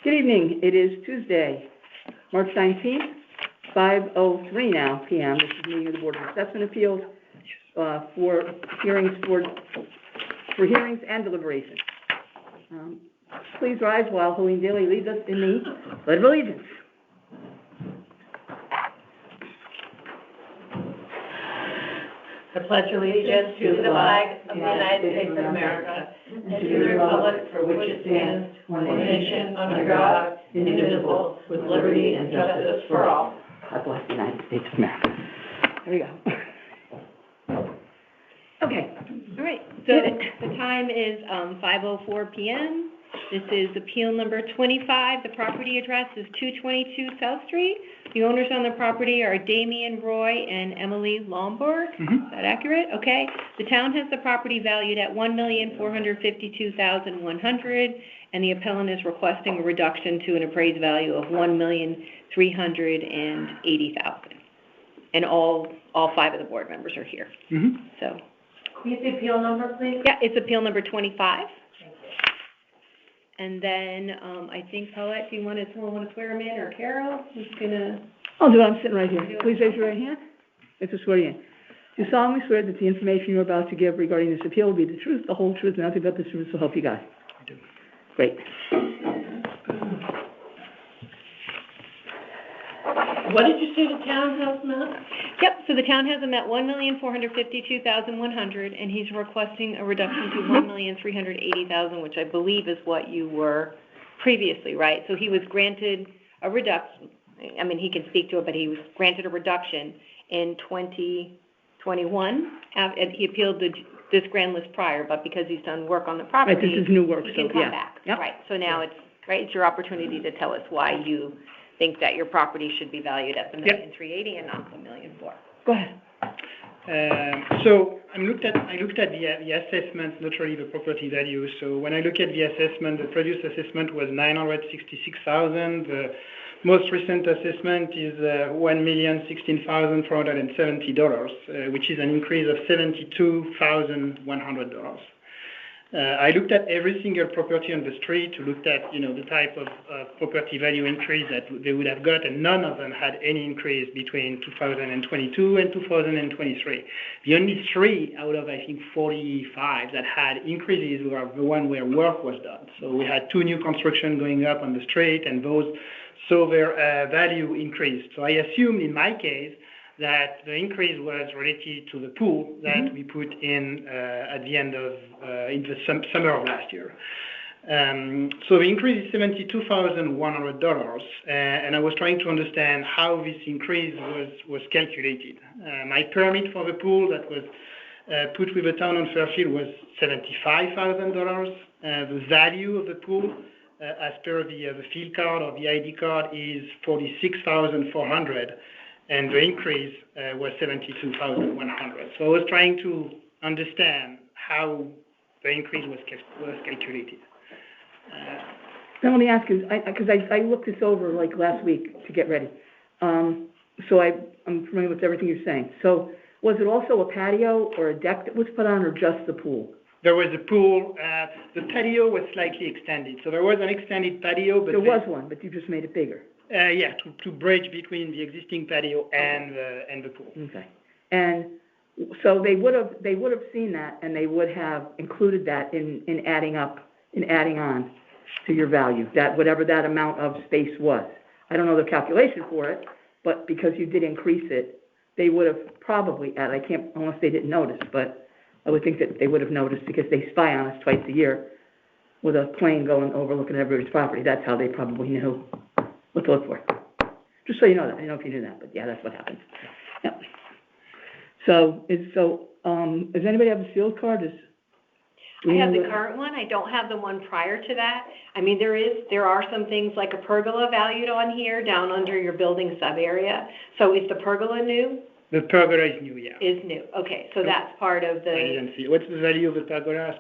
Good evening. It is Tuesday, March 19th, 5:03 now p.m. This is the meeting of the Board of Assessment Appeals for hearings and deliberations. Please rise while Helene Daly leads us in the Pledge of Allegiance. I pledge allegiance to the flag of the United States of America and to the republic for which it stands, one nation, under God, indivisible, with liberty and justice for all. God bless the United States of America. There we go. Okay. All right. So the time is 5:04 p.m. This is appeal number 25. The property address is 222 South Street. The owners on the property are Damian Roy and Emily Lombard. Is that accurate? Okay. The town has the property valued at $1,452,100, and the appellant is requesting a reduction to an appraised value of $1,380,000. And all five of the board members are here. So. Can you say appeal number, please? Yeah, it's appeal number 25. And then, I think, Paulette, someone want to swear him in, or Carol? Who's gonna? I'll do it. I'm sitting right here. Please raise your right hand. I have to swear you in. Do you solemnly swear that the information you're about to give regarding this appeal will be the truth, the whole truth, and nothing but the truth, so help you God? I do. Great. What did you say the townhouse amount? Yep, so the town has him at $1,452,100, and he's requesting a reduction to $1,380,000, which I believe is what you were previously, right? So he was granted a reduction. I mean, he can speak to it, but he was granted a reduction in 2021, and he appealed this grand list prior, but because he's done work on the property, right, this is new work, he can come back. Yep. Right, so now it's your opportunity to tell us why you think that your property should be valued at the $1,380,000 and not the $1,400,000. Go ahead. So I looked at the assessment, not really the property value. So when I look at the assessment, the previous assessment was $966,000. The most recent assessment is $1,016,470, which is an increase of $72,100. I looked at every single property on the street to look at, the type of property value increase that they would have got, and none of them had any increase between 2022 and 2023. The only 3 out of, I think, 45 that had increases were the one where work was done. So we had 2 new construction going up on the street, and those saw their value increase. So I assumed in my case that the increase was related to the pool that we put in at the end of in the summer of last year. So the increase is $72,100, and I was trying to understand how this increase was calculated. My permit for the pool that was put with the town on Fairfield was $75,000. The value of the pool, as per the field card or the ID card, is $46,400. And the increase was $72,100. So I was trying to understand how the increase was calculated. Now let me ask you, because I looked this over like last week to get ready. So I'm familiar with everything you're saying. So was it also a patio or a deck that was put on, or just the pool? There was a pool. The patio was slightly extended. So there was an extended patio. But there was one, but you just made it bigger. To bridge between the existing patio and the pool. Okay. And so they would have seen that, and they would have included that in adding on to your value, that whatever that amount of space was. I don't know the calculation for it, but because you did increase it, they would have probably added. I can't, unless they didn't notice, but I would think that they would have noticed, because they spy on us twice a year with a plane going overlooking everybody's property. That's how they probably knew what to look for. Just so you know that. I don't know if you knew that, but yeah, that's what happened. Yep. So does anybody have a sealed card? I have the current one. I don't have the one prior to that. I mean, there are some things like a pergola valued on here down under your building sub area. So is the pergola new? The pergola is new, yeah. Is new. Okay, so that's part of the. I didn't see. What's the value of the pergola?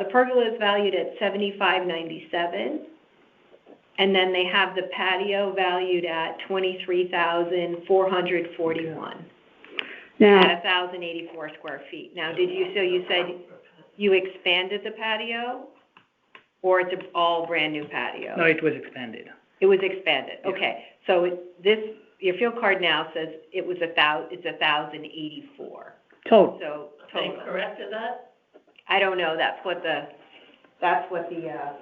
The pergola is valued at $75.97. And then they have the patio valued at $23,441 at 1,084 square feet. Now, you said you expanded the patio? or it's an all brand-new patio? No, it was expanded. It was expanded, Yeah. okay. So your field card now says it's 1,084. Total. So, They total. corrected that? I don't know, that's what the,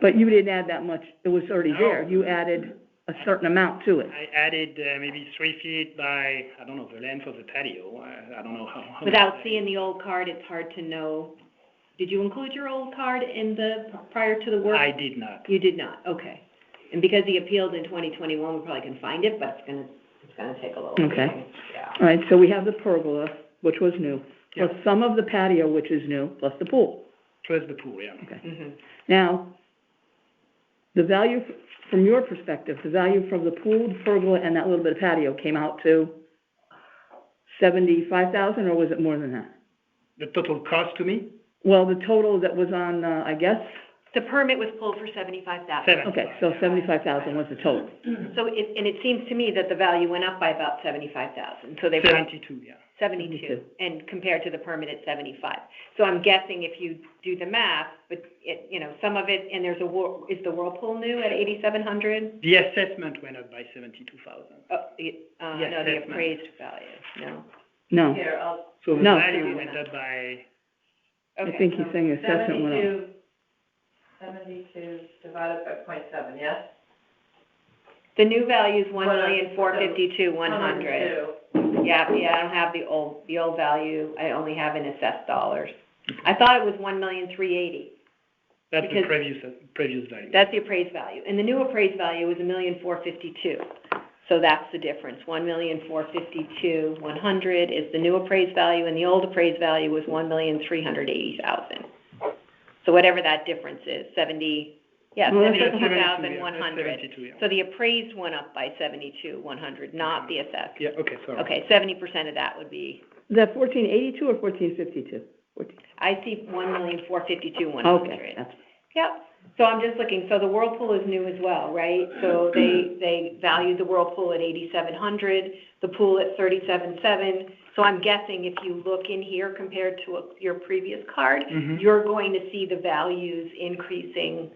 But you didn't add that much, it was already No. there, you added a certain amount to it. I added maybe 3 feet by, I don't know, the length of the patio. I don't know how. without seeing the old card, it's hard to know. Did you include your old card prior to the work? I did not. You did not, okay. And because he appealed in 2021, we probably can find it, but it's gonna take a little. Okay. Yeah. All right, so we have the pergola, which was new, Yeah. plus some of the patio, which is new, plus the pool. Plus the pool, yeah. Okay. Mhm. Now, the value, from your perspective, the value from the pool, the pergola, and that little bit of patio came out to 75,000, or was it more than that? The total cost to me? Well, the total that was on, I guess, The permit was pulled for 75,000. 7. okay, so 75,000 was the total. So it seems to me that the value went up by about 75,000, so they. 72, yeah. 72, and compared to the permit at 75. So I'm guessing if you do the math, but some of it, and is the Whirlpool new at 8,700? The assessment went up by 72,000. No, the assessment. appraised value, no. No, Here, So the No. value went up by, I Okay. think he's saying the assessment went up. 72 divided by 0.7, yes? The new value is 1,452,100. 102. Yeah, I don't have the old value, I only have in assessed dollars. I thought it was 1,380,000. that's the Because- previous value. That's the appraised value, and the new appraised value is 1,452,000. So that's the difference, 1,452,100 is the new appraised value, and the old appraised value was 1,380,000. So whatever that difference is, Well, that's like 72,100. 72, yeah. So the appraised went up by 72,100, not the assessed. Yeah, okay, sorry. Okay, 70% of that would be, Is that 1482 or 1452? I see 1,452,100. Okay, that's, Yep, so I'm just looking, so the Whirlpool is new as well, right? So they valued the Whirlpool at 8,700, the pool at 37,700. So I'm guessing if you look in here compared to your previous card, Mhm. you're going to see the values increasing,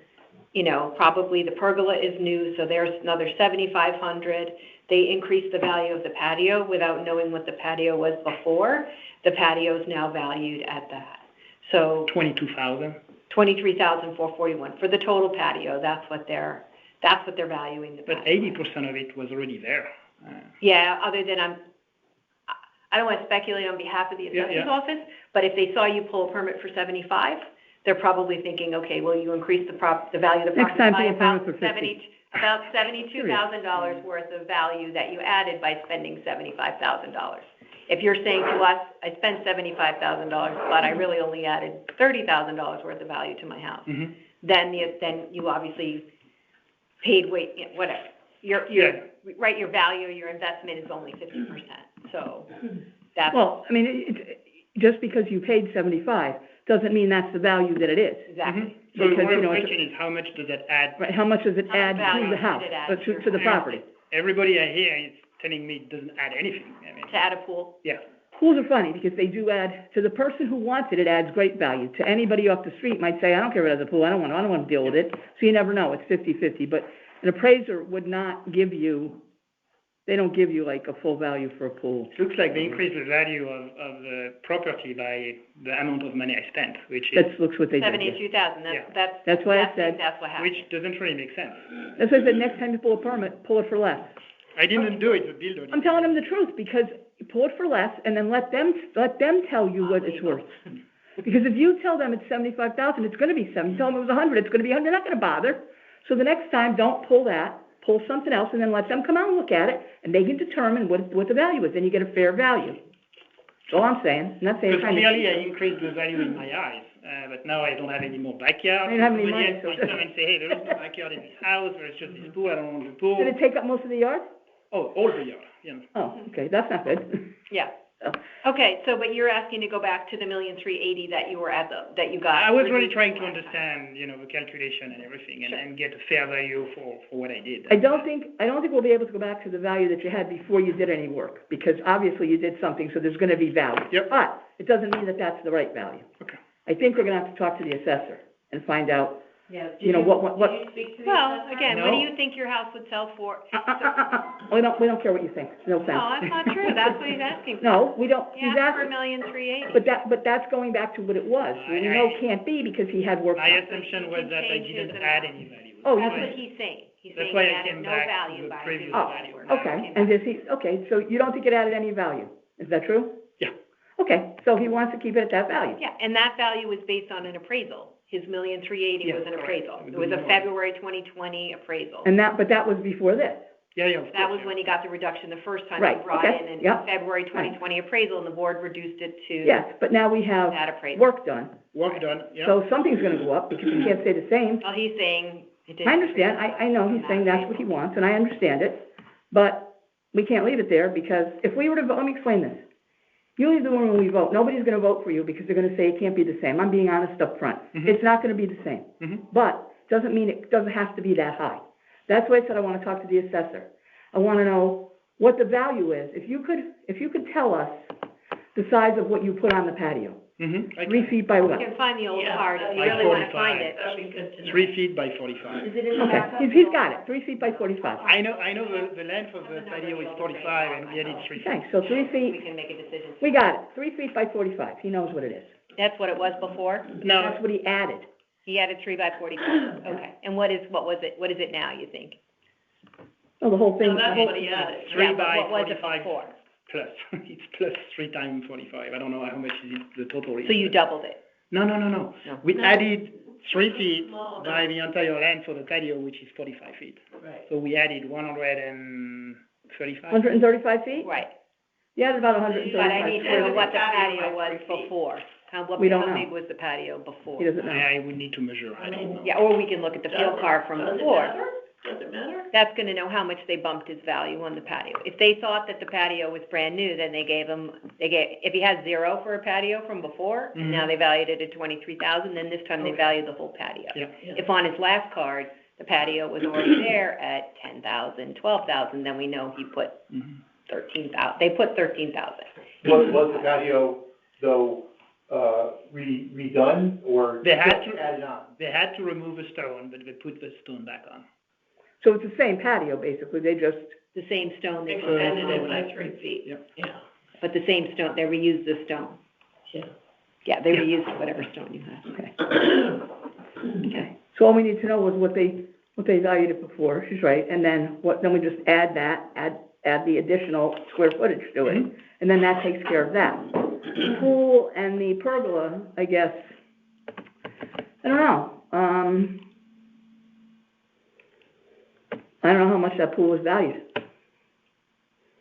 probably the pergola is new, so there's another 7,500. They increased the value of the patio without knowing what the patio was before. The patio is now valued at that. So 22,000. 23,441 for the total patio. That's what they're valuing the patio. But 80% of it was already there. Yeah, other than I don't want to speculate on behalf of the Yeah, assessor's yeah. office, but if they saw you pull a permit for 75, they're probably thinking, okay, well, you increased the value of the Next property time by pull a permit about for 50. about $72,000 worth of value that you added by spending $75,000. If you're saying to us, I spent $75,000, but I really only added $30,000 worth of value to my house, Mhm. then you obviously paid whatever. Your value, your investment is only 50%. So that's, well, I mean, just because you paid 75 doesn't mean that's the value that it is. exactly. Mhm. So Because, one you know, question is, how much does that add? Right, how much does it How much add value to the does house, it add or to your to the property? Everybody I hear is telling me it doesn't add anything. I mean, To add a pool. yeah. Pools are funny, because they do add, to the person who wants it, it adds great value. To anybody off the street might say, I don't care if it has a pool, I don't want to deal with it. So you never know, it's 50-50, but an appraiser would not give you, they don't give you like a full value for a pool. It looks like they increased the value of the property by the amount of money I spent, which is, Looks what they did. 72,000, Yeah. That's why I said- That's what happened. which doesn't really make sense. That's why I said, next time you pull a permit, pull it for less. I didn't do it, the builder did. I'm telling them the truth, because you pull it for less, and then let them tell you what it's worth. Because if you tell them it's 75,000, it's gonna be 70, tell them it was 100, it's gonna be 100, they're not gonna bother. So the next time, don't pull that, pull something else, and then let them come out and look at it, and they can determine what the value is, then you get a fair value. That's all I'm saying, I'm not saying. Because clearly I increased the value in my eyes, but now I don't have any more backyard. I don't have any Somebody money, else so- might come and say, hey, there is no backyard in this house, there's just this pool, I don't want the pool. Did it take up most of the yard? Oh, all the yard, yeah. Oh, okay, that's not good. Yeah. Oh. Okay, so, but you're asking to go back to the 1,380,000 that you were that you got. I was really reduced trying to last time. understand, the calculation and everything, Sure. and get a fair value for what I did. I don't think we'll be able to go back to the value that you had before you did any work, because obviously you did something, so there's gonna be value. Yep. But it doesn't mean that that's the right value. Okay. I think we're gonna have to talk to the assessor and find out Yeah. You know, what- Did you speak to the Well, assessor? again, what No. do you think your house would sell for? We don't care what you think, no offense. No, that's not true, that's what he's asking for. No, we don't, He he's asked for asking, $1,380,000. but that's going back to what it was. We know can't be because he had work My done. assumption was that I Change his didn't amount. add any value. Oh, That's you- what he's saying. He's That's saying why it I added came no back to value the by previous doing Oh, value. okay, and does he, okay, so you don't think it added any value, is that true? Yeah. Okay, so he wants to keep it at that value. Yeah, and that value was based on an appraisal. His $1,380,000 Yeah, was an correct. appraisal. It It was a was more. February 2020 appraisal. And but that was before this. Yeah, of That course, was yeah. when he got the reduction the first time Right, he brought okay, in yeah. a February 2020 appraisal, and the board reduced it to Yes, but now we have that appraisal. work done, Work done, yeah. so something's gonna go up, because you can't stay the same. Well, he's saying it didn't. I understand, I know he's saying that's what he wants, and I understand it, but we can't leave it there, because if we were to vote, let me explain this. Usually when we vote, nobody's gonna vote for you, because they're gonna say it can't be the same, I'm being honest up front. Mhm. It's not gonna be the same, Mhm. but doesn't mean it doesn't have to be that high. That's why I said I wanna talk to the assessor. I wanna know what the value is. If you could tell us the size of what you put on the patio, Mhm. 3 feet by We what? can find the old Yeah, card if you by really wanna 45. find it. That'd be good to know. 3 feet by 45. Is it in the Okay, backup? he's got it, 3 feet by 45. I know the length of the patio is 45, and yet it's 3 feet. Okay, so 3 We feet, can make a decision. we got it, 3 feet by 45, he knows what it is. That's what it was before? No, That's what he added. He added 3 by 45, okay. And what is it now, you think? Oh, the whole thing. No, that's what he added. 3 Yeah, but by what was it 45 before? plus. It's plus 3 times 45. I don't know how much is it, the total is. So you doubled it? No. No. We No. added 3 feet Small by amount. the entire length of the patio, which is 45 feet. Right. So we added 135. 135 feet? Right. You added about But 135 I need feet. to know what the Patio patio was by 3 feet. before. How We don't know. big was the patio before? He doesn't know. I would need to measure, I don't know. Yeah, or we can look at the field card from before. Does it matter? That's gonna know how much they bumped his value on the patio. If they thought that the patio was brand new, then if he has 0 for a patio from before, and now they valued it at 23,000, then this time they Okay. valued the whole patio. Yeah. If on his last card, the patio was already there at 10,000, 12,000, then we know he put Mhm. 13,000, they put 13,000. Was the patio, though, redone, or They had just to- added on? They had to remove a stone, but they put the stone back on. So it's the same patio, basically, they just, The same stone they put Extended it on, by 3 feet. Yep. Yeah, but the same stone, they reused the stone. yeah. Yeah, they reused whatever stone you had. okay. Okay. So all we need to know was what they valued it before, she's right, and then then we just add the additional square footage to it, and then that takes care of that. The pool and the pergola, I guess, I don't know, I don't know how much that pool was valued.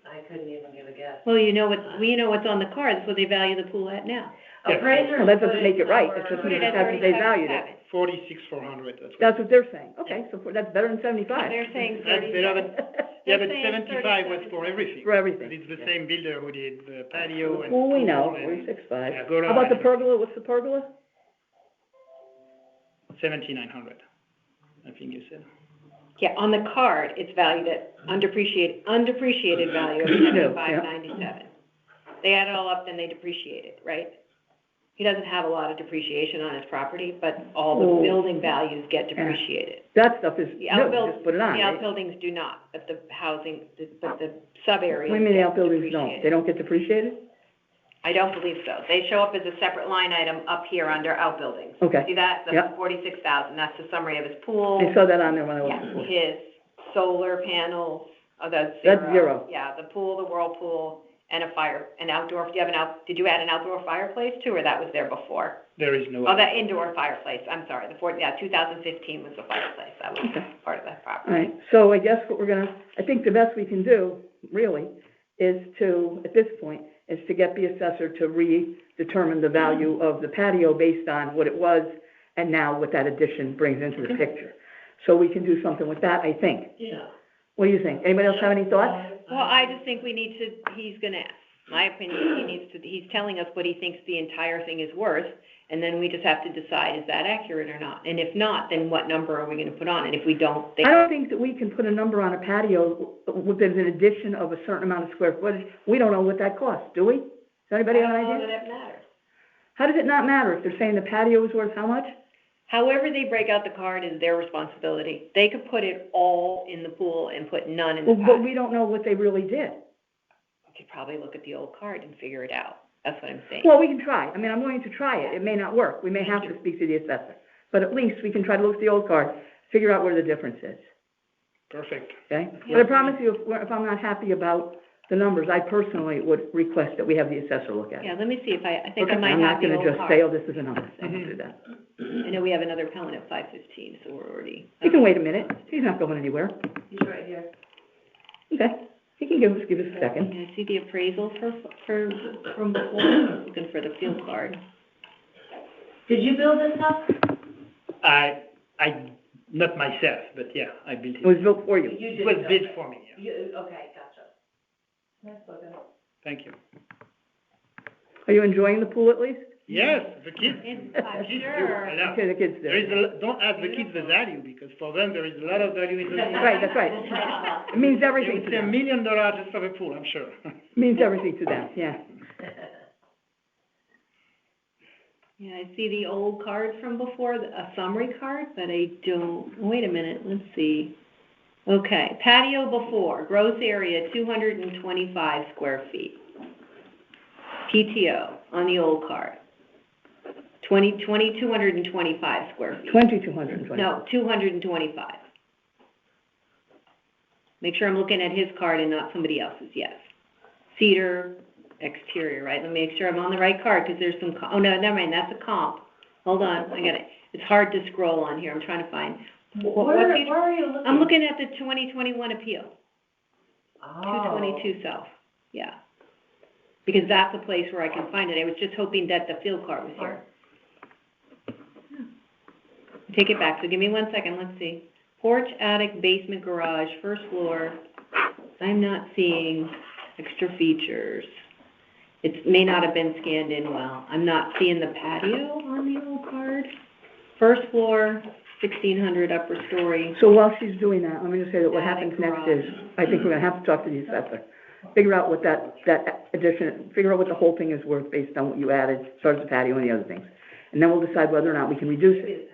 I couldn't even give a guess. Well, you know what's on the card, that's what they value the pool at now. Yeah. Appraisers Well, that doesn't put make it right. somewhere It's just Put it That's at what they valued it. 37.7. 46,400, that's what. That's what they're saying, okay, so that's better than 75. They're saying That's better than, yeah, but They're saying 75 was for everything. For everything. But it's the same builder who did the patio and. Well, we know, pool and 46.5. Yeah, go How about the ahead. pergola, what's the pergola? 7,900, I think you said. Yeah, on the card, it's valued at undepreciated value of Yeah. 75.97. They add it all up, then they depreciate it, right? He doesn't have a lot of depreciation on his property, but all Oh. the building values get depreciated. That stuff is The new, just put it on, the right? outbuildings do not, but the sub-areas What do you mean the get outbuildings don't? depreciated. They don't get depreciated? I don't believe so. They show up as a separate line item up here under outbuildings. Okay. See that? Yep. That's 46,000. That's the summary of his pool. I saw that on there when I was Yeah, before. his solar panels, that's zero. That's zero. Yeah, the pool, the whirlpool, and an outdoor, did you add an outdoor fireplace too, or that was there before? There is no. Oh, that indoor fireplace, I'm sorry, 2015 was the fireplace, that was Okay. part of that All property. right, so I guess I think the best we can do, really, is to, at this point, is to get the assessor to redetermine the value of the patio based on what it was and now what that addition brings into the picture. So we can do something with that, I think. Yeah. What do you think? Anybody else have any thoughts? Well, I just think he's gonna ask. My opinion, he's telling us what he thinks the entire thing is worth, and then we just have to decide, is that accurate or not? And if not, then what number are we gonna put on it? If we don't, I don't think that we can put a number on a patio with an addition of a certain amount of square footage. We don't know what that costs, do we? Does anybody have an I don't know idea? that it matters. How does it not matter if they're saying the patio is worth how much? However they break out the card is their responsibility. They could put it all in the pool and put none in the Well, pot. but we don't know what they really did. We could probably look at the old card and figure it out. That's what I'm saying. Well, we can try. I mean, I'm willing to try it. It may not work. We may have to speak to the assessor. But at least we can try to look at the old card, figure out where the difference is, Perfect. okay? But I promise you, if I'm not happy about the numbers, I personally would request that we have the assessor look at it. Yeah, let me see if I think I Okay, might I'm have not the gonna old just card. say, oh, this is a number. I won't do that. I know we have another appellant at 5:15, so we're already. He can wait a minute. He's not going anywhere. He's right here. Okay. He can give us a second. I see the appraisal from before, I'm looking for the field card. Did you build this house? I, not myself, but yeah, I built It was built for you. You It did was build built it. for me, yeah. Okay, gotcha. Nice looking. Thank you. Are you enjoying the pool at least? Yes, the kids, I'm kids do, sure. I love. Okay, the kids There is do. don't ask the kids the value, because for them, there is a lot of value in the pool. Right, that's right. It means They everything would to say $1 them. million just for the pool, I'm sure. It means everything to them, yeah. Yeah, I see the old cards from before, a summary card, but I don't, wait a minute, let's see. Okay, patio before, gross area 225 square feet. PTO on the old card. 225 square feet. 2,220. No, 225. Make sure I'm looking at his card and not somebody else's, yes. Cedar, exterior, right? Let me make sure I'm on the right card, because there's some, oh, no, never mind, that's a comp. Hold on, I got it. It's hard to scroll on here, I'm trying to find. Where are you looking? I'm looking at the 2021 appeal, Oh. 222 South, yeah. Because that's a place where I can find it. I was just hoping that the field card was here. Take it back, so give me 1 second, let's see. Porch, attic, basement, garage, first floor. I'm not seeing extra features. It may not have been scanned in well. I'm not seeing the patio on the old card. First floor, 1,600 upper story. So while she's doing that, let me just say that what Attic happens next garage. is, I think we're gonna have to talk to the assessor. Figure out what that addition, figure out what the whole thing is worth based on what you added, as far as the patio and the other things. And then we'll decide whether or not we can reduce it.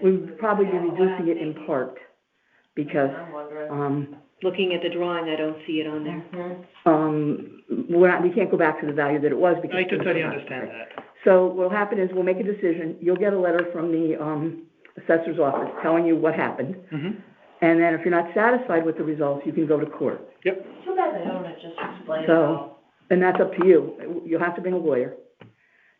We would probably be reducing it in part, because, I'm wondering. Looking at the drawing, I don't see it on there. we can't go back to the value that it was because. I totally understand that. So what'll happen is we'll make a decision, you'll get a letter from the, assessor's office telling you what happened. Mm-hmm. And then if you're not satisfied with the results, you can go to court. Yep. Too bad they don't just explain it So, all. and that's up to you. You'll have to bring a lawyer.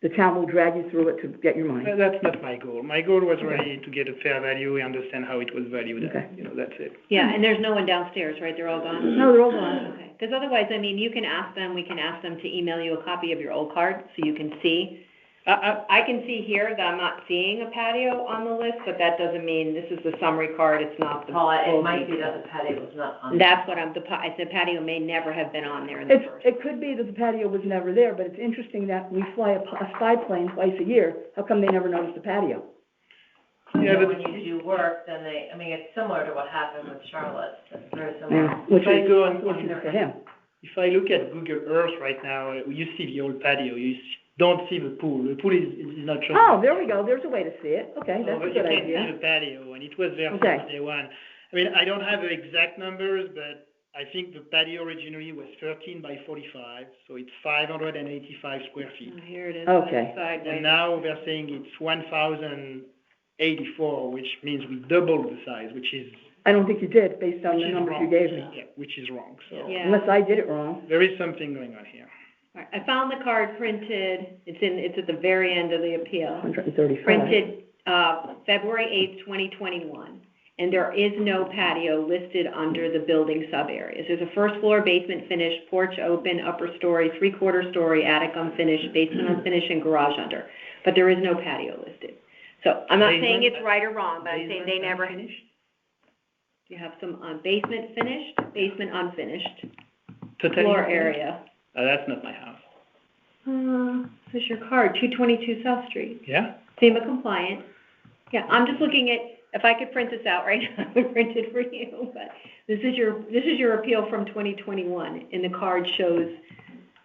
The town will drag you through it to get your money. That's not my goal. My goal was really to get a fair value, and understand how it was valued, Okay. and, that's it. Yeah, and there's no one downstairs, right? They're all gone? No, they're all gone. Okay, because otherwise, I mean, you can ask them, we can ask them to email you a copy of your old card, so you can see. I can see here that I'm not seeing a patio on the list, but that doesn't mean this is the summary card, it's not the. Paula, it full might be detail. that the patio was not on. That's what I said patio may never have been on there in the first. It could be that the patio was never there, but it's interesting that we fly a spy plane twice a year. How come they never noticed the patio? Yeah, but When you do work, then it's similar to what happened with Charlotte, it's very similar. Yeah, which If I is go on- unfortunate for him. if I look at Google Earth right now, you see the old patio, don't see the pool. The pool is not shown. Oh, there we go, there's a way to see it. Okay, that's a But good you can't see idea. the patio, and it was there Okay. since day one. I mean, I don't have the exact numbers, but I think the patio originally was 13 by 45, so it's 585 square feet. Oh, here it is, Okay. sideways. And now they're saying it's 1,084, which means we doubled the size, which is I don't think you did, based on which the is numbers you wrong. gave me. Yeah, which is wrong, so Yeah. Unless I did it wrong. there is something going on here. All right, I found the card printed, it's at the very end of the appeal. 135. Printed, February 8th, 2021, and there is no patio listed under the building sub-areas. There's a first floor, basement finished, porch open, upper story, three-quarter story, attic unfinished, basement unfinished, and garage under. But there is no patio listed. So I'm not saying it's right or wrong, but I'm saying they never. Finished? You have some basement finished, basement unfinished, Totally floor unfinished? area. That's not my house. This is your card, 222 South Street. Yeah? FEMA compliant. Yeah, I'm just looking at, if I could print this out right now, I would print it for you, but this is your appeal from 2021, and the card shows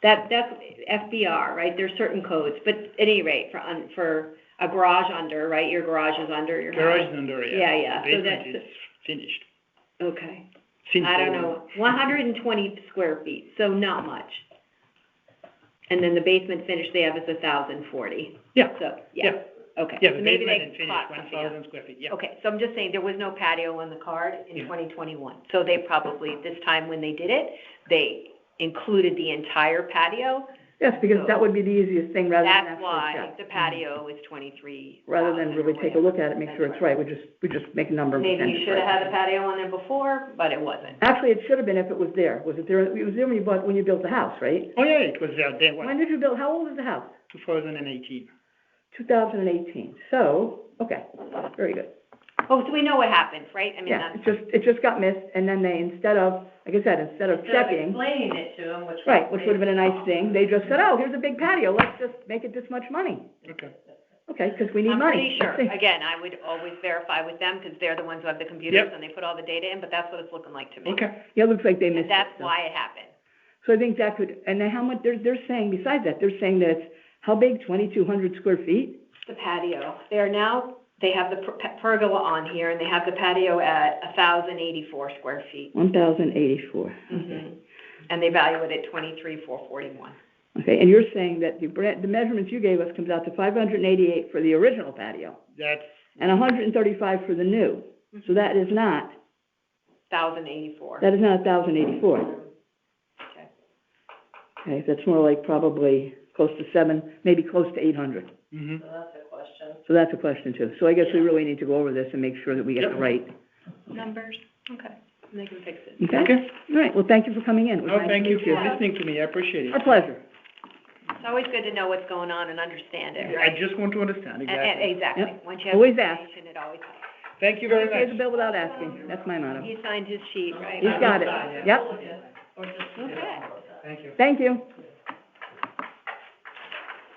that's FBR, right? There's certain codes, but at any rate, a garage under, right? Your garage is under your house. Garage is under, yeah. Yeah. So Basement that's, is finished. okay. Since I don't then. know, 120 square feet, so not much. And then the basement finish they have is 1,040. Yeah. So, yeah, okay. Yeah, So the maybe basement they and finish, caught something up. 1,000 square feet, yeah. Okay, so I'm just saying, there was no patio on the card in Yeah. 2021. So they probably, this time when they did it, they included the entire patio. Yes, because that would be the easiest thing rather than That's actually why check. the patio is 23,000 Rather than really take a look at it, make sure it's right, we just make a number and Maybe pretend you it's should have right. had the patio on there before, but it wasn't. Actually, it should have been if it was there. Was it there? It was there when you built the house, right? Oh, yeah, it was there day When one, did you build, how old is the house? 2018. 2018. So, okay, very good. Oh, so we know what happened, right? I mean, Yeah, that's, it just got missed, and then they, instead of, like I said, instead of checking, explaining it to them, which. right, which would have been a nice thing, they just said, oh, here's a big patio, let's just make it this much money. Okay. Okay, because we need I'm money. pretty sure. Let's see. Again, I would always verify with them, because they're the ones who have the computers, Yep. and they put all the data in, but that's what it's looking like to me. Okay. Yeah, it looks like they missed And it. that's so. why it happened. So I think that could, and then how much, they're saying, besides that, they're saying that it's, how big, 2,200 square feet? The patio, they have the pergola on here, and they have the patio at 1,084 square feet. 1,084. Mhm. And they value it at 23,441. Okay, and you're saying that the measurements you gave us comes out to 588 for the original patio, That's, and 135 for the new. So that is not 1,084. 1,084. Okay. Okay, that's more like probably close to maybe close to 800. mm-hmm. So that's a question. So that's a question too. So I guess we really need to go over this and make sure that we get the Yep. right. Numbers, okay, and they can fix it. Okay? Okay. All right, well, thank you for coming in. It was Oh, nice thank to you meet for listening to me, I appreciate it. Our pleasure. It's always good to know what's going on and understand it, I right? just want to understand, exactly. Exactly. Yep. Once you have Always ask. information, it always helps. Thank you very Pay the much. bill without asking. That's my motto. He signed his sheet, right? He's got it. Yep. Okay. Thank you. Thank you.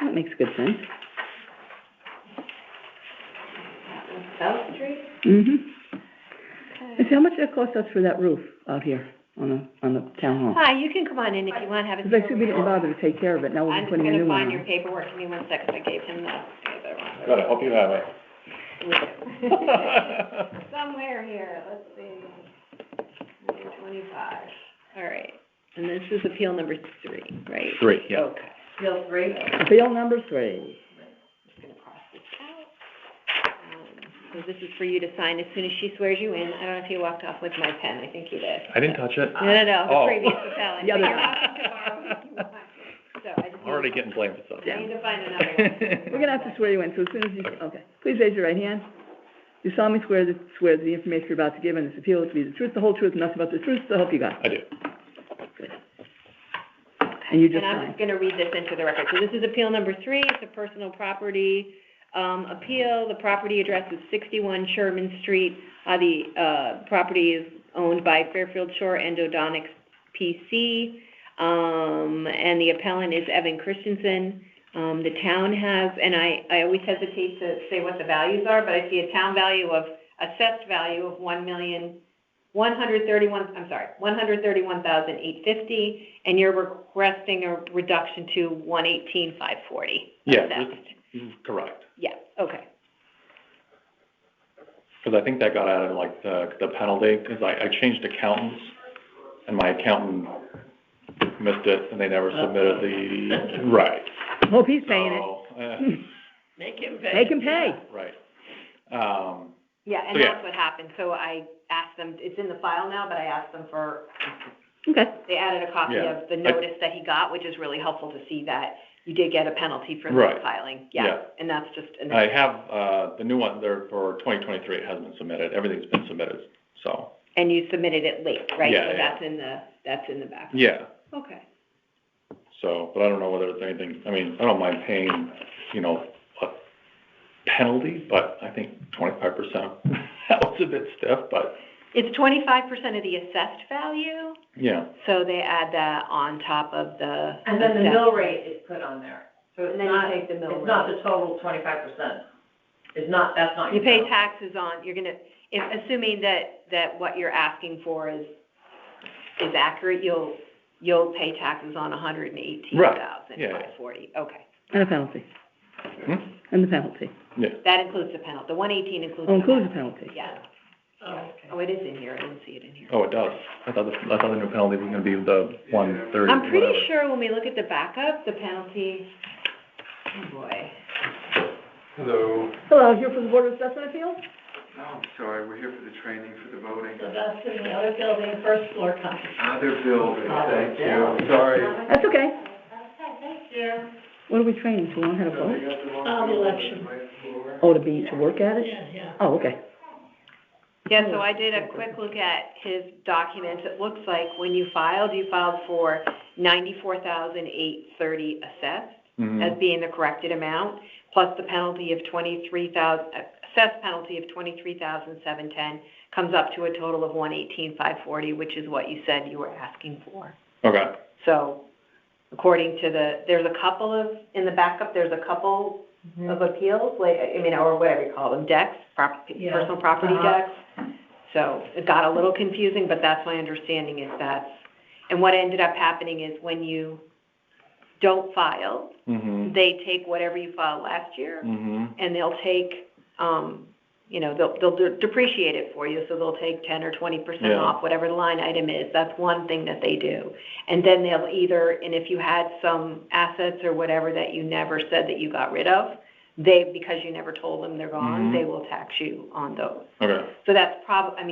That makes good sense. South Street? Mm-hmm. Okay. And see, how much did it cost us for that roof out here on the town hall? Hi, you can come on in if you want, have a Because seat I see over we didn't here. bother to take care of it. Now we're I'm just putting a new gonna one find your on. paperwork, give me 1 second, I gave him the, Good, I hope you have it. Somewhere here, let's see. 25, all right. And this is appeal number 3, right? 3, yeah. Okay. Bill 3? Appeal number 3. Just gonna cross this out. So this is for you to sign as soon as she swears you in. I don't know if you walked off with my pen, I think you did. I didn't touch it. No, the Oh. previous appellant. The other But you're guy. welcome to borrow if you want. So I just Already need, getting blamed for something. I need to find another one. We're gonna have to swear you in, so as soon as you, okay. Please raise your right hand. You solemnly swear that the information you're about to give in this appeal is to be the truth, the whole truth, and nothing but the truth, so help you God. I do. And you just And I'm signed. just gonna read this into the record. So this is appeal number 3, it's a personal property, appeal. The property address is 61 Sherman Street. The property is owned by Fairfield Shore Endodontics PC, and the appellant is Evan Christensen. The town has, and I always hesitate to say what the values are, but I see a town value of, assessed value of $131,850, and you're requesting a reduction to $118,540. Yeah, assessed. this is correct. Yeah, okay. Because I think that got added, like, the penalty, because I changed accountants, and my accountant missed it, and they never submitted the, right. Hope he's paying it. So, Make him pay. Make him pay. right. Yeah, and So, yeah. that's what happened. So I asked them, it's in the file now, but I asked them for, Okay. they added a copy Yeah. of the notice that he got, which is really helpful to see that you did get a penalty for Right. late filing. Yeah. And that's just, and I have, the new one there for 2023, it hasn't been submitted, everything's been submitted, so, and you submitted it late, right? Yeah, So yeah. that's in the back. yeah. Okay. So, but I don't know whether it's anything, I mean, I don't mind paying, a penalty, but I think 25%, that was a bit stiff, but, It's 25% of the assessed value, yeah. so they add that on top of the. And then the assessed. mill rate is put on there. So it's And then you not, take the mill it's not rate. the total 25%. It's not, that's not You your pay total. taxes on, you're gonna, if, assuming that what you're asking for is accurate, you'll pay taxes on $118,540. Yeah. Okay. And a penalty. Hmm? And the penalty. Yeah. That includes the penalty. The 118 includes Oh, the includes the penalty. penalty. Yeah. Oh, okay. Oh, it is in here. I didn't see it in here. Oh, it does. I thought the new penalty was gonna be the 130, I'm pretty whatever. sure when we look at the backup, the penalty, oh boy. Hello. Hello, here for the Board of Assessment Appeals? No, I'm sorry, we're here for the training, for the voting. So that's in the other building, first floor conference. Other building, thank you, sorry. That's okay. Thank you. What are we training to learn how to vote? The election. Oh, to work at it? Yeah. Oh, okay. Yeah, so I did a quick look at his documents. It looks like when you filed for 94,830 assessed as being the corrected amount, plus the penalty of 23,000, assessed penalty of 23,710 comes up to a total of 118,540, which is what you said you were asking for. Okay. So, according to there's a couple of, in the backup, there's a couple of appeals, like, I mean, or whatever you call them, decks, Yeah. personal property decks. So it got a little confusing, but that's my understanding is and what ended up happening is when you don't file, they take whatever you filed last year, and they'll take, they'll depreciate it for you, so they'll take 10 or 20% off, whatever the line item is. That's one thing that they do. And then they'll and if you had some assets or whatever that you never said that you got rid of, because you never told them they're gone, they will tax you on those. Okay. So that's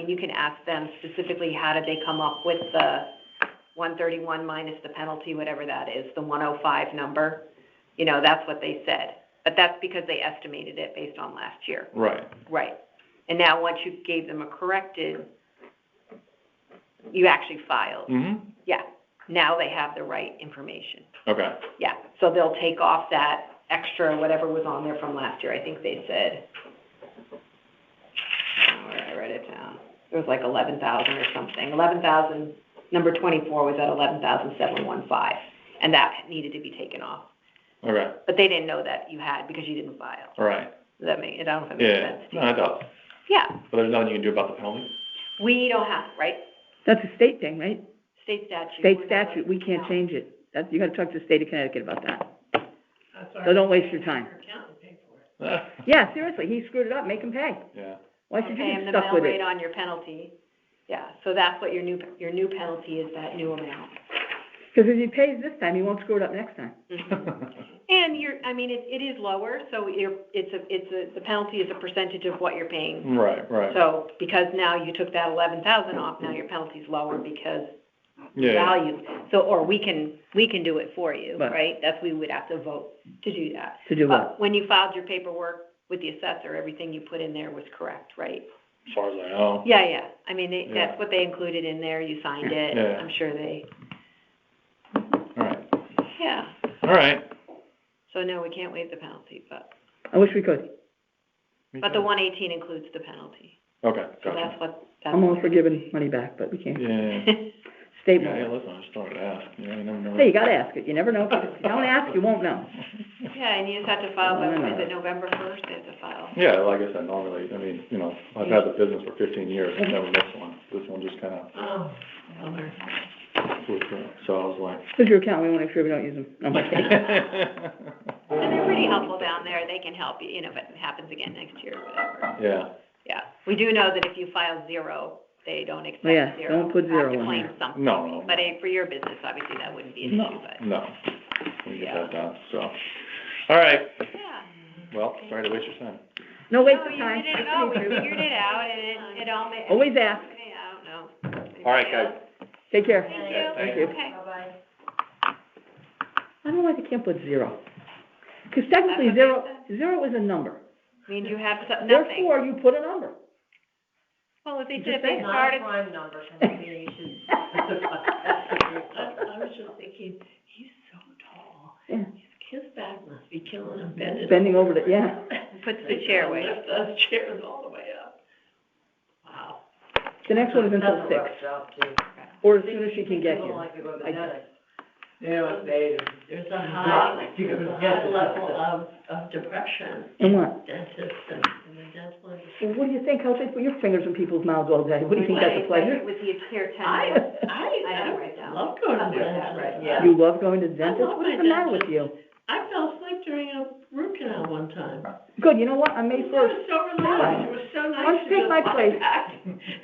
you can ask them specifically, how did they come up with the 131 minus the penalty, whatever that is, the 105 number? That's what they said. But that's because they estimated it based on last year. Right. Right. And now once you gave them a corrected, you actually filed. Yeah. Now they have the right information. Okay. Yeah. So they'll take off that extra, whatever was on there from last year. I think they said, I read it down. It was like 11,000 or something. 11,000, number 24 was at 11,715, and that needed to be taken off. Okay. But they didn't know that you had because you didn't file. All right. Does that make, I don't know if it makes sense to you. No, it does. Yeah. But there's nothing you can do about the penalty? We don't have, right? That's a state thing, right? State statute. State statute, we can't change it. You gotta talk to the state of Connecticut about that. That's So don't waste your time. Your accountant paid for it. Yeah, seriously, he screwed it up, make him pay. Yeah. Why should you Pay get him the stuck mill with rate it? on your penalty. Yeah, so that's what your new penalty is, that new amount. Because if he pays this time, he won't screw it up next time. And it is lower, so the penalty is a percentage of what you're paying. Right. So, because now you took that 11,000 off, now your penalty's lower because Yeah. value. So, or we can do it for you, But- right? We would have to vote to do that. To do But what? when you filed your paperwork with the assessor, everything you put in there was correct, right? As far as I know. Yeah. That's Yeah. what they included in there. You signed it. Yeah. I'm sure they, All right. yeah. All right. So no, we can't waive the penalty, but I wish we could. the 118 includes the penalty. Okay, So gotcha. I'm all for giving money back, but we can't. Yeah. State Yeah, law. listen, I just thought I'd ask. You never know. Hey, you gotta ask it. You never know. If you don't ask, you won't know. Yeah, and you just have to file by, No. is it November 1st? They have to file. Yeah, like I said, normally, I've had the business for 15 years, I've never missed one. This one just kinda Oh, bummer. flew through, so I was like. Who's your accountant? We wanna make sure we don't use them. No, I'm kidding. And they're pretty helpful down there. They can help you, if it happens again next year or whatever. Yeah, Yeah. We do know that if you file 0, they don't accept Yeah, 0. don't put 0 You have in to claim there. something. No. But for your business, obviously, that wouldn't be an issue, but. no, we get Yeah. that done, so. All right, Yeah. well, sorry to waste your time. No waste No, of you time. didn't know. We figured it out and it all made. Always ask. I don't know. All right, guys. Take care. Thank you. Thank you. Okay. Bye-bye. I don't know why they can't put 0. Because technically, That's what they 0 is a number. Means you have nothing. Therefore, you put a number. Well, if they Just said they saying. started. Prime number, so maybe you should. I was just thinking, he's so tall. Yeah. His back must be killing him, bending. Bending over to, yeah. Puts the chair away. Lift those chairs all the way up. Wow. The next one is until 6, or as soon as she can get People here. like to go to the I- dentist. There's a high level of depression And what? dentists and the dental industry. Well, what do you think? How's they put your fingers in people's mouths all day? What do you think, that's a pleasure? With the care I know right now. love going to the dentist. You love going to the dentist? love What is my the matter with dentist. you? I fell asleep during a root canal one time. Good, you know what, on May It first, was so relaxed, it was so nice. Why don't you to take just my lie place? back.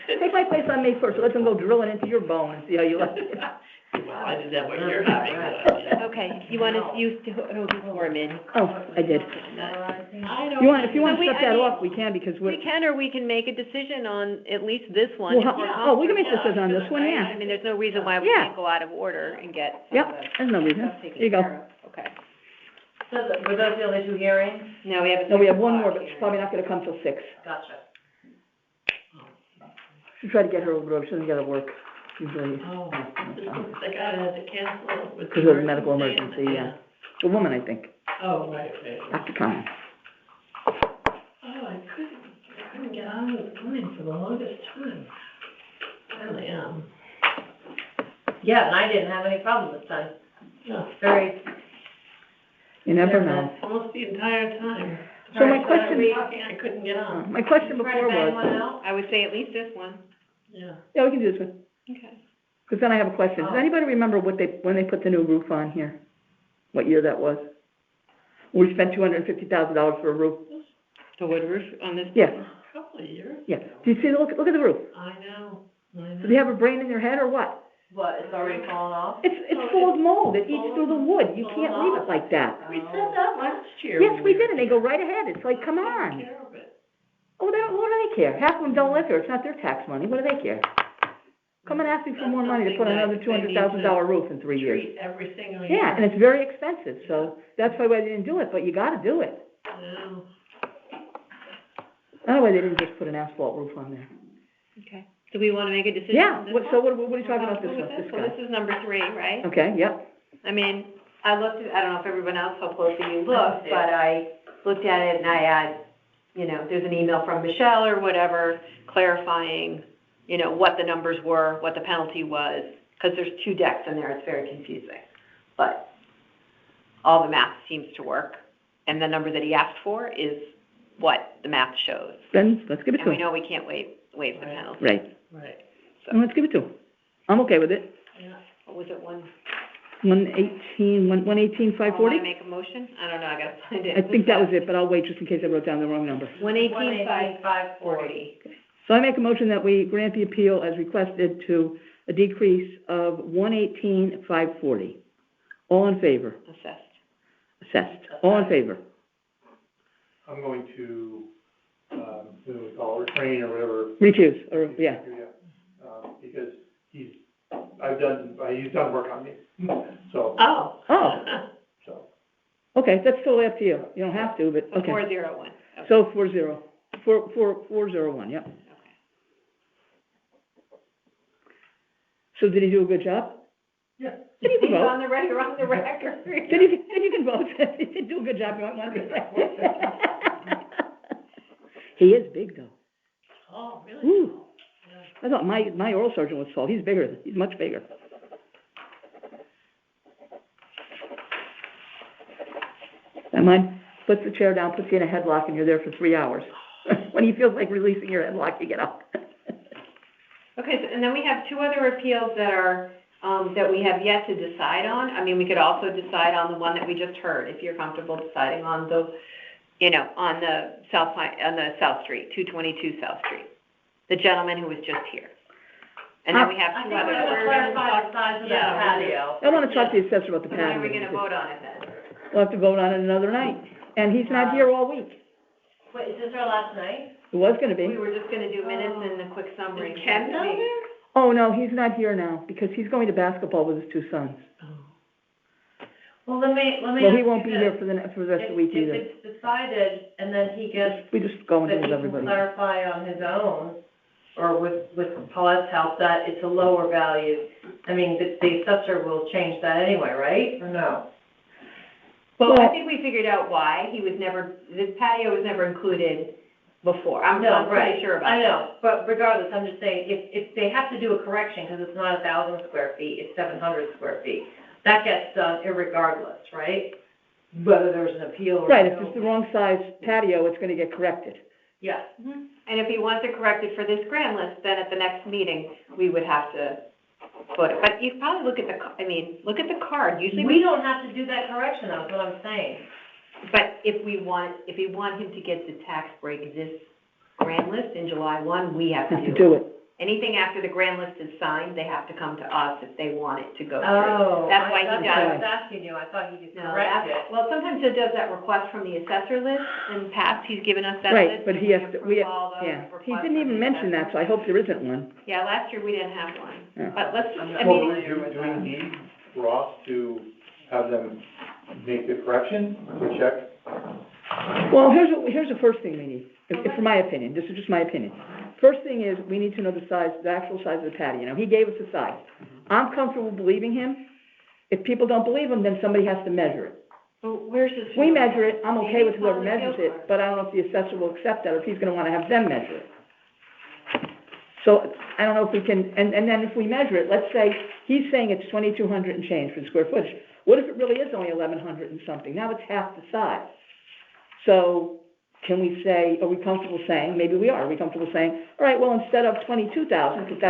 take my place on May first, let them go drilling into your bone and see how you like it. Well, I did that when you're having that. Okay, you want us used to, before him in? Oh, I did. I don't. If you wanna So we- shut I that mean, off, we can, because We we're, can, or we can make a decision on at least this one. well, if we're oh, we can make comfortable. decisions on this one, I yeah. mean, there's no reason why we Yeah. can't go out of order and get some Yep, of the there's no reason. stuff There taken you go. care of. Okay. So, were those the only two hearings? No, we have a. No, we have 6 one o'clock more, but she's hearing. probably not gonna come till 6. Gotcha. We try to get her over, she doesn't get to work, usually, Oh, they gotta cancel with. because of a medical emergency, yeah. It's a woman, I think, Oh, right. Dr. Khan. Oh, I couldn't get on the line for the longest time. Finally, yeah, and I didn't have any problem this time. No, very. You never know. Almost the entire time. So my Started question- talking, I couldn't get on. My question Try before to bang was, one out? I would say at least this one. Yeah. yeah, we can do this one, Okay. because then I have a question. Does Oh. anybody remember when they put the new roof on here? What year that was? We spent $250,000 for a roof? The wood roof on this? Yeah, A couple of years. yeah. Do you see, look at the roof. I know. Do they have a brain in their head or what? What, it's already fallen off? It's full of mold, it eats through the wood, you can't leave it like that. We said that last year. Yes, we did, and they go right ahead, it's like, come Take on. care of it. Oh, what do they care? Half of them don't live here, it's not their tax money, what do they care? Come and ask me for more money to put another $200,000 roof in 3 years. Treat every single year. Yeah, and it's very expensive, so that's why they didn't do it, but you gotta do it. No. I don't know why they didn't just put an asphalt roof on there. Okay. Do we wanna make a decision Yeah, on this what, one? so what are you talking about this We'll one, go with this So guy? this is number 3, right? Okay, yep. I mean, I looked at, I don't know if everyone else, how closely you looked, but I looked at it and I had, there's an email from Michelle or whatever clarifying, what the numbers were, what the penalty was, because there's 2 decks in there, it's very confusing. But all the math seems to work, and the number that he asked for is what the math shows. Then, let's give it And to we him. know we can't waive the penalty. Right, Right. well, let's give it to him. I'm okay with it. Yeah. What was it, 118, 540? Want to make a motion? I don't know, I gotta find it. I think that was it, but I'll wait just in case I wrote down the wrong number. 118,540. So I make a motion that we grant the appeal as requested to a decrease of 118,540. All in favor? Assessed. Assessed. All in favor? I'm going to, what do we call it, refrain or whatever. Recuse, or, yeah. Because he's done work on me, so, Oh. Oh. so. Okay, that's totally up to you. You don't have to, but, So okay. 401. Okay. So 401, yep. Okay. So did he do a good job? Yeah. Then you can He's vote. on the record, you're on the record. Then you can vote. He did do a good job, you might want to say. He is big, though. Oh, really? Ooh. I thought my oral surgeon was tall. He's bigger. He's much bigger. And mine puts the chair down, puts you in a headlock, and you're there for 3 hours. When he feels like releasing your headlock, you get up. Okay, so, and then we have 2 other appeals that are, that we have yet to decide on. I mean, we could also decide on the one that we just heard, if you're comfortable deciding on the, on the South Street, 222 South Street. The gentleman who was just here. And then we have 2 others. Clarify the size of that patio. I want to talk to the assessor about the So when patio. are we gonna vote on it then? We'll have to vote on it another night. And he's not here all week. Wait, is this our last night? It was gonna We be. were just gonna do minutes and a quick summary. Is Ken down there? Oh, no, he's not here now, because he's going to basketball with his 2 sons. Well, let me Well, he ask you won't be here this. for the rest of the week either. If it's decided, and then he gets, We just go into that with he can everybody. clarify on his own, or with Paulette's help, that it's a lower value, I mean, the assessor will change that anyway, right, or no? Well, I Well- think we figured out why. This patio was never included before. I'm No, pretty right. sure about I that. know, but regardless, I'm just saying, if they have to do a correction, because it's not 1,000 square feet, it's 700 square feet, that gets done irregardless, right? Whether there's an appeal or Right, if no. it's the wrong size patio, it's gonna get corrected. Yeah, Mhm. And if he wants it corrected for this grand list, then at the next meeting, we would have to put it. But you probably look at the card. Usually we don't have to do that correction, that's what I'm saying. but if we want him to get the tax break this grand list in July 1, we have to Have to do do it. it. Anything after the grand list is signed, they have to come to us if they want it to go through. Oh, That's why he that's does. what I was asking you, I thought he just No, corrected. well, sometimes he does that request from the assessor list, in the past, he's given us that Right, list, but and he we has to, approve all those yeah, he requests didn't from even the mention assessor. that, so I hope there isn't one. Yeah, last year we didn't have one, Yeah. but let's, I'm I not mean, familiar with Do that. we need Ross to have them make the correction or check? Well, here's the first thing we need, for my opinion, this is just my opinion. First thing is, we need to know the size, the actual size of the patio. Now, he gave us a size. I'm comfortable believing him. If people don't believe him, then somebody has to measure it. well, where's his? If we measure it, I'm okay Maybe with it's whoever on the measures field it, card. but I don't know if the assessor will accept that, or if he's gonna wanna have them measure it. So, I don't know if we can, and then if we measure it, let's say, he's saying it's 2,200 and change for the square footage. What if it really is only 1,100 and something? Now it's half the size. So, can we say, are we comfortable saying, maybe we are comfortable saying, all right, well, instead of 22,000, because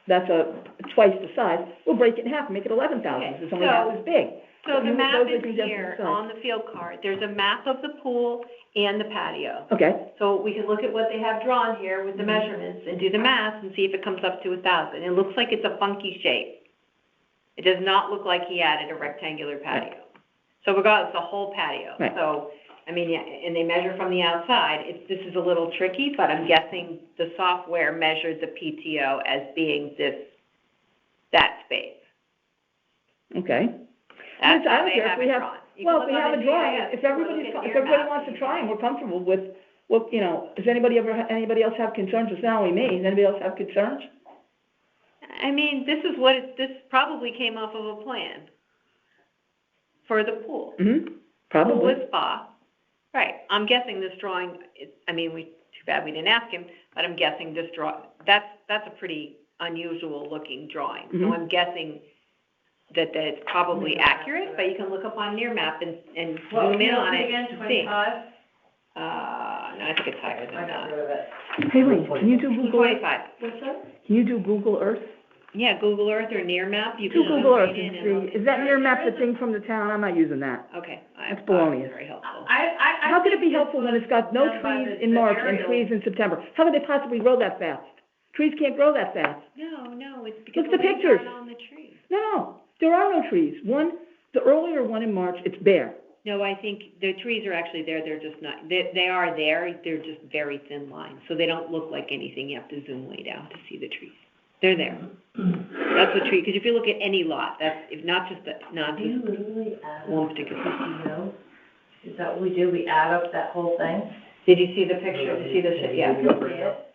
that's a twice the size, we'll break it in half and make it 11,000, Okay, it's only half so- as big. So the You- map those are is things that here decide. on the field card, there's a map of the pool and the patio. Okay, So we can look at what they have drawn here with the measurements and do the math and see if it comes up to 1,000. It looks like it's a funky shape. It does not look like he added a rectangular patio. So regardless, the whole patio. Right. So, I mean, yeah, and they measure from the outside. This is a little tricky, but I'm guessing the software measured the PTO as being that space. okay. That's I how don't they care if have we it have- drawn. You Well, can if we look have on a the drawing, GIS, if you can everybody look at your wants map, to you try can- and we're comfortable with, what, you know, does anybody else have concerns? It's not only me, does anybody else have concerns? I mean, this probably came off of a plan for the pool. Mm-hmm, Pool probably. with spa. Right, I'm guessing this drawing, too bad we didn't ask him, but I'm guessing this that's a pretty unusual looking drawing. So Mhm. I'm guessing that it's probably accurate, but you can look up on your map and zoom in on it Again, and see. 25? No, I think it's higher than I got that. rid of it. Hey, wait, can you do Google Earth? 225. What's that? Can you do Google Earth? Yeah, Google Earth or Near Map, you Do can Google zoom Earth right in and see, is that near map the thing from the town? I'm not using that. Okay, That's baloney. very helpful. How could it be helpful when it's got no done by trees the in March and aerial. trees in September? How could they possibly grow that fast? Trees can't grow that fast. No, it's because Look at the leaves pictures. aren't on the tree. No, there are no trees. The earlier one in March, it's bare. No, I think the trees are actually there, they're just not, they are there, they're just very thin lines, so they don't look like anything, you have to zoom way down to see the trees. They're there. That's a tree, because if you look at any lot, if not just Do you literally add one up particular. PTO? Is that what we do, we add up that whole thing? Did you see the picture, did you see the, yeah, See it?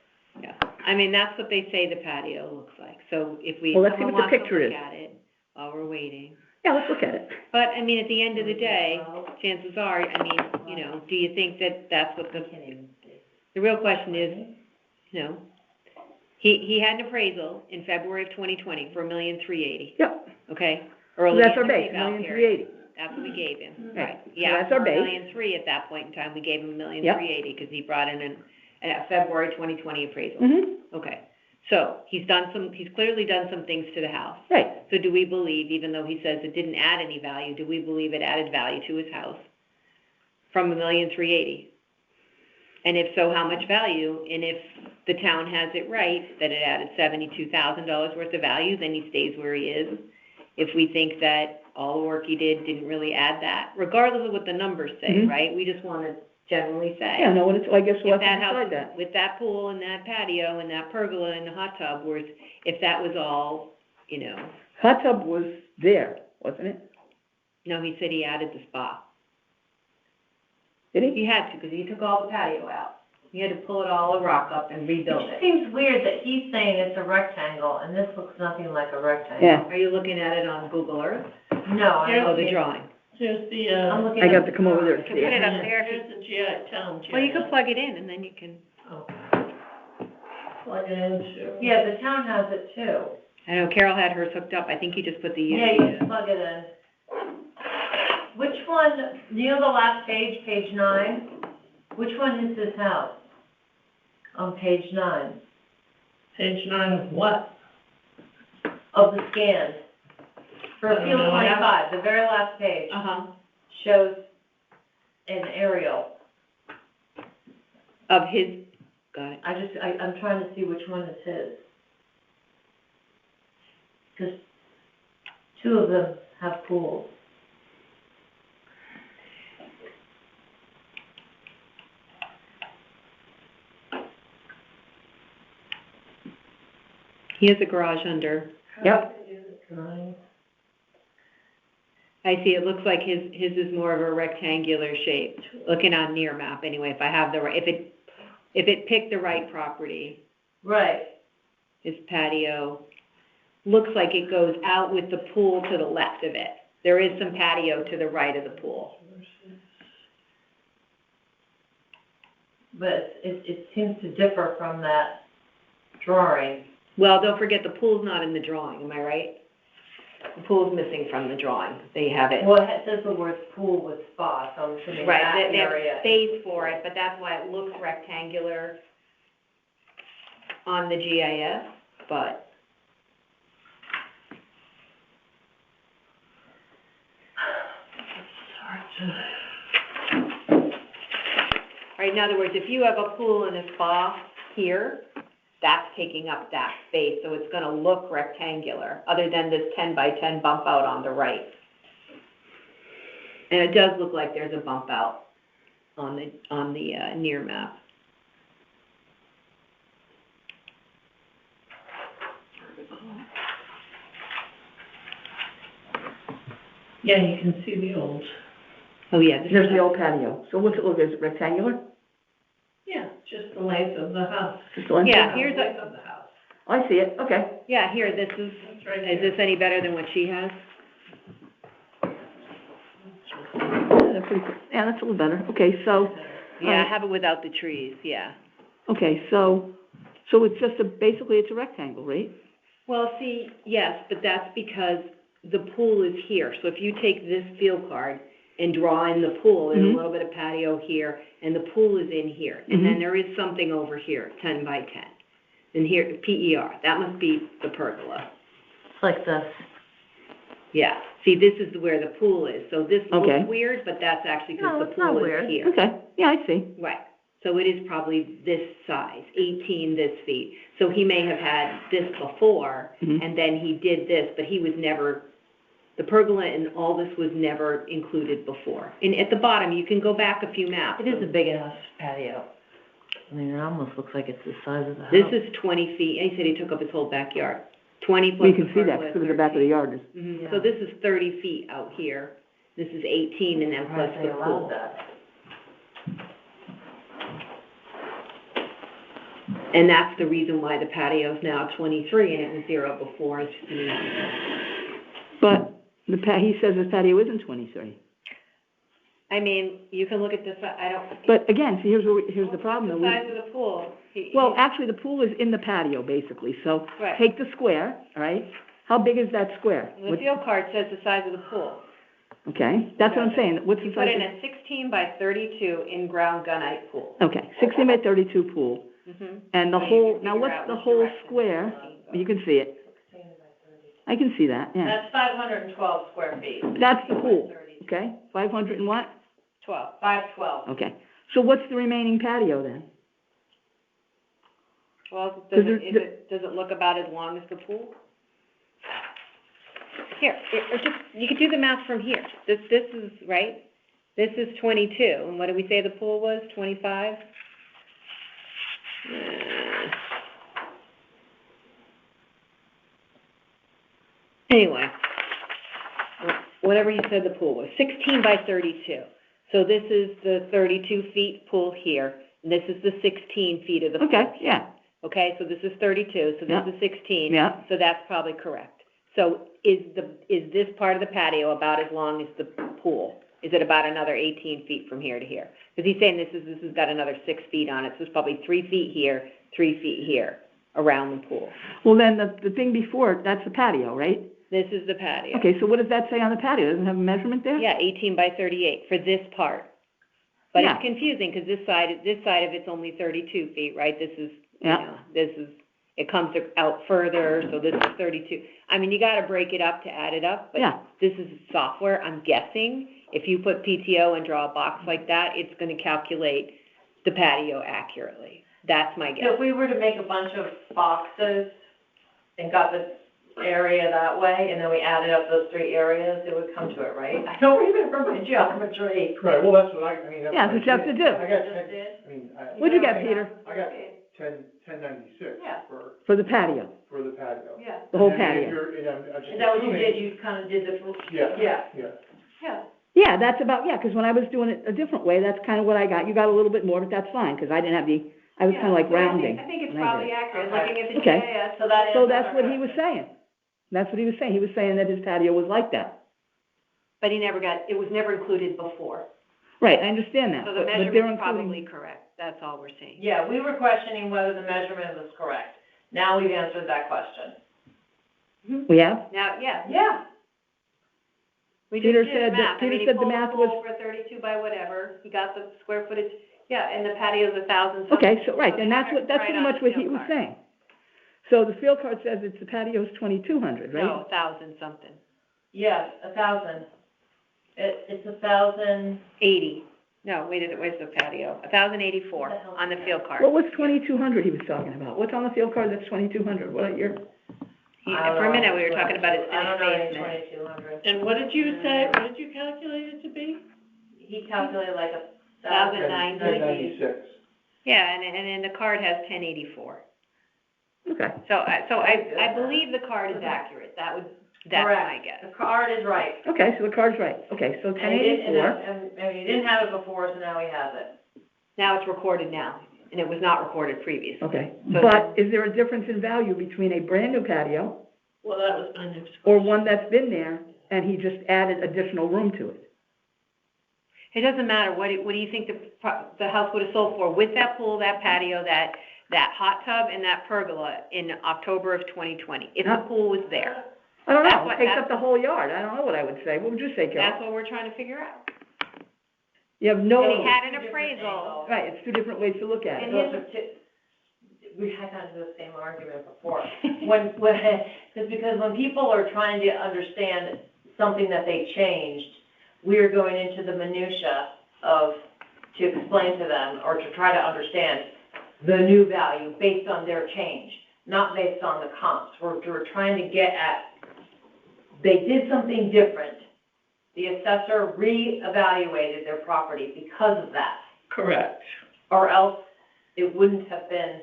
yeah. I mean, that's what they say the patio looks like, so if Well, let's see someone what the wants to picture look is. at it while we're waiting. Yeah, let's look at it. But, I mean, at the end of the day, chances are, I mean, you know, do you think that that's what the real question is, you know, he had an appraisal in February of 2020 for $1,380,000, Yep, okay? so Early that's our in the base, reval $1,380,000. period. That's what we gave him, Right. right? So Yeah, that's our base. $1,300,000 at that point in time, we gave him $1,380,000 because he brought in a February 2020 appraisal. Mm-hmm, Okay, so he's clearly done some things to the house. right. So do we believe, even though he says it didn't add any value, do we believe it added value to his house from $1,380,000? And if so, how much value? And if the town has it right, that it added $72,000 worth of value, then he stays where he is. If we think that all the work he did didn't really add that, regardless of what the numbers say, Mhm. right? We just want to generally say. Yeah, no, I guess we'll If have that to house, decide that. with that pool and that patio and that pergola and the hot tub, if that was all, you know, Hot tub was there, wasn't it? no, he said he added the spa. Did he? He had to, because he took all the patio out. He had to pull it all, the rock up and rebuild It it. seems weird that he's saying it's a rectangle, and this looks nothing like a rectangle. Yeah, Are you looking at it on Google Earth? No, I'm Oh, the looking, drawing. Here's the, I'm looking I at got the to come over there to Can see put it it. up there. here's the town GIS. Well, you could plug it in and then you can, Oh. Plug it into. Yeah, the town has it too. I know Carol had hers hooked up. I think you just put the. Yeah, you just plug it in. Which one, you know the last page, page 9? Which one is this house? On page 9 Page 9 of what? of the scan. For I don't field know, I have- 25, the very last page Uh-huh. shows an aerial. Of his, got it. I'm trying to see which one is his. Because two of them have pools. He has a garage under. Yep. Drawing. I see, it looks like his is more of a rectangular shape, looking on near map anyway, if I have the right, if it picked the right property, Right. his patio, looks like it goes out with the pool to the left of it. There is some patio to the right of the pool. But it seems to differ from that drawing. Well, don't forget, the pool's not in the drawing, am I right? The pool's missing from the drawing, they have it. Well, it says the word pool with spa, so I'm assuming Right, that they have area. space for it, but that's why it looks rectangular on the GIS, but. Right, in other words, if you have a pool and a spa here, that's taking up that space, so it's gonna look rectangular, other than this 10 by 10 bump out on the right. And it does look like there's a bump out on the near map. Yeah, you can see the old, Oh, yeah, this There's is, the old patio. So what's it look, is it rectangular? yeah, just the length of the house. Just one? Yeah, here's The a, length of the house. I see it, okay. yeah, here, this is, That's right is there. this any better than what she has? Yeah, that's pretty cool. Yeah, that's a little better. Okay, so, Yeah, I have it without the trees, yeah. okay, so it's just basically it's a rectangle, right? Well, see, yes, but that's because the pool is here. So if you take this field card and draw in the pool, there's Mhm. a little bit of patio here, and the pool is in here. And then there is something over here, 10 by 10. And here, PER, that must be the pergola. It's like this. Yeah, see, this is where the pool is. So this Okay. looks weird, but that's actually No, because the it's not pool is weird. here. Okay, yeah, I see. Right, so it is probably this size, 18 this feet. So he may have had this before, Mhm. and then he did this, but he was never, the pergola and all this was never included before. And at the bottom, you can go back a few maps. It is a big ass patio. I mean, it almost looks like it's the size of the house. This is 20 feet, and he said he took up his whole backyard. 20 We plus the can see that, pergola, because of the back of the yard is. Mhm. So this is 30 feet out here, this is 18, and then plus They the allowed pool. that. And that's the reason why the patio's now 23 and it was 0 before. But he says his patio isn't 23. I mean, you can look at this, I don't. But again, see, here's the problem though. The size of the pool. Well, actually, the pool is in the patio, basically, so Right. take the square, all right? How big is that square? The field card says the size of the pool. Okay, that's what I'm saying, what's the You put size? in a 16 by 32 in-ground gunite pool. Okay, 16 by 32 pool, Mhm. and the So you whole, can now figure what's out the which whole direction square? it's going. You can see it. I can see that, yeah. That's 512 square feet. That's the pool, okay? 500 and what? 512. Okay. So what's the remaining patio then? Well, Does does it look about as long as the pool? Here, or just, you could do the math from here. This is, right? This is 22, and what did we say the pool was, 25? Anyway, whatever you said the pool was, 16 by 32. So this is the 32 feet pool here, and this is the 16 feet of the pool. Okay, yeah, Okay, so this is 32, so Yeah. this is 16. Yeah. So that's probably correct. So is this part of the patio about as long as the pool? Is it about another 18 feet from here to here? Because he's saying this has got another 6 feet on it, so it's probably 3 feet here, 3 feet here, around the pool. well then, the thing before, that's the patio, right? This is the patio. Okay, so what does that say on the patio? Doesn't it have a measurement there? Yeah, 18 by 38 for this part. But Yeah. it's confusing, because this side of it's only 32 feet, right? This is, you Yeah. know, this is it comes out further, so this is 32. I mean, you gotta break it up to add it up, but Yeah. this is software, I'm guessing. If you put PTO and draw a box like that, it's gonna calculate the patio accurately. That's my So guess. if we were to make a bunch of boxes and got the area that way, and then we added up those three areas, it would come to it, right? I don't remember my geometry. Right, well, that's what I mean, that's Yeah, what that's what you have to do. I got Just 10, did? I mean, What'd you get, Peter, I got 1096 Yeah. for the patio, for the patio. Yeah. the whole And then if patio? you're- and I'm just Is that what you assuming- did? You kind of did the, Yeah. yeah, Yeah. yeah. Yeah, that's about, yeah, 'cause when I was doing it a different way, that's kind of what I got. You got a little bit more, but that's fine, 'cause I didn't have I was kind of like rounding. I think it's when I did probably it. accurate, Okay. looking at the Okay. GIS. So that So answers that's our what he was question. saying. That's what he was saying. He was saying that his patio was like that. But it was never included before. Right, I understand that, So the but they're measurement's probably including, correct, that's all we're saying. Yeah, we were questioning whether the measurement was correct. Now we've answered that question. we have? Now, yeah, Yeah. we Peter just did said the that- math. I Peter mean, he said the pulled math the was- pool for 32 by whatever, he got the square footage, yeah, and the patio's 1,000 something. Okay, so, right, So and they that's have it that's right pretty on much the what he field was card. saying. So the field card says the patio's 2,200, right? No, 1,000 something, Yes, 1,000. It's 1,000. 80. No, where's the patio? 1,084 What the hell on the is field that? card. What was 2,200 he was talking about? What's on the field card that's 2,200? What year? For a minute, we were talking about his I don't know finished any basement. 2,200. And what did you say, what did you calculate it to be? He calculated like 1,090. 1096. Yeah, and then the card has 1084. Okay. So I believe the card is accurate, that's my Correct. guess. The card is right. Okay, so the card's right. Okay, so And he didn't, 1084. and he didn't have it before, so now he has it. Now it's recorded now, and it was not recorded previously. Okay, So but is there a difference in value between a brand-new patio Well, that was my next or question. one that's been there and he just added additional room to it? It doesn't matter, what do you think the house would have sold for with that pool, that patio, that hot tub, and that pergola in October of 2020, if the pool was there? I don't That's know, what- it takes up the whole yard. I don't know what I would say. What would you say, That's Carol? what we're trying to figure out. You have no, And he had an Two different appraisal. angles. right, it's two different ways to look at And it. those are we had gotten to the same argument before. Because when people are trying to understand something that they changed, we are going into the minutia to explain to them or to try to understand the new value based on their change, not based on the comps. We're trying to get at, they did something different. The assessor reevaluated their property because of that, Correct, or else it wouldn't have been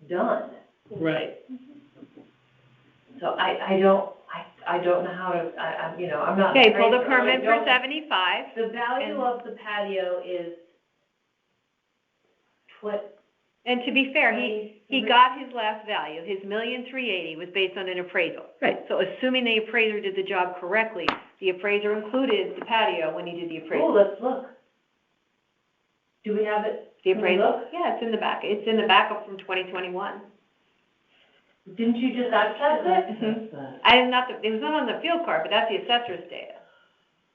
done. right. So I don't know how to, I'm not. Okay, pull the appraiser. I permit for don't- 75. The value of the patio is And to be fair, he got his last value, his $1,380,000 was based on an appraisal. Right. So assuming the appraiser did the job correctly, the appraiser included the patio when he did the Oh, appraisal. let's look. Do we have it? The Can we appraisal, look? yeah, it's in the backup from 2021. Didn't you just access it? It was not on the field card, but that's the assessor's data.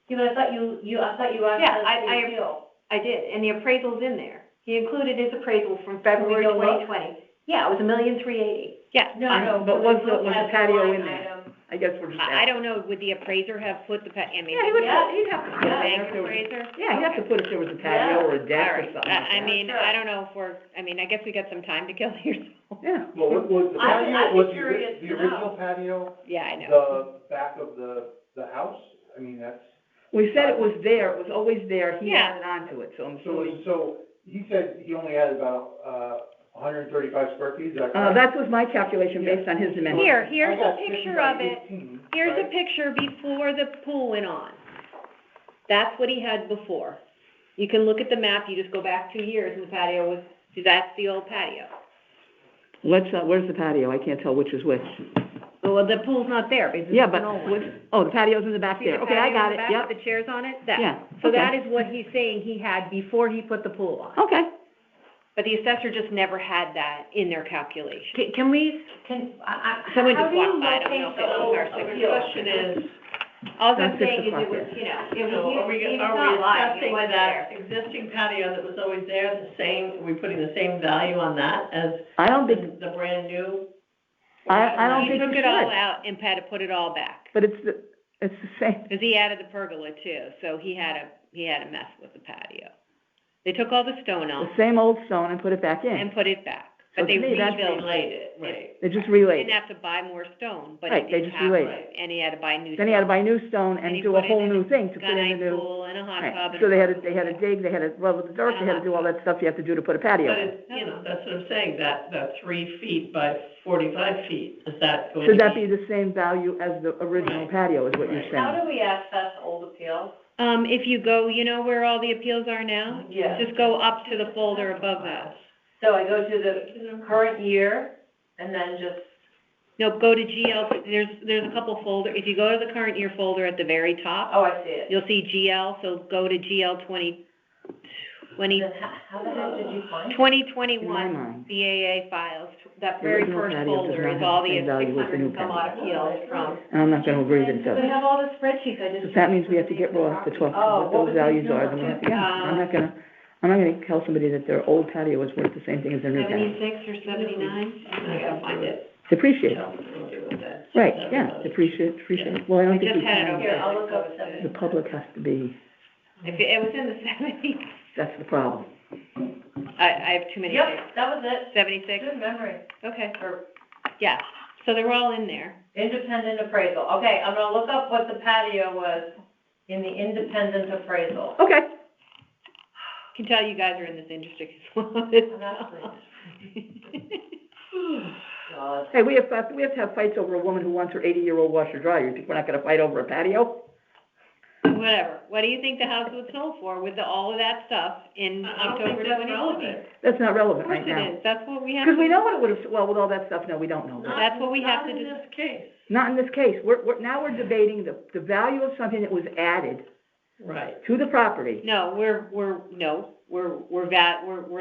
Yeah, but I thought you accessed the appeal. I did, and the appraisal's in there. He included his appraisal from February Can we go look? 2020. Yeah, it was $1,380,000. Yeah. No, But was look the at patio line in there? item. I guess we're just I asking. don't know, would the appraiser have put the I mean, Yeah, he would, Yeah. he'd have to, the yeah, bank if there was- appraiser? yeah, he'd have to put if there was a patio or a All deck or right, something like I that. mean, Sure. I don't know if I guess we got some time to kill here, so. Yeah, Well, what was the I'd be patio, was curious the to original know. patio, Yeah, I know. the back of the house? I mean, that's, we said it was there, it was always there, he Yeah. added on to it, so I'm so, assuming. so he said he only had about, 135 square feet, is that correct? That was my calculation based on his dimensions. Here's I got a 50 picture by of it. 18, Here's a right? picture before the pool went on. That's what he had before. You can look at the map, you just go back 2 years and the patio was, that's the old patio. Where's the patio? I can't tell which is which. Well, the pool's not there because it's Yeah, an but, old one. the patio's in the back See there. the Okay, I patio got in the it, back yep. with the chairs on it? That. Yeah, So okay. that is what he's saying he had before he put the pool on. Okay. But the assessor just never had that in their calculation. Someone Someone just walked by, I don't know if it was our The secretary. question is, All I'm Not 6 saying is o'clock it was, yet. you know, it So was, are we, it's are not we lying, it assessing was that there. existing patio that was always there, the same, are we putting the same value on that as I don't think, the brand new? I don't He think you took it all should, out and had to put it all back, but it's the same. because he added the pergola too, so he had a mess with the patio. They took all the stone The out same old stone and put it back in. and put it back, So but they to me, that's- rebuilt Relayed it. it, right. They just He relayed didn't it. have to buy more stone, but Right, he they did just have, relayed it. and he had to buy new stone. Then he had to buy new stone And he and do a put it whole in new thing to put in the gunite new. pool and a hot Right. tub and So a they had to pergola. dig, they had to rub with the dirt, they had to do all that stuff you have to do to put a patio But in. it's, you know, that's what I'm saying, that 3 feet by 45 feet, is that going to be? Should that be the same value as the original Right. patio, is what you're Right. saying? do we access old appeals? If you go, you know where all the appeals are now? Yeah. Just go up to the folder above that. So I go to the current year, and then just, No, go to GL, there's a couple folder, if you go to the current year folder at the very top, oh, I see it. you'll see GL, so go to GL 2020, Then how the heck did you find it? 2021 In my mind. BAA files. That The very original first patio does folder not is have all the the same value as the 600 new and some odd appeals from. And I'm not gonna agree that it They doesn't. have all the spreadsheets, I just. If that means we have to get Ross to talk Oh, what what those was values the are, then we have to get 'em. I'm not gonna tell somebody that their old patio is worth the same thing as their new patio. 76 or 79? I gotta find it. Depreciate, I'm familiar with that. right, yeah, depreciate, well, I don't think we just had it can. over Here, I'll look up The 70. public has to be, If it was in the 70s, that's the problem. I have too many. Yep, that was it. 76? Good memory. Okay, Or yeah, so they're all in there. independent appraisal. Okay, I'm gonna look up what the patio was in the independent appraisal. Okay, Can tell you guys are in this industry. God. hey, we have to have fights over a woman who wants her 80-year-old washer dryer, you think we're not gonna fight over a patio? Whatever, what do you think the house was sold for with all of that stuff in I don't October think that's 2020? relevant. That's not Of relevant course right it now. is, that's what we have Because we to, know what it would've, well, with all that stuff, no, we don't know. Not- That's what we have to Not in do. this case. Not in this case, now we're debating the value of something that was added Right. to the property. no, we're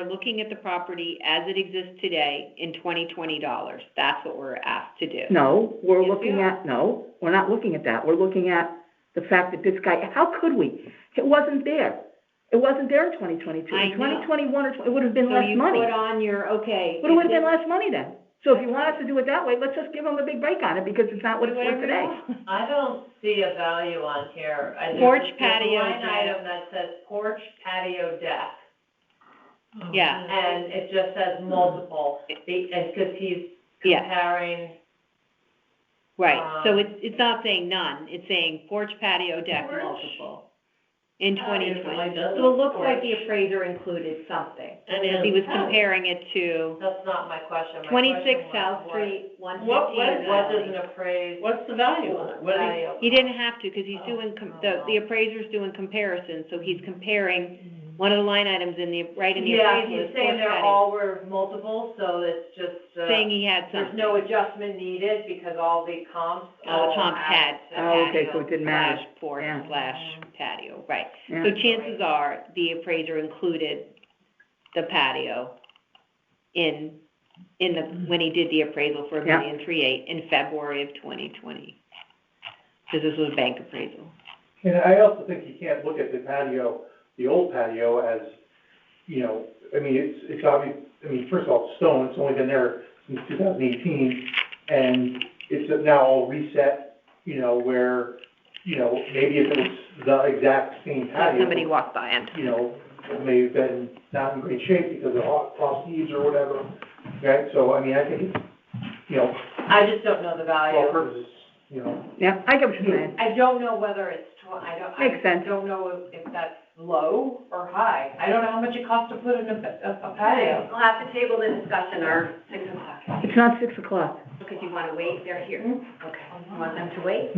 looking at the property as it exists today in 2020 dollars. That's what we're asked to do. No, we're Yes, we looking are. at, no, we're not looking at that, we're looking at the fact that this guy, how could we? It wasn't there. It wasn't there in 2022. I In know. 2021 it would have been less So money. you put on your, okay. But it would have been less money then. So if you want us to do it that way, let's just give them a big break on it, because it's not what it's worth today. I don't see a value on here. Porch There's a patio line deck. item that says porch patio deck, Yeah, and it just says multiple, because he's yeah, comparing, right. So it's not saying none, it's saying porch patio deck Porch. multiple in Patio 2020. really does So it looks porch. like the appraiser included something. And He it's was comparing it to that's not my question. My 26 question was South what- Street, 115. What does an appraised What's the value on it? What do you? patio? He didn't have to, because he's Oh, doing, oh. the appraiser's doing comparisons, so he's comparing one of the line items in the, right in the Yeah, appraisal is he's saying porch they're patio. all were multiple, so it's just, Saying he had there's something. no adjustment needed because all the comps. All the all comps had add a to- Oh, okay, patio so it didn't matter. slash porch Yeah. slash patio, right. Yeah. So chances are, the appraiser included the patio in the, when he did the appraisal for Yeah. $1,380,000 in February of 2020. Because this was bank appraisal. And I also think you can't look at the patio, the old patio as, you know, I mean, it's obvious, I mean, first of all, it's stone, it's only been there since 2018, and it's now all reset, you know, where, you know, maybe if it was the exact same patio. Somebody walked by and. You know, it may have been not in great shape because of hot frost heaves or whatever, right? So, I mean, I think it's, you know, I just don't know the for all value. purposes, you know. Yeah, I get what you're saying. I don't know whether it's, Makes sense. I don't know if that's low or high. I don't know how much it costs to put in a patio. We'll have to table the discussion or 6 o'clock. It's not 6 o'clock. Because you want to wait, they're here. Okay. You want them to wait?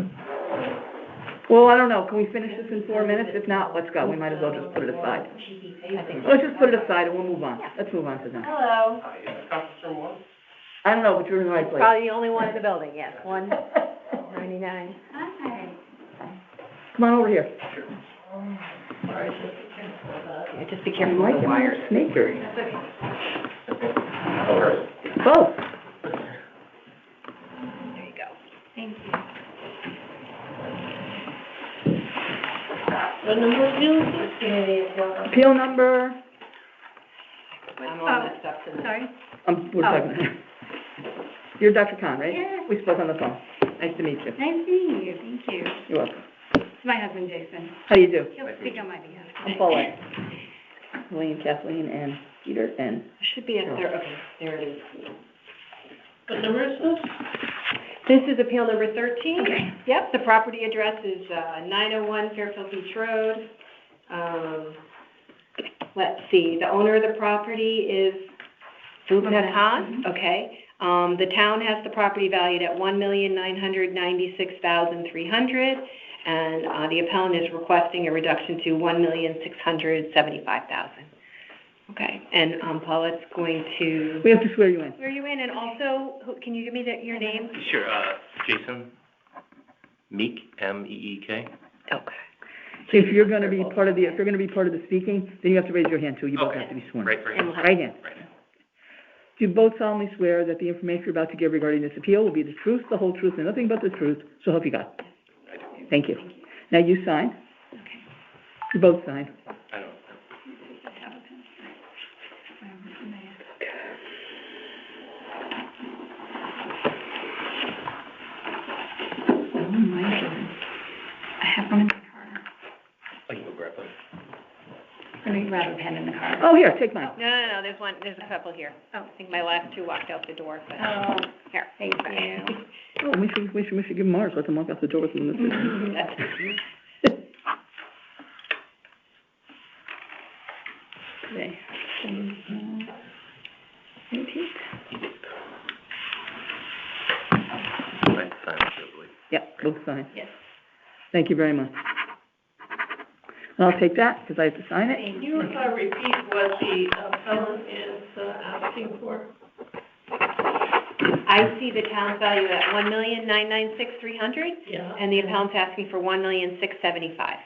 Well, I don't know, can we finish this in 4 minutes? If not, let's go, we might as well just put it aside. I think. Let's just put it aside and we'll move on. Let's move on to them. Hello. I don't know, but you're in the right place. Probably the only one in the building, yes, 199. Come on over here. Yeah, just be I careful like with the it, wires. snakery. Both. There you go. Thank you. What number appeal is this? Appeal number, I'm all messed up tonight. Sorry? we're talking, you're Dr. Khan, right? Yeah. We spoke on the phone. Nice to meet you. Nice meeting you, thank you. You're welcome. It's my husband, Jason. How do you do? He'll speak on my behalf. I'm Paulette. William, Kathleen, and Peter, and It should be a third, okay, there it is. What number is this? This is appeal number 13. Okay. Yep, the property address is 901 Fairfield Beach Road. Let's see, the owner of the property is Bhupna Khan, okay. The town has the property valued at $1,996,300, and the appellant is requesting a reduction to $1,675,000. Okay, and Paulette's going to we have to swear you in. swear you in, and also, can you give me your name? Sure, Jason Meek, M-E-E-K. Okay. If you're gonna be part of the speaking, then you have to raise your hand too. You both Okay. have to be sworn. Right. Right hand. Do you both solemnly swear that the information you're about to give regarding this appeal will be the truth, the whole truth, and nothing but the truth, so help you God? I do. Thank you. Now you sign. You both sign. I don't. Oh, my goodness. I have one in the car. I can go grab one. Let me grab a pen in the car. Oh, here, take mine. No, there's a couple here. Oh, I think my last two walked out the door, but, Oh, here. thank you. Oh, we should give them ours, let them walk out the door with them. Okay. I sign it, I believe. Yep, both sign. Yes. Thank you very much. And I'll take that, because I have to sign it. Can you repeat what the appellant is asking for? I see the town's value at $1,996,300, Yeah. and the appellant's asking for $1,675,000.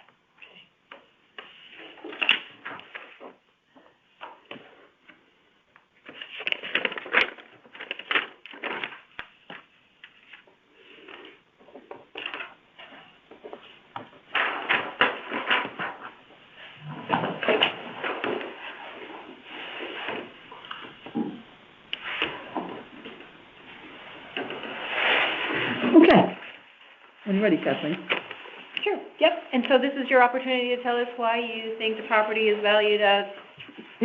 Okay. When you're ready, Kathleen. Sure, yep, and so this is your opportunity to tell us why you think the property is valued at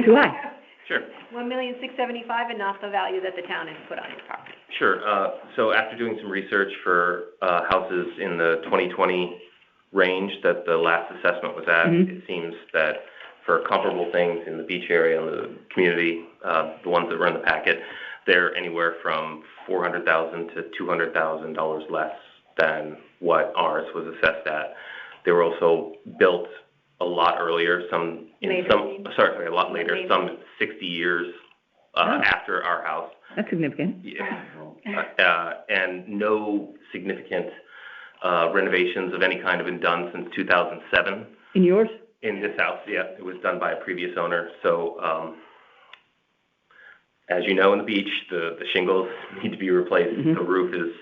Too high. Sure. $1,675,000 and not the value that the town has put on your property. Sure. So after doing some research for houses in the 2020 range that the last assessment was at, Mhm. it seems that for comparable things in the beach area and the community, the ones that were in the packet, they're anywhere from $400,000 to $200,000 less than what ours was assessed at. They were also built a lot earlier, a lot later, Later. some 60 years after our house. That's significant. Yeah. And no significant renovations of any kind have been done since 2007 In yours? in this house. Yeah, it was done by a previous owner. So, as you know, in the beach, the shingles need to be replaced. Mhm. The roof is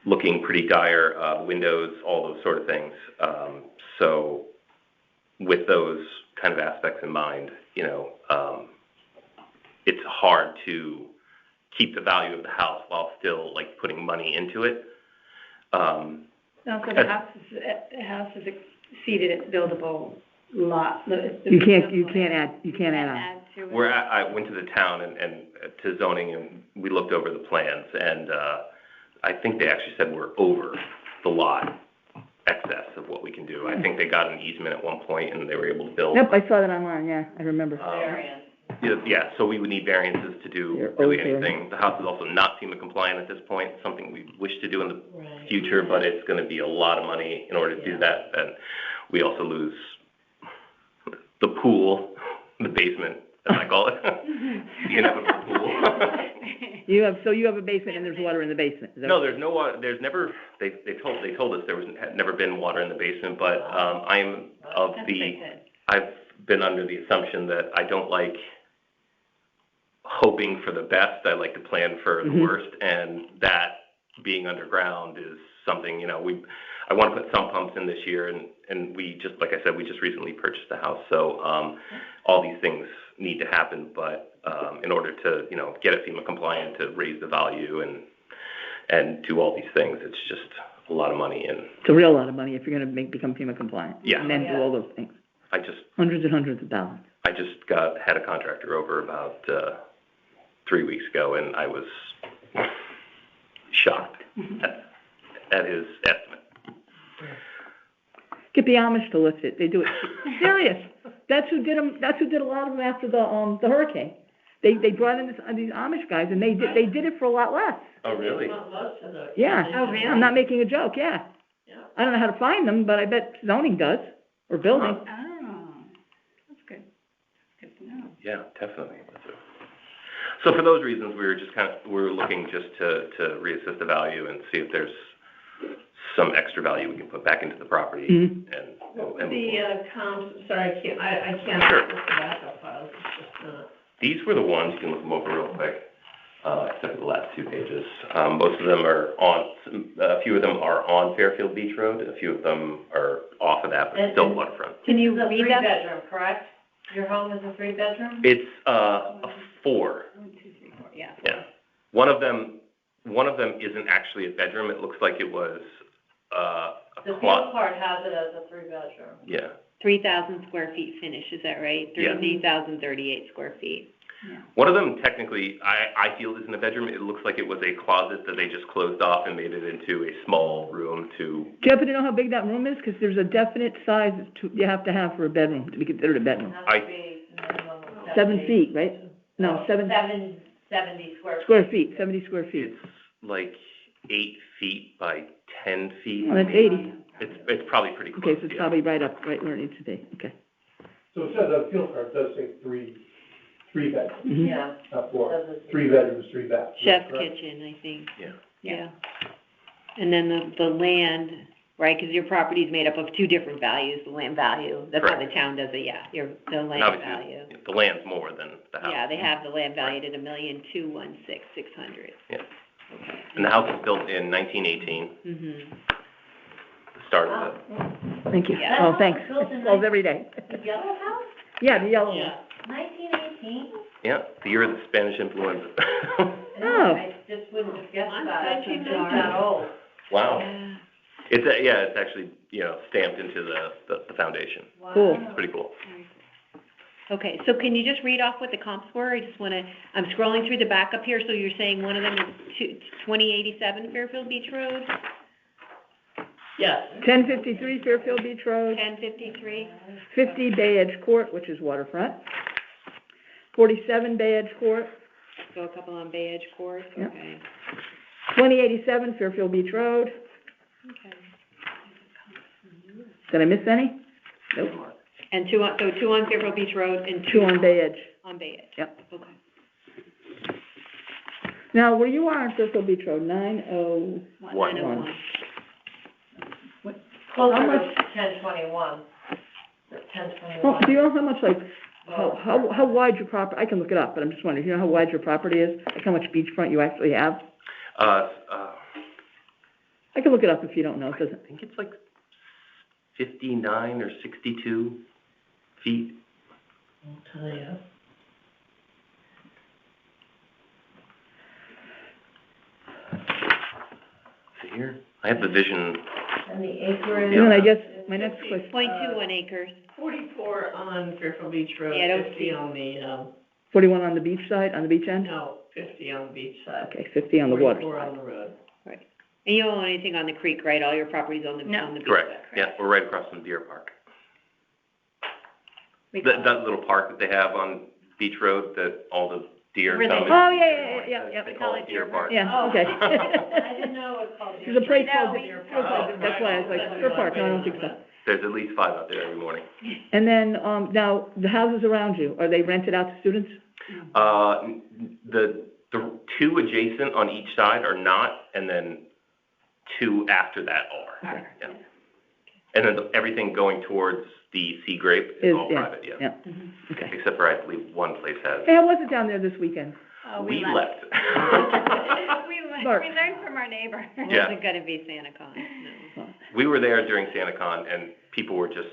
looking pretty dire, windows, all those sort of things. So with those kind of aspects in mind, it's hard to keep the value of the house while still like putting money into it. Also, the house is exceeded its buildable lot. You can't add on. Add to it. I went to the town and to zoning, and we looked over the plans, and I think they actually said we're over the lot excess of what we can do. I think they got an easement at one point, and they were able to build. Yep, I saw that online, yeah, I remember. Yeah, so we would need variances to do You're really over. anything. The house is also not FEMA compliant at this point, something we wish to do in the future, but it's gonna be a lot of money in order to do that. And we also lose the pool, the basement, as I call it, the inevitable pool. You have a basement and there's water in the basement, is that? No, there's no water, there's never, they told us there had never been water in the basement, but, I'm of That's the, pretty good. I've been under the assumption that I don't like hoping for the best, I like to plan for the Mhm. worst, and that being underground is something, I want to put some pumps in this year, and we just, like I said, we just recently purchased a house, so, all these things need to happen, but, in order to, you know, get it FEMA compliant, to raise the value and do all these things, it's just a lot of money, and It's a real lot of money if you're gonna become FEMA compliant. Yeah. And then do all those things. Hundreds and hundreds of thousands. I just had a contractor over about 3 weeks ago, and I was shocked at his estimate. Get the Amish to lift it, they do it, serious. That's who did them, that's who did a lot of them after the hurricane. They brought in these Amish guys, and they did it for a lot less. Oh, really? Most of the. Yeah. Oh, really? I'm not making a joke, yeah. Yeah. I don't know how to find them, but I bet zoning does, or building. Oh, that's good. That's good to know. Yeah, definitely. So for those reasons, we're looking just to reassess the value and see if there's some extra value we can put back into the property Mhm. and The, comps, sorry, I can't Sure. access the backup files, it's just not. these were the ones, you can look them over real quick, except for the last 2 pages. Most of them are a few of them are on Fairfield Beach Road, a few of them are off of that, but still waterfront. Can you This is a read that? 3-bedroom, correct? Your home is a 3-bedroom? It's, a 4. 1, 2, 3, 4, yeah. Yeah. One of them isn't actually a bedroom, it looks like it was, a The closet. field part has it as a 3-bedroom. Yeah. 3,000 square feet finish, is that right? Yeah. 3,038 square feet. One of them technically, I feel isn't a bedroom, it looks like it was a closet that they just closed off and made it into a small room to, Do you happen to know how big that room is? Because there's a definite size you have to have for a bedroom, to be considered a bedroom. It has to be minimum of 7 feet, right? No, 70 square feet. 70 square feet. it's like 8 feet by 10 feet. Well, that's 80. It's probably pretty close, Okay, so it's yeah. probably right where it needs to be, okay. So it says on the field card, it does say three bedrooms, Mhm. Yeah. not 4. Does it- 3 bedrooms, 3 baths. Chef's Correct? kitchen, I think. Yeah. Yeah. And then the land, right, because your property's made up of 2 different values, the land value, that's how the Correct. town does it, yeah, the And land obviously, value. the land's more than the house. Yeah, they have the land valued at $1,216,600. Yeah. And the house was built in 1918, Mm-hmm. the start of it. Thank you. Yeah. Oh, thanks. Built in It falls every day. The yellow house, Yeah, the yellow one. Yeah. 1918? Yeah, the year of the Spanish influenza. Oh. I just wouldn't have guessed I'm that, glad you it's did not that. that old. Wow. Yeah. It's actually, stamped into the foundation. Cool. It's pretty cool. Okay, so can you just read off what the comps were? I just wanna, I'm scrolling through the backup here, so you're saying one of them is 2087 Fairfield Beach Road, Yes. 1053 Fairfield Beach Road, 1053? 50 Bay Edge Court, which is waterfront, 47 Bay Edge Court, Go a couple on Bay Edge Court, Yep. okay. 2087 Fairfield Beach Road. Okay. Did I miss any? Nope. And 2 on Fairfield Beach Road and 2 on Bay Edge. On Bay Edge. Yep. Okay. Now, where you are on Fairfield Beach Road, 901. 901. Closer How to much- 1021. Well, 1021. do you know how much, like, how wide your property, I can look it up, but I'm just wondering, do you know how wide your property is? Like, how much beachfront you actually have? I I can look it up if you don't know, it doesn't, think it's like 59 or 62 feet. I'll tell you. See here? I have the vision. And the acreage. and then I guess, my next question, 0.21 acres. 44 on Fairfield Beach Road, Yeah, I don't 50 see- on the, 41 on the beach side, on the beach end? no, 50 on the beach side. Okay, 50 on the water 44 side. on the road. And you don't own anything on the creek, right? All your property's on the beach side? Correct. Yeah, we're right across from Deer Park. That little park that they have on Beach Road that all the deer Where they- come in. Oh, yeah. They call it Deer Park. Yeah, Oh. okay. I didn't know it was called. There's a place called, Deer that's why I was like, Deer Park, no, I don't think so. There's at least 5 out there every morning. And then, now, the houses around you, are they rented out to students? The 2 adjacent on each side are not, and then 2 after that are. Okay. Yeah. And then everything going towards the Sea Grape is all private, yeah. Yeah, okay. Except for, I believe, one place has. Hey, how was it down there this weekend? We left. We Mark. learned from our neighbor. It Yeah. wasn't gonna be SantaCon, no. We were there during SantaCon, and people were just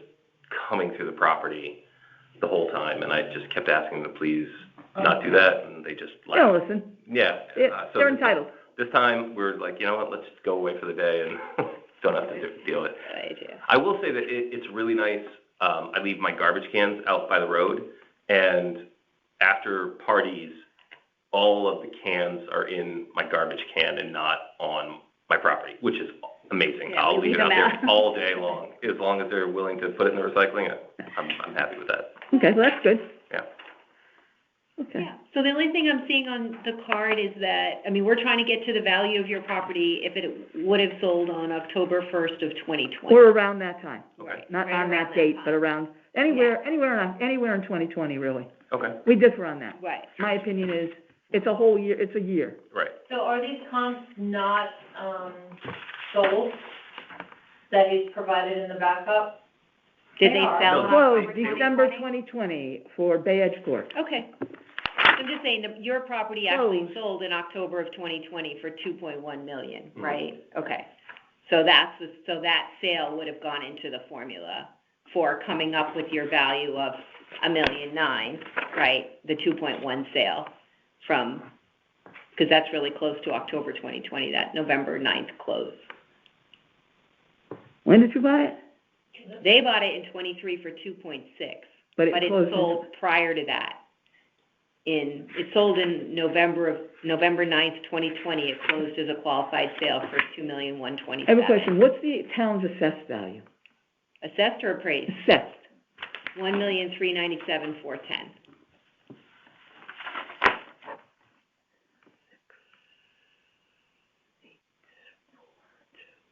coming through the property the whole time, and I just kept asking them to please not do that, and they just They don't left. listen. Yeah. So They're entitled. This time, we're like, you know what, let's just go away for the day and don't have to deal with it. Good idea. I will say that it's really nice. I leave my garbage cans out by the road, and after parties, all of the cans are in my garbage can and not on my property, which is amazing. Yeah, I'll we leave it leave out them there all day long, as long as they're willing to put it in the recycling. I'm happy with that. Okay, well, that's good. Yeah. Okay. Yeah, so the only thing I'm seeing on the card is that, I mean, we're trying to get to the value of your property if it would have sold on October 1st of 2020. Or around that time. Okay. Not Right on around that date, time. but around, anywhere in 2020, really. Okay. We differ on that. Right. My opinion is, it's a whole year, it's a year. Right. So are these comps not, sold, that he's provided in the backup? Did They they are. sell on Closed October December 2020 for Bay Edge Court. Okay. I'm just saying that your property actually Closed. sold in October of 2020 for 2.1 million, Mhm. right? Okay. So that sale would have gone into the formula for coming up with your value of $1.9 million, right? The 2.1 sale from, because that's really close to October 2020, that November 9th close. When did you buy it? They bought it in 23 for 2.6, But but it closed in- sold prior to that. It sold in November 9th, 2020. It closed as a qualified sale for $2,127,000. I have a question. What's the town's assessed value? Assessed or appraised? Assessed. $1,397,410.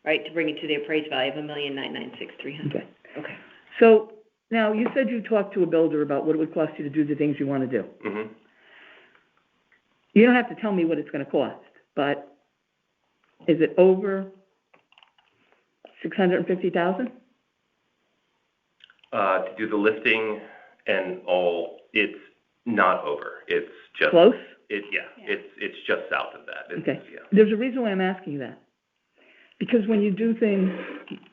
Right, to bring it to the appraised value of $1,996,300. Okay. Okay. So, now, you said you talked to a builder about what it would cost you to do the things you want to do. Mm-hmm. You don't have to tell me what it's gonna cost, but is it over $650,000? To do the lifting and all, it's not over. It's just. Close? It's just south of that. It's- Okay. Yeah. There's a reason why I'm asking you that. Because when you do things,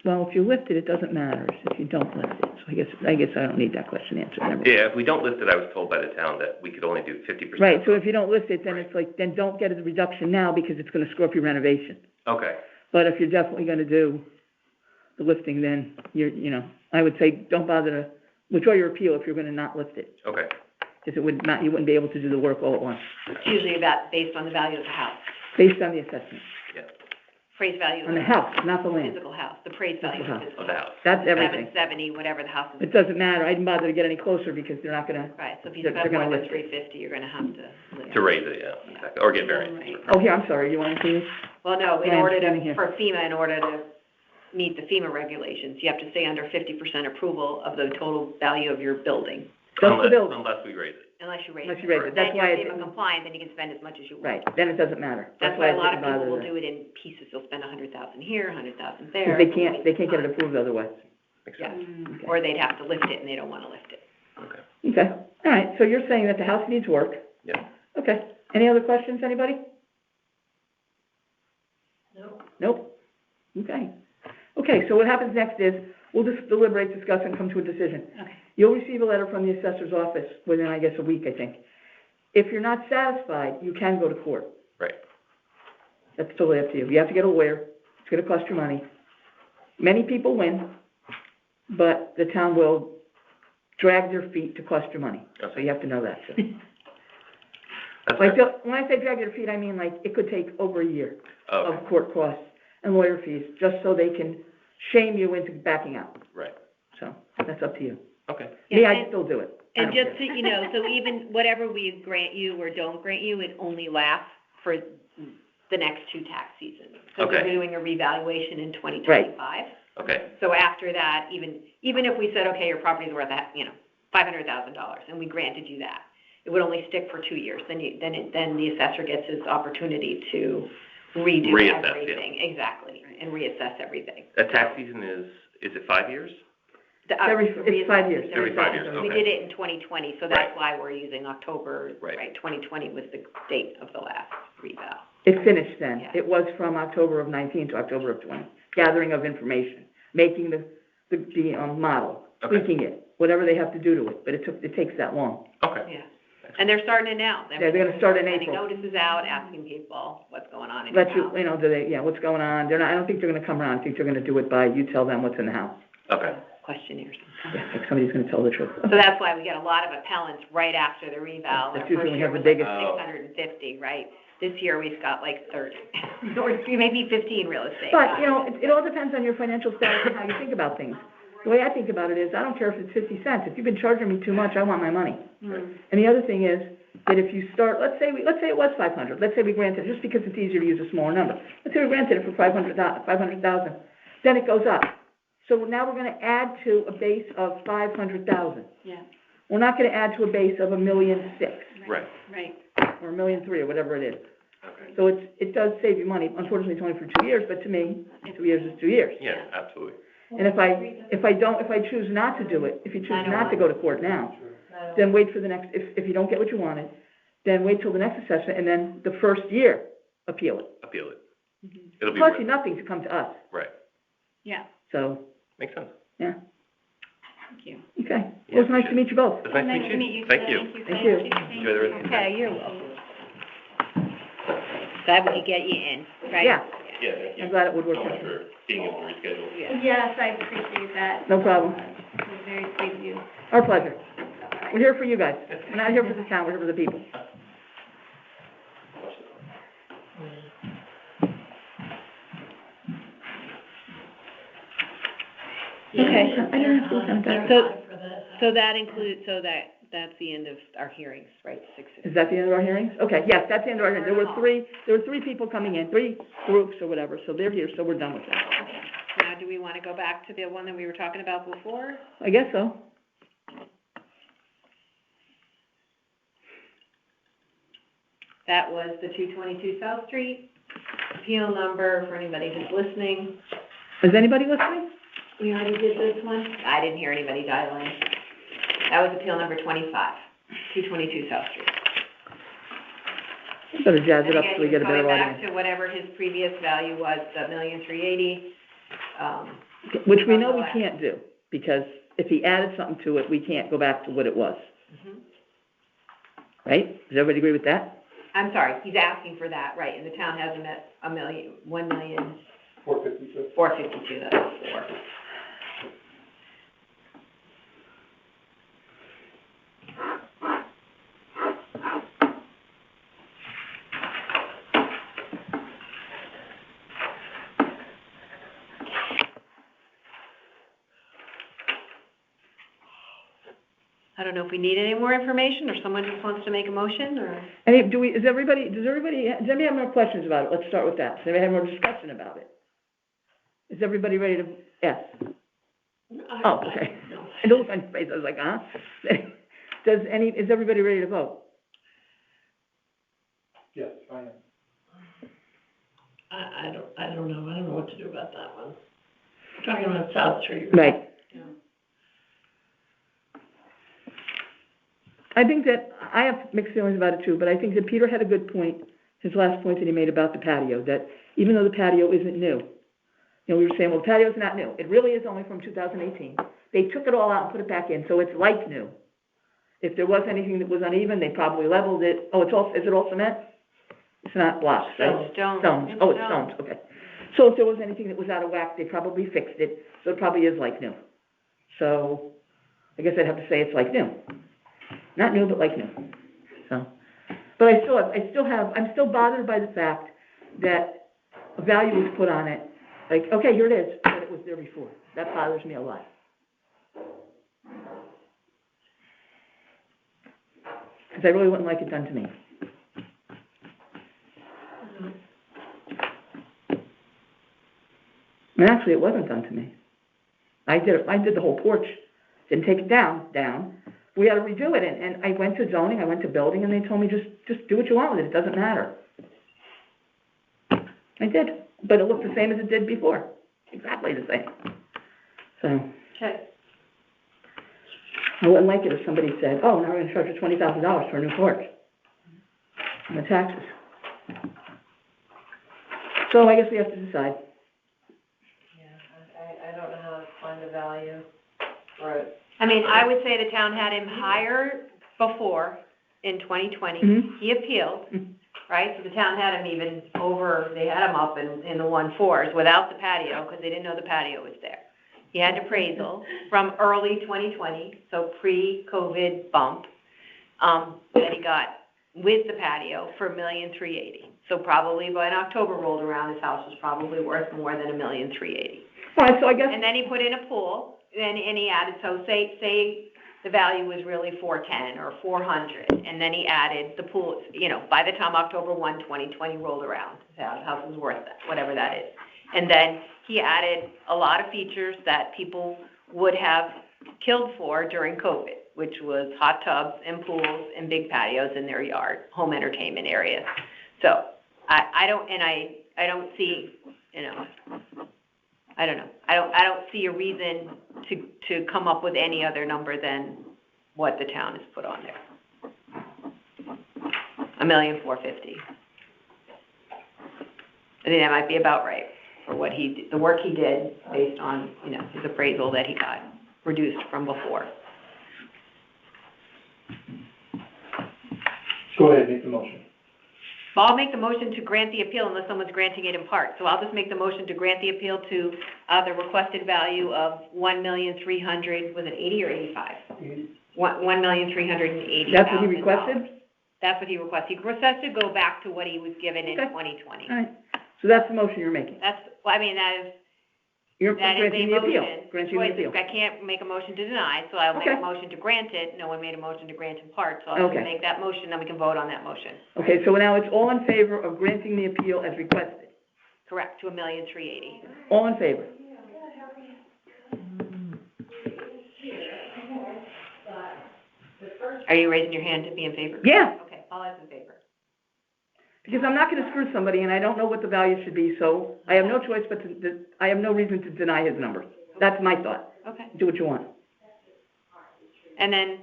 well, if you lift it, it doesn't matter if you don't lift it. So I guess I don't need that question answered. Never mind. Yeah, if we don't lift it, I was told by the town that we could only do 50%. Right, so if you don't lift it, then it's like, then don't get a reduction now because it's gonna screw up your renovation. Okay, But if you're definitely gonna do the lifting, then I would say, don't bother to, withdraw your appeal if you're gonna not lift it. okay. Because you wouldn't be able to do the work all at once, It's usually about based on the value of the house, based on the assessment. appraised value of On the the house, not the land. physical house, the appraised value of the House. physical Of the house. house. That's everything. 770, whatever the house is. It doesn't matter, I didn't bother to get any closer because they're not gonna, Right, so if you They're spend gonna more than lift it. 350, you're gonna have to lift To it. raise it, yeah, exactly, or get variance. Right. oh, here, I'm sorry, you want to see this? Well, no, in Yeah, I'm order standing here. for FEMA, in order to meet the FEMA regulations, you have to stay under 50% approval of the total value of your building, Just the building. Unless we raise it. unless you raise it. Unless you raise it. That's Then why you're it- FEMA compliant, then you can spend as much as you want. Right, then it doesn't matter. That's why a lot of I didn't people will bother do it in pieces, they'll spend 100,000 here, 100,000 to- there. They can't get it approved otherwise. Makes Yeah, sense. Okay. or they'd have to lift it and they don't wanna lift it. Okay. Okay, all right, so you're saying that the house needs work? Yeah. Okay, any other questions, anybody? No. Nope. Okay. Okay, so what happens next is, we'll just deliberate, discuss, and come to a decision. Okay. You'll receive a letter from the assessor's office within, I guess, a week, I think. If you're not satisfied, you can go to court. Right. That's totally up to you. You have to get a lawyer, it's gonna cost you money. Many people win, but the town will drag their feet to cost you money. So Okay. you have to know that, too. That's Like, fair. when I say drag their feet, I mean like, it could take over a year Okay, of court costs and lawyer fees, just so they can shame you into backing out. right, So, that's up to you. okay. Me, Yeah, I'd and- still do it. I And don't just care. so so even whatever we grant you or don't grant you, it only lasts for the next 2 tax seasons. Because Okay. we're doing a revaluation in 2025. Okay, So after that, even if we said, okay, your property's worth $500,000, and we granted you that, it would only stick for 2 years. Then the assessor gets his opportunity to redo Reassess, yeah. everything. Exactly, and reassess everything. a tax season is it 5 years? The- It's 5 years. Every 5 years, We okay. did it in 2020, so that's why we're using October, Right. right, 2020 was the date of the last reval. It finished then. Yeah. It was from October of 19 to October of 20. Gathering of information, making the model, Okay. tweaking it, whatever they have to do to it, but it takes that long. Okay. Yeah. And they're starting it now. Yeah, they're gonna start in Sending April. notices out, asking people what's going on in Let town. you know, what's going on. I don't think they're gonna come around. I think they're gonna do it by, you tell them what's in the house. Okay. Questionnaires. Yeah, like somebody's gonna tell the truth. So that's why we get a lot of appellants right after the reval. Our That's first usually when we year have the was like biggest- 650, right? This year we've got like 30, or maybe 15 real estate. But, it all depends on your financial status and how you think about things. The way I think about it is, I don't care if it's 50 cents. If you've been charging me too much, I want my money. Mm. And the other thing is, that if you start, let's say it was 500, let's say we granted, just because it's easier to use a smaller number, let's say we granted it for 500,000, then it goes up. So now we're gonna add to a base of 500,000. Yeah, We're not gonna add to a base of 1,000,006, Right. right. or 1,003,000, or whatever it is. Okay. So it does save you money. Unfortunately, it's only for 2 years, but to me, 2 years is 2 years. Yeah, absolutely. And if I choose not to do it, if you choose not to go to court now, then wait for the next, if you don't get what you wanted, then wait till the next assessment, and then the first year, appeal it. Appeal it. Mm-hmm. It'll be It costs worth you it. nothing to come to us, Right. Yeah, so, Makes sense. yeah, thank you. okay. Yeah, Well, it's nice to appreciate meet you both. It's nice to meet you. Thank you. Thank you. Enjoy the rest of your day. Okay, you're welcome. Glad we could get you in, right? Yeah, Yeah, thank you I'm glad it would work. so much for being able to reschedule. Yeah. Yes, I appreciate that. No problem. I was very pleased with you. Our pleasure. We're here for you guys. We're not here for the town, we're here for the people. Okay. I don't know what I'm done. So that includes, that's the end of our hearings, right, 6:50? Is that the end of our hearings? Okay, yes, that's the end of our hearings. There were three people coming in, 3 groups or whatever, so they're here, so we're done with that. Now, do we want to go back to the one that we were talking about before? I guess so. That was the 222 South Street, appeal number for anybody who's listening. Is anybody listening? We already did this one? I didn't hear anybody dial in. That was appeal number 25, 222 South Street. Better jazz And it up again, so we get a better going back audience. to whatever his previous value was, the 1,380,000. Which we know we can't do, because if he added something to it, we can't go back to what it was, right? Does everybody agree with that? I'm sorry, he's asking for that, right, and the town hasn't met 452. 1,452,000, that's four. I don't know if we need any more information, or someone just wants to make a motion, or? Does anybody have more questions about it? Let's start with that. Does anybody have more discussion about it? Is everybody ready to, yes? Oh, okay. I don't look on your face, I was like, huh? Is everybody ready to vote? Yes, I am. I don't know what to do about that one. Talking about South Street. Right. Yeah. I think that, I have mixed feelings about it too, but I think that Peter had a good point, his last point that he made about the patio, that even though the patio isn't new, we were saying, well, the patio's not new. It really is only from 2018. They took it all out and put it back in, so it's like new. If there was anything that was uneven, they probably leveled it. Oh, is it all cement? It's not blocks, right? Stones. Stones. Oh, it's stones, okay. So if there was anything that was out of whack, they probably fixed it, so it probably is like new. So, I guess I'd have to say it's like new. Not new, but like new. So, but I'm still bothered by the fact that a value was put on it. Like, okay, here it is, but it was there before. That bothers me a lot. Because I really wouldn't like it done to me. And actually, it wasn't done to me. I did the whole porch. Didn't take it down. We had to redo it, and I went to zoning, I went to building, and they told me, just do what you want with it, it doesn't matter. I did, but it looked the same as it did before, exactly the same. So, Okay. I wouldn't like it if somebody said, oh, now we're gonna charge you $20,000 for a new porch. And the taxes. So I guess we have to decide. I don't know how to find the value for it. I mean, I would say the town had him higher before, in 2020. Mhm. He appealed, Mhm. right? So the town had him even over, they had him up in the 1.4s without the patio, because they didn't know the patio was there. He had an appraisal from early 2020, so pre-COVID bump, that he got with the patio for $1,380,000. So probably by October rolled around, his house was probably worth more than $1,380,000. All right, so I guess, And then he put in a pool, and he added, so say the value was really 410 or 400, and then he added the pool, by the time October 1, 2020 rolled around, the house was worth that, whatever that is. And then he added a lot of features that people would have killed for during COVID, which was hot tubs and pools and big patios in their yard, home entertainment areas. So I don't see, I don't know. I don't see a reason to come up with any other number than what the town has put on there. $1,450,000. I think that might be about right for what the work he did based on, his appraisal that he got reduced from before. Go ahead, make the motion. Well, I'll make the motion to grant the appeal unless someone's granting it in part. So I'll just make the motion to grant the appeal to the requested value of $1,300,000, was it 80 or 85? $1,380,000. that's what he requested? That's what he requested. He requested to go back to what he was given in Okay. 2020. All right, so that's the motion you're making. That is You're that is a granting the appeal. motion. Granting the appeal. I can't make a motion to deny, so I'll make Okay. a motion to grant it. No one made a motion to grant in part, so I'll Okay. make that motion, then we can vote on that motion. Okay, so now it's all in favor of granting the appeal as requested? Correct, to $1,380,000. All in favor? Are you raising your hand to be in favor? Yeah, Okay, all is in favor. because I'm not gonna screw somebody and I don't know what the value should be, so I have no choice but I have no reason to deny his number. That's my thought. Okay, Do what you want. and then,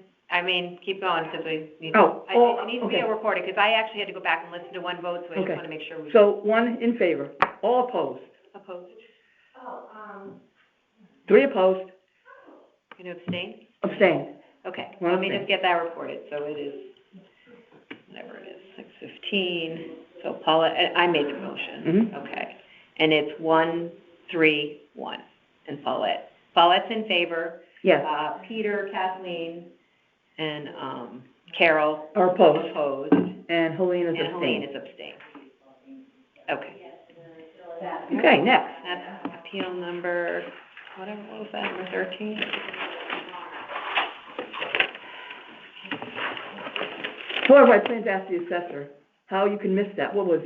keep going, because we need, Oh, it needs to be okay. recorded, because I actually had to go back and listen to one vote, so I just Okay. want to make sure we So, one in favor, all opposed, opposed. 3 opposed, Can you abstain? abstained. Okay, One let me abstain. just get that recorded, so it is, whatever it is, 6:15, so Paula, I made the motion. Mhm. Okay, and it's 1-3-1, and Paulette's in favor, Yes, Peter, Kathleen, and, Carol are opposed, opposed, and Helene is and Helene abstained. is abstained. Okay, Okay, next. that's appeal number, what was that, number 13? However, I plan to ask the assessor how you can miss that. What was,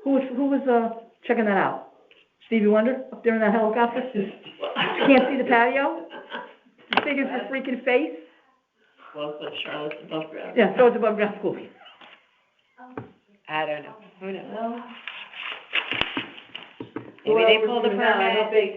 who was checking that out? Stevie Wonder up there in that helicopter? You can't see the patio? You figures your freaking face? Well, but Charlotte's above ground. Yeah, so it's above ground school. I don't know, who knows? Maybe they pulled a permit.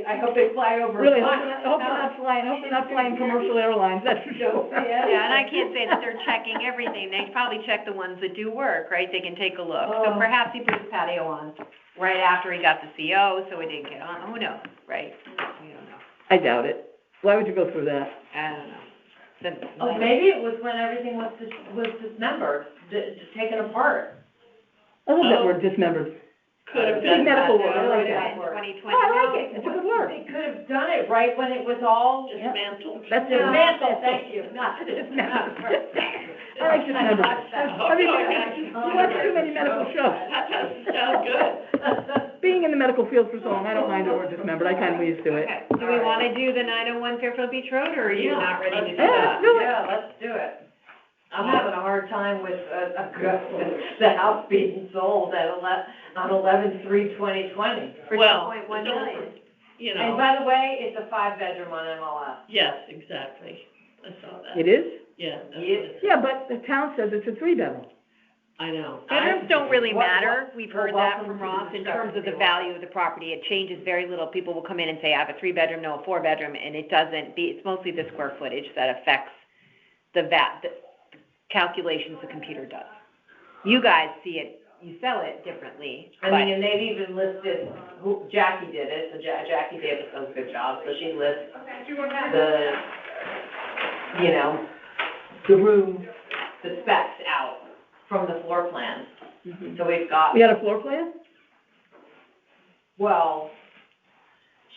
I hope they fly over. Really, I hope they're not flying commercial airlines, that's for sure. Yeah, and I can't say that they're checking everything, they probably check the ones that do work, right, they can take a look. So perhaps he put his patio on right after he got the CO, so it didn't get on, who knows, right? We don't know, I doubt it. Why would you go through that? I don't know. Then- Oh, maybe it was when everything was dismembered, taken apart. I love that word, dismembered. Could have Big been. medical that, word, I like Would've that. been word. 2020. Oh, I like it, it's a good word. They could have done it right when it was all Dismantled. That's it. dismantled, thank you, not Dismembered. dismantled. I like dismembered. I mean, you watch too many medical shows. That doesn't sound good. Being in the medical field for so long, I don't mind the word dismembered, I kinda used to it. Okay, do we wanna do the 901 Fairfield Beach Road, or are you Yeah, not ready to do let's that? do it. Yeah, let's do it. I'm having a hard time with, the house being sold at on 11/3/2020. For Well, 2.1 million. You And know, by the way, it's a 5-bedroom on MLS. yes, exactly. I saw that. It is? Yeah, that's what Yes. it is. Yeah, but the town says it's a 3-bedroom. I know. Bedrooms don't really What- matter, we've heard well, that welcome from to the Ross, in terms of the discussion. value of the property, it changes very little, people will come in and say, I have a 3-bedroom, no, a 4-bedroom, and it doesn't, it's mostly the square footage that affects the calculations the computer does. You guys see it you sell it differently, I but, mean, and they've even listed, Jackie did it, so Jackie Davis does a good job, so she lists the, you know, the room, the specs out from the floor plan. Mhm. So we've got, We got a floor plan? well,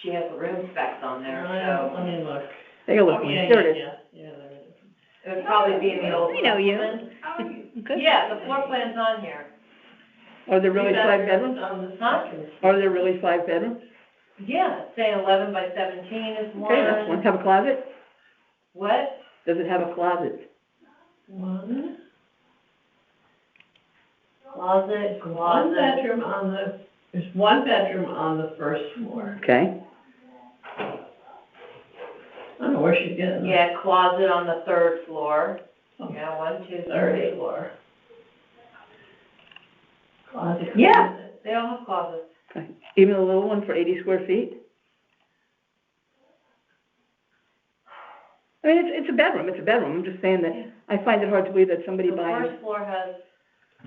she has the room specs on there, so Let me look. Take a look, Oh, yeah, there it is. yeah, there it is. it would probably be in the old I know you. supplement. Good. Yeah, the floor plan's on here. Are there really You got 5 it bedrooms? on the side. Are there really 5 bedrooms? Yeah, it's saying 11 by 17 is one. Okay, that's one. Have a closet? What? Does it have a closet? One. Closet, One bedroom on the, there's one bedroom on the first floor. Okay. I don't know where she's getting that. Yeah, closet on the third floor. Oh. Yeah, 1, 2, Third 3. floor. Closet. Yeah, they all have closets. Okay. Even a little one for 80 square feet? I mean, it's a bedroom, it's a bedroom. I'm just saying that I find it hard to believe that somebody The buying first floor has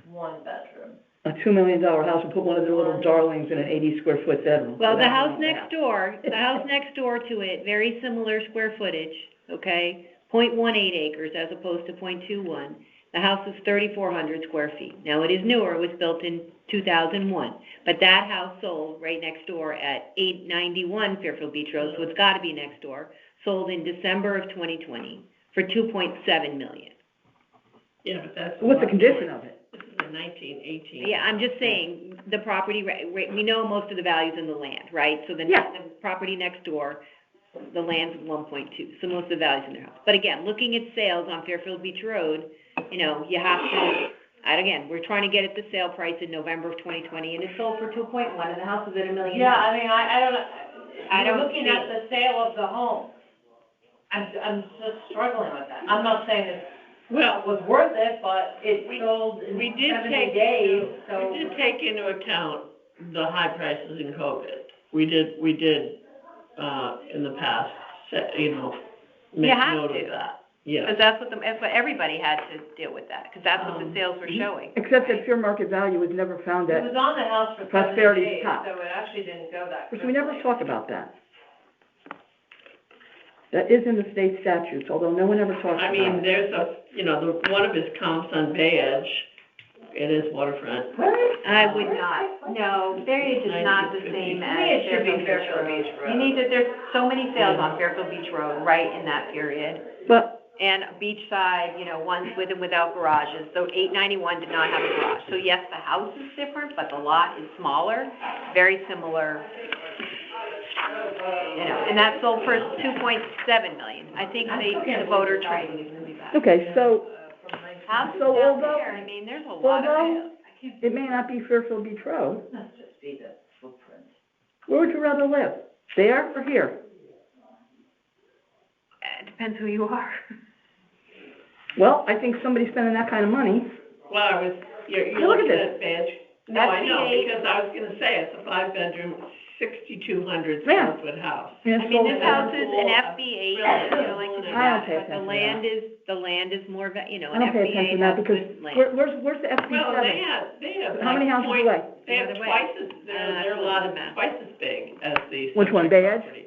1 bedroom. a $2 million house will put one of their little darlings in an 80 square foot bedroom. well, the Without house knowing next that. door, to it, very similar square footage, okay? 0.18 acres as opposed to 0.21. The house is 3,400 square feet. Now, it is newer, it was built in 2001, but that house sold right next door at 891 Fairfield Beach Road, so it's gotta be next door, sold in December of 2020 for $2.7 million. Yeah, but that's. What's the condition of it? This is a 1918. Yeah, I'm just saying, the property, we know most of the value's in the land, right? So the Yeah. the property next door, the land's 1.2, so most of the value's in their house. But again, looking at sales on Fairfield Beach Road, you know, you have to, and again, we're trying to get it the sale price in November of 2020, and it sold for 2.1, and the house is at $1 million. Yeah, I mean, I don't know. I don't You're looking see- at the sale of the home. I'm just struggling with that. I'm not saying it Well, was worth it, but it sold in we did 70 take- days, so. we did take into account the high prices in COVID. We did, in the past, make You have note to. of that. Yeah. Because that's what everybody had to deal with that, because that's what the sales were showing. Except that fair market value was never found It at, was on the house for 70 Prosperity's days, top. so it actually didn't go that so quickly. we never talk about that. That is in the state statutes, although no one ever talks I about mean, it. there's one of his comps on Bay Edge, it is waterfront. I would not, no, Bay Edge is not the same To as me, it should be Fairfield Beach Fairfield Road. Beach You need to, there's so many sales on Fairfield Beach Road, right in that period. But, And beachside, you know, ones with and without garages, so 891 did not have a garage. So yes, the house is different, but the lot is smaller, very similar. You know, and that sold for 2.7 million. I think the voter trade. okay, so, Houses So out although- there, I mean, there's a lot of although sales. it may not be Fairfield Beach Road, Let's just see the footprint. where would you rather live? There or here? It depends who you are. Well, I think somebody spending that kind of money, Well, you're Look at looking this. at Bay Edge. No, I know, SB8. because I was gonna say, it's a 5-bedroom, 6,200 Yeah. square foot house. and I it's mean, sold this at- house is an FB8, you know, like to do I don't that, pay but the attention to land is more, you know, I an don't pay attention FB8 to that has because, good land. where's the FB Well, seven? they have How many like houses point- away? They have By the way. twice as, their lot is Matt. twice as big as the. Which one, subject Bay Edge? property.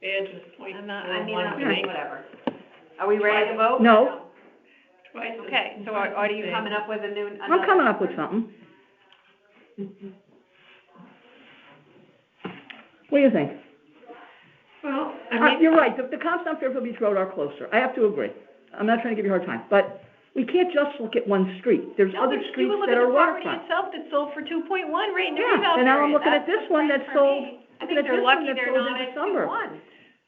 Bay Edge is point I'm not, four I mean, one, I think. whatever. Are we ready to vote? No. Twice as- Okay, so are you big. coming up with a new, I'm another? coming up with something. What do you think? Well, I mean, You're right, the comps on Fairfield Beach Road are closer, I have to agree. I'm not trying to give you a hard time, but we can't just look at one street, there's No, other but you streets would look that at are the property waterfront. itself that sold for 2.1 right in the Yeah, revale and now I'm period. looking at That's this one what's that for sold, me. I looking think at they're this lucky one that they're sold not in at December. 2.1.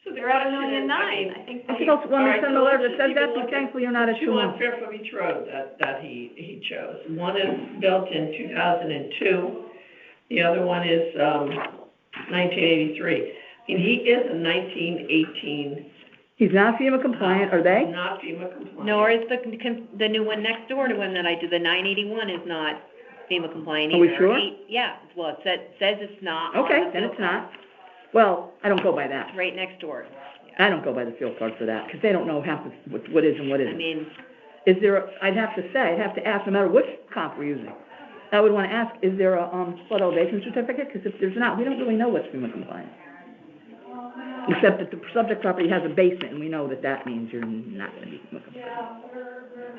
so the They're at question is, $1.9 million. I I think I they, think I'll, when All I right, send so a letter let's that says just that, even be look at thankful you're not at two on 2.1. Fairfield Beach Road that he chose. One is built in 2002, the other one is, 1983. I mean, he is a 1918. He's not FEMA compliant, are they? Not FEMA compliant. nor is the new one next door to him that I did, the 981 is not FEMA compliant Are either. we sure? Yeah, well, it says it's not on Okay, the then field it's card. not. Well, I don't go by that. It's right next door. I don't go by the field card for that, because they don't know half of what is and what I isn't. mean, Is there, I'd have to say, I'd have to ask, no matter which comp we're using, I would wanna ask, is there a, flood elevation certificate? Because if there's not, we don't really know what's FEMA compliant. Except that the subject property has a basement, and we know that that means you're not gonna be FEMA compliant.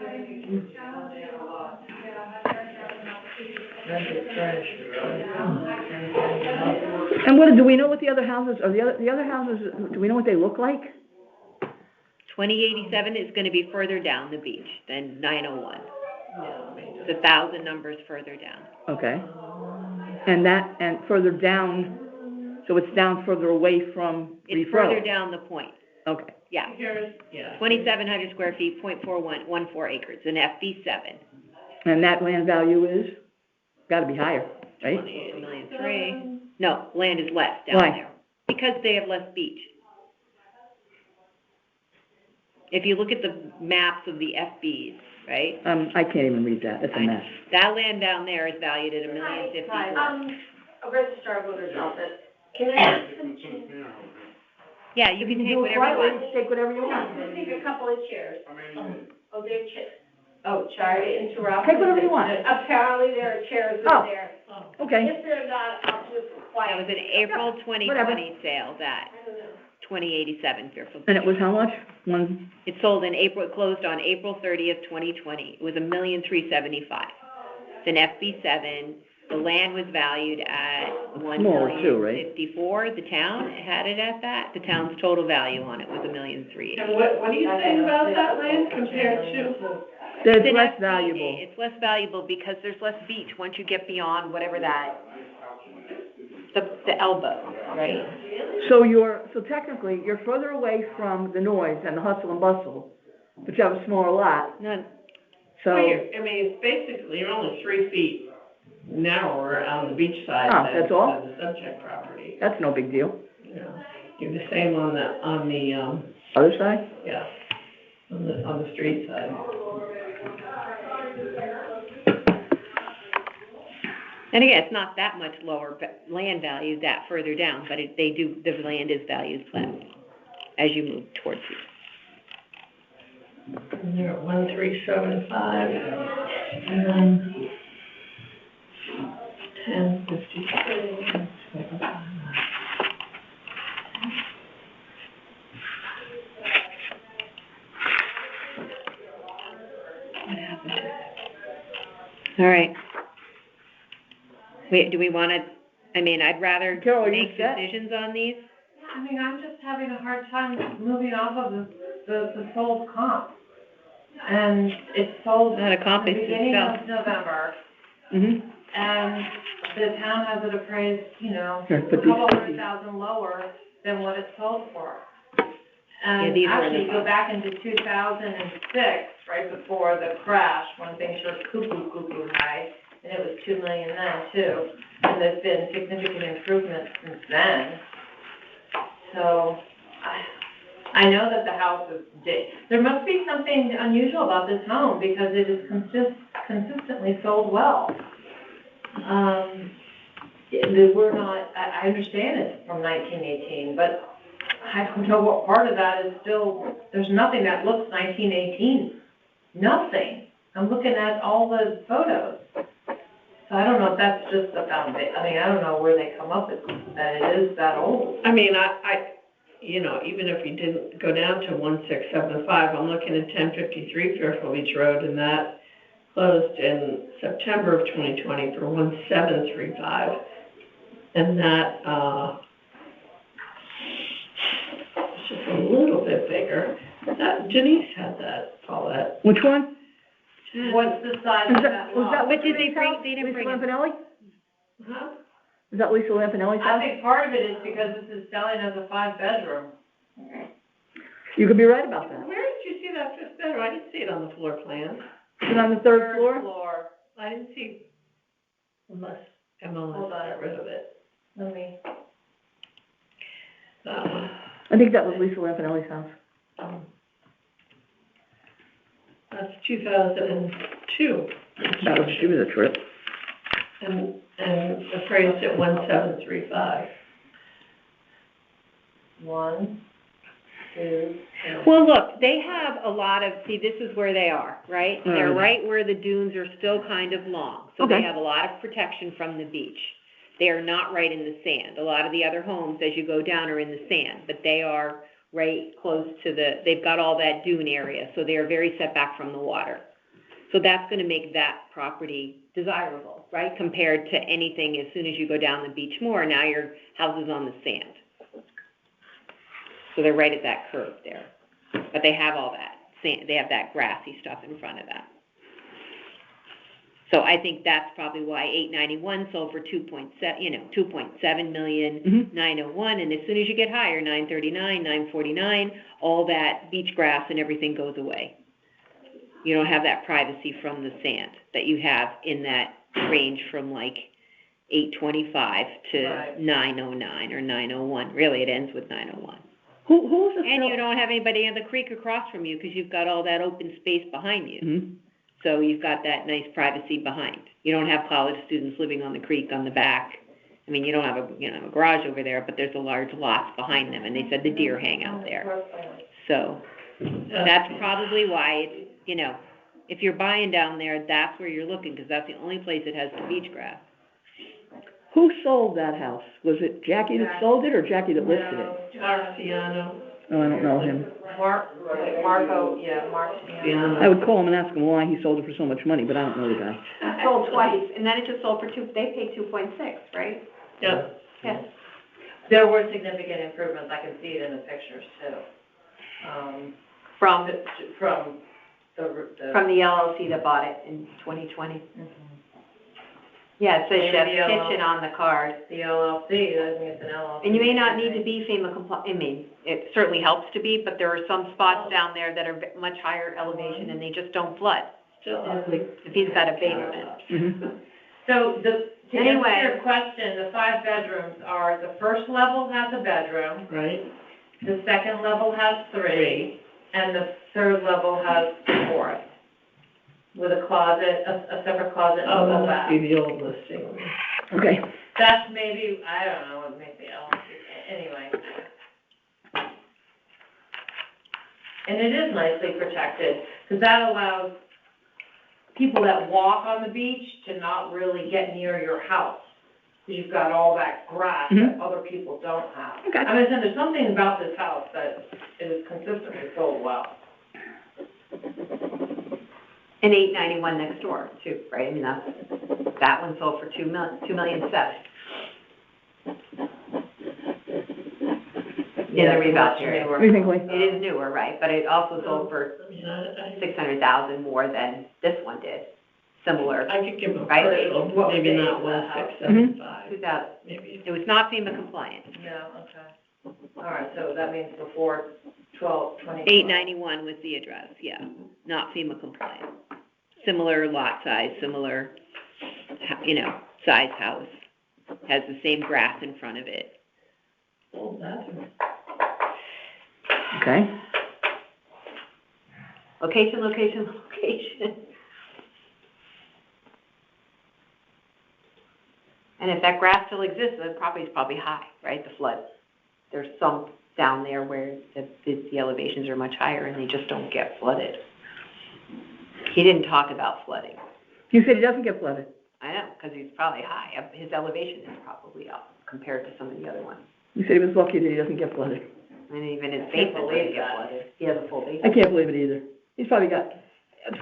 And do we know what the other houses, or the other houses, do we know what they look like? 2087 is gonna be further down the beach than 901. It's 1,000 numbers further down. Okay. And further down, so it's down further away from Reef It's Road? further down the point, Okay. yeah. Here's, yeah. 2,700 square feet, 0.4114 acres, an FB7. And that land value is, gotta be higher, right? 1,300,000. No, land is less down Why? there, because they have less beach. If you look at the maps of the FBs, right? I can't even read that, it's a mess. That land down there is valued at $1,054,000. A registrar voters office, can I just Yeah, you can take whatever you want. Take whatever you want. just take a couple of chairs? Oh, they're chairs. Oh, sorry to interrupt. Take whatever you want. Apparently there are chairs in Oh. there. Okay. If they're not, I'll just That quiet. was an April whatever. 2020 sale, that 2087 Fairfield. And it was how much? One, It sold in April, it closed on April 30th, 2020. It was $1,375,000. It's an FB7. The land was valued at Smaller too, right? $1,054,000. The town had it at that. The town's total value on it was $1,380,000. And what do you think about that land compared to? it's an less FB. valuable. It's less valuable because there's less beach once you get beyond whatever that, the elbow, right? So technically, you're further away from the noise and the hustle and bustle, but you have a smaller lot, None. so. Well, I mean, it's basically, you're only 3 feet narrower on the beach side Oh, than that's all? the subject property. That's no big deal. Yeah. Do the same on the, Other side? yeah, on the street side. And again, it's not that much lower land value that further down, but the land is valued less as you move towards it. And they're at 1,375, and then 1053. All right. Do we wanna, I'd rather Carol, are you make set? decisions on these. I mean, I'm just having a hard time moving off of the sold comp. And it's sold Not a comp, at the it's beginning itself. of November, Mm-hmm. and the town has it appraised, Here, a put these- couple $100,000 lower than what it's sold for. Yeah, And these were in actually, the- go back into 2006, right before the crash, when things were cuckoo high, and it was 2 million then too. And there's been significant improvements since then. So, I know that the house is, there must be something unusual about this home, because it is consistently sold well. We're not, I understand it's from 1918, but I don't know what part of that is still, there's nothing that looks 1918. Nothing. I'm looking at all the photos. So I don't know if that's just the foundation, I don't know where they come up with that it is that old. I mean, even if you didn't go down to 1,675, I'm looking at 1053 Fairfield Beach Road, and that closed in September of 2020 for 1,735. And that, it's just a little bit bigger. Denise had that, Paulette. Which one? What's the size of that Was that lot? But did they Lisa's bring- house? they didn't bring Lisa it. Lampanelli? Huh? Is that Lisa Lampanelli's I house? think part of it is because this is selling as a 5-bedroom. You could be right about that. Where did you see that fifth bedroom? I didn't see it on the floor plan. Is it on the third floor? floor. I didn't see, unless MLS Hold on. got rid of it. Let me, That one. I think that was Lisa Lampanelli's house. That's 2002. She was a trip. And appraised at 1,735. 1, is, Well, look, they have a lot of, see, this is where they are, right? They're right where the dunes are still kind of long. So they Okay. have a lot of protection from the beach. They are not right in the sand. A lot of the other homes, as you go down, are in the sand, but they are right close to they've got all that dune area, so they are very set back from the water. So that's gonna make that property desirable, right? Compared to anything, as soon as you go down the beach more, now your house is on the sand. So they're right at that curve there. But they have all that sand, they have that grassy stuff in front of them. So I think that's probably why 891 sold for 2.7 million, 901, and as soon as you get higher, 939, 949, all that beach grass and everything goes away. You don't have that privacy from the sand that you have in that range from like 825 to 909 or 901. Really, it ends with 901. Who's the And you don't have anybody on the creek across from you because you've got all that open space behind you. Mm-hmm. So you've got that nice privacy behind. You don't have college students living on the creek on the back. I mean, you don't have a garage over there, but there's a large lot behind them, and they said the deer hang out there. So that's probably why it's, if you're buying down there, that's where you're looking, because that's the only place that has the beach grass. Who sold that house? Was it Jackie that sold it or Jackie that listed it? Marciano. Oh, I don't know him. Marco. I would call him and ask him why he sold it for so much money, but I don't know the guy. Sold twice, and then it just sold for they paid 2.6, right? Yeah. Yes. There were significant improvements, I can see it in the pictures too. From From the LLC that bought it in 2020. Yeah, it says Maybe chef the LLC. kitchen on the card. the LLC, I think it's an LLC. And you may not need to be FEMA compliant, I mean, it certainly helps to be, but there are some spots down there that are much higher elevation and they just don't flood. Still ugly. If he's got a basement. Mm-hmm. So to Anyway. answer your question, the 5 bedrooms are, the first level has a bedroom, Right? the second level has 3, and the third level has 4. With a closet, a separate closet and a Oh, full that bath. must be the old listing. Okay. That's maybe, I don't know, what maybe anyway. And it is nicely protected, because that allows people that walk on the beach to not really get near your house. Because you've got all that grass that other people don't have. Okay. I mean, there's something about this house that is consistently sold well. And 891 next door too, right? I mean, that one sold for $2.7 million. In the revale period. What do you think, Lee? It is newer, right, but it also sold for I mean, I $600,000 more than this one did, similar. could give them Right. partial, What maybe date not is that house? 1675, 2000, maybe. it was not FEMA compliant. No, okay. All right, so that means before 2012. 891 was the address, yeah, not FEMA compliant. Similar lot size, similar, size house, has the same grass in front of it. Old bathroom. Okay. Location, location, location. And if that grass still exists, the property's probably high, right, the flood. There's some down there where the elevations are much higher and they just don't get flooded. He didn't talk about flooding. You said he doesn't get flooded. I know, because he's probably high. His elevation is probably up compared to some of the other ones. You said he was lucky that he doesn't get flooded. And even his can't basement believe doesn't get that. flooded. He has a full I basement. can't believe it either. He's probably got,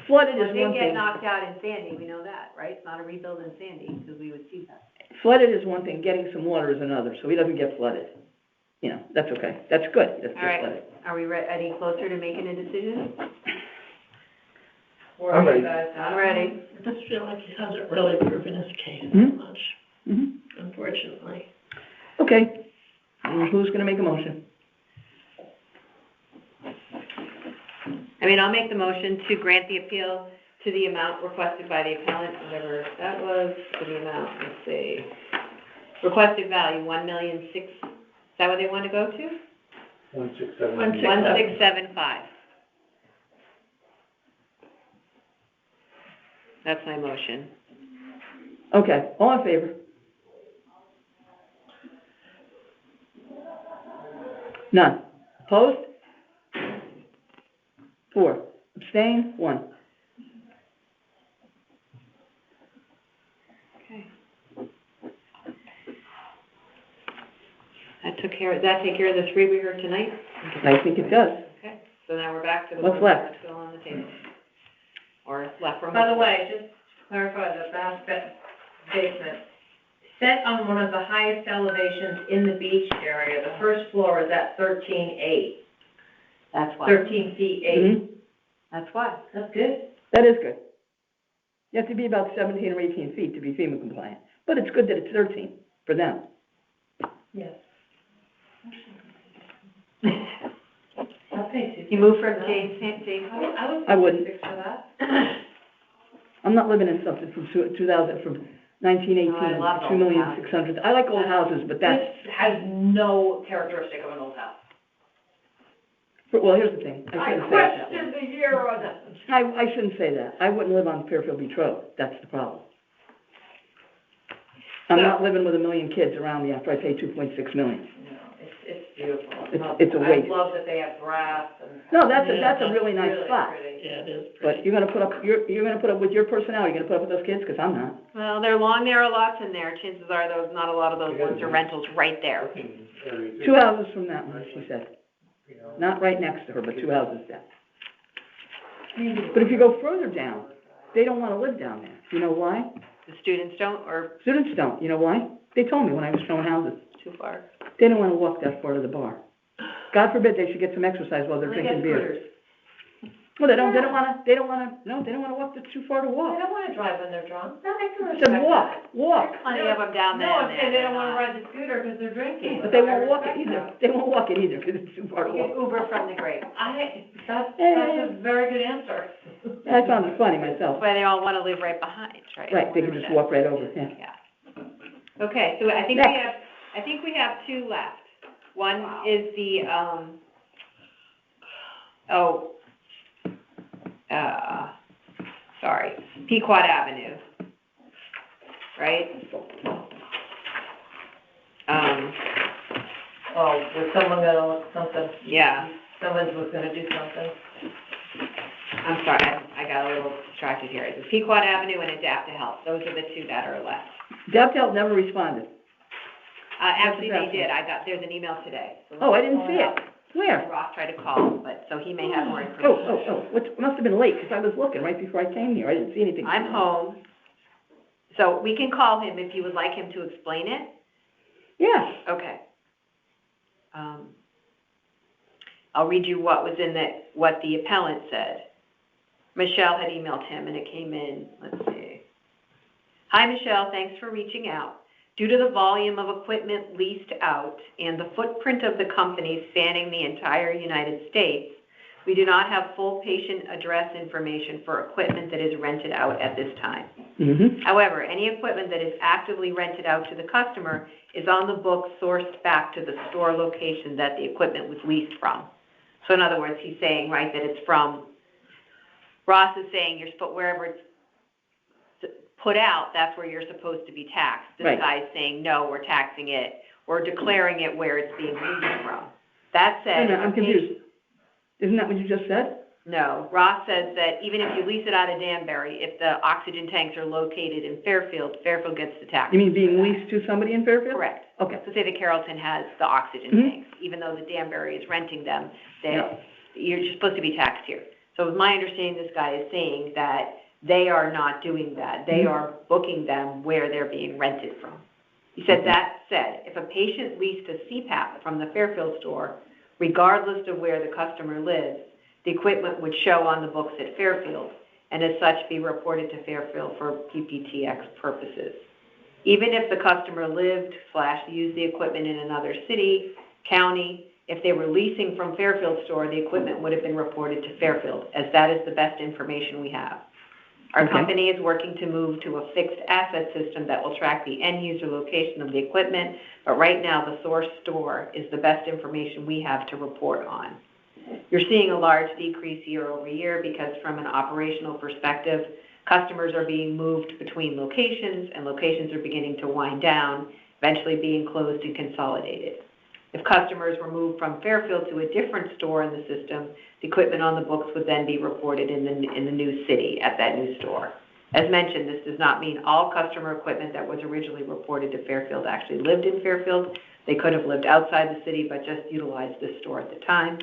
flooded Well, is it one did get thing. knocked out in Sandy, we know that, right? It's not a rebuild in Sandy, because we would see that. Flooded is one thing, getting some water is another, so he doesn't get flooded. That's okay. That's good. He doesn't All get right. flooded. Are we any closer to making a decision? Where I'm are ready. you guys at? I'm ready. I just feel like he hasn't really proven his case that Mhm. much, Mm-hmm. unfortunately. Okay. Who's gonna make a motion? I mean, I'll make the motion to grant the appeal to the amount requested by the appellant, whatever that was, for the amount, let's see. Requested value, 1,006,000, is that what they want to go to? 167. 1,675. That's my motion. Okay, all in favor? None. Opposed? 4. Abstain? 1. Okay. That take care of the 3 we heard tonight? I think it does. Okay, so now we're back to the What's ones left? that are still on the table. Or left from. By the way, just to clarify the basement, set on one of the highest elevations in the beach area, the first floor is at 13.8, That's why. 13 feet 8. Mhm. That's why. That's good. That is good. You have to be about 17 or 18 feet to be FEMA compliant, but it's good that it's 13 for them. Yes. I'll pay $2,000. You moved from James. I wouldn't. $6 for that. I'm not living in something from 2000, from 1918, Oh, I love old 2,600,000. I like old houses, but that's, This has no characteristic of an old house. well, here's the thing. I shouldn't say it that way. the year on it. I shouldn't say that. I wouldn't live on Fairfield Beach Road. That's the problem. I'm not living with 1 million kids around me after I pay $2.6 million. No, it's beautiful. It's a waste. I love that they have grass and. No, that's a really nice Really spot. pretty. Yeah, it is But pretty. you're gonna put up with your personality, you're gonna put up with those kids? 'Cause I'm not. Well, there are long, narrow lots in there. Chances are those, not a lot of those ones are rentals right there. Working area too, 2 houses from that one, she said. you know. Not right next to her, but 2 houses down. But if you go further down, they don't wanna live down there. You know why? The students don't, or Students don't. You know why? They told me when I was showing houses. too far. They don't wanna walk that far to the bar. God forbid they should get some exercise while they're They drinking get beer. scooters. Well, they don't wanna walk too far to They walk. don't wanna drive when they're drunk. No, I can I respect said, that. walk. Plenty of them down there. No, I'm saying they don't wanna ride the scooter because they're drinking. But they I won't walk it respect either. that. They won't walk it either, 'cause it's too far to You walk. Uber from the grave. That's a very good answer. I found it funny That's myself. why they all wanna live right behind, right? Right, they can just walk right over, yeah. Yeah. Okay, so I think we have 2 left. One is the, Pequot Avenue, right? Oh, was someone gonna look something, Yeah, someone was gonna do something? I'm sorry, I got a little distracted here. It's Pequot Avenue and Adapt to Health, those are the 2 that are left. DevTel never responded. Actually, What's they that? did, there's an email today. So Oh, I didn't see it. Where? Ross tried to call, but, so he may have more information. What, must have been late, 'cause I was looking right before I came here. I didn't see anything. I'm home, so we can call him if you would like him to explain it. Yeah. Okay. I'll read you what was in what the appellant said. Michelle had emailed him and it came in, let's see. Hi, Michelle, thanks for reaching out. Due to the volume of equipment leased out and the footprint of the company spanning the entire United States, we do not have full patient address information for equipment that is rented out at this time. Mm-hmm. However, any equipment that is actively rented out to the customer is on the books sourced back to the store location that the equipment was leased from. So in other words, he's saying, right, that it's from, Ross is saying wherever it's put out, that's where you're supposed to be taxed. This Right. guy's saying, no, we're taxing it, we're declaring it where it's being leased from. That Wait a said, minute, I'm confused. Isn't that what you just said? no, Ross says that even if you lease it out of Danbury, if the oxygen tanks are located in Fairfield, Fairfield gets the tax. You mean being for that. leased to somebody in Fairfield? Correct. Okay. So say the Carrollton has the oxygen Mhm. tanks, even though the Danbury is renting them, Yeah. you're supposed to be taxed here. So my understanding, this guy is saying that they are not doing that. They Mhm. are booking them where they're being rented from. He said, that said, if a patient leased a CPAP from the Fairfield store, regardless of where the customer lives, the equipment would show on the books at Fairfield, and as such be reported to Fairfield for PPTX purposes. Even if the customer lived/used the equipment in another city, county, if they were leasing from Fairfield store, the equipment would have been reported to Fairfield, as that is the best information we have. Our Okay. company is working to move to a fixed asset system that will track the end user location of the equipment, but right now the source store is the best information we have to report on. You're seeing a large decrease year over year because from an operational perspective, customers are being moved between locations and locations are beginning to wind down, eventually being closed and consolidated. If customers were moved from Fairfield to a different store in the system, the equipment on the books would then be reported in the new city at that new store. As mentioned, this does not mean all customer equipment that was originally reported to Fairfield actually lived in Fairfield. They could have lived outside the city, but just utilized this store at the time.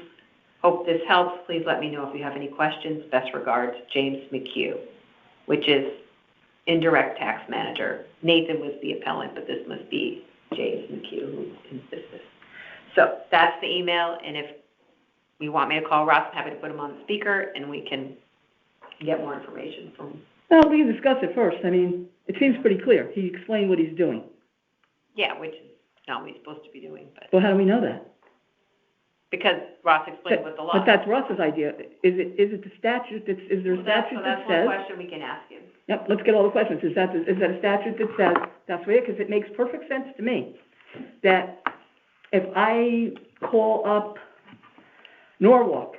Hope this helps. Please let me know if you have any questions. Best regards, James McHugh, which is indirect tax manager. Nathan was the appellant, but this must be James McHugh who insists this. So that's the email, and if you want me to call Ross, I'm happy to put him on the speaker, and we can get more information from. Well, we can discuss it first. I mean, it seems pretty clear. He explained what he's doing. Yeah, which is not what he's supposed to be doing, but Well, how do we know that? because Ross explained what the law. But that's Russ's idea. Is it the statute that's, is there a Well, that's statute that that's one says? question we can ask him. Yep, let's get all the questions. Is that a statute that says, that's right, because it makes perfect sense to me, that if I call up Norwalk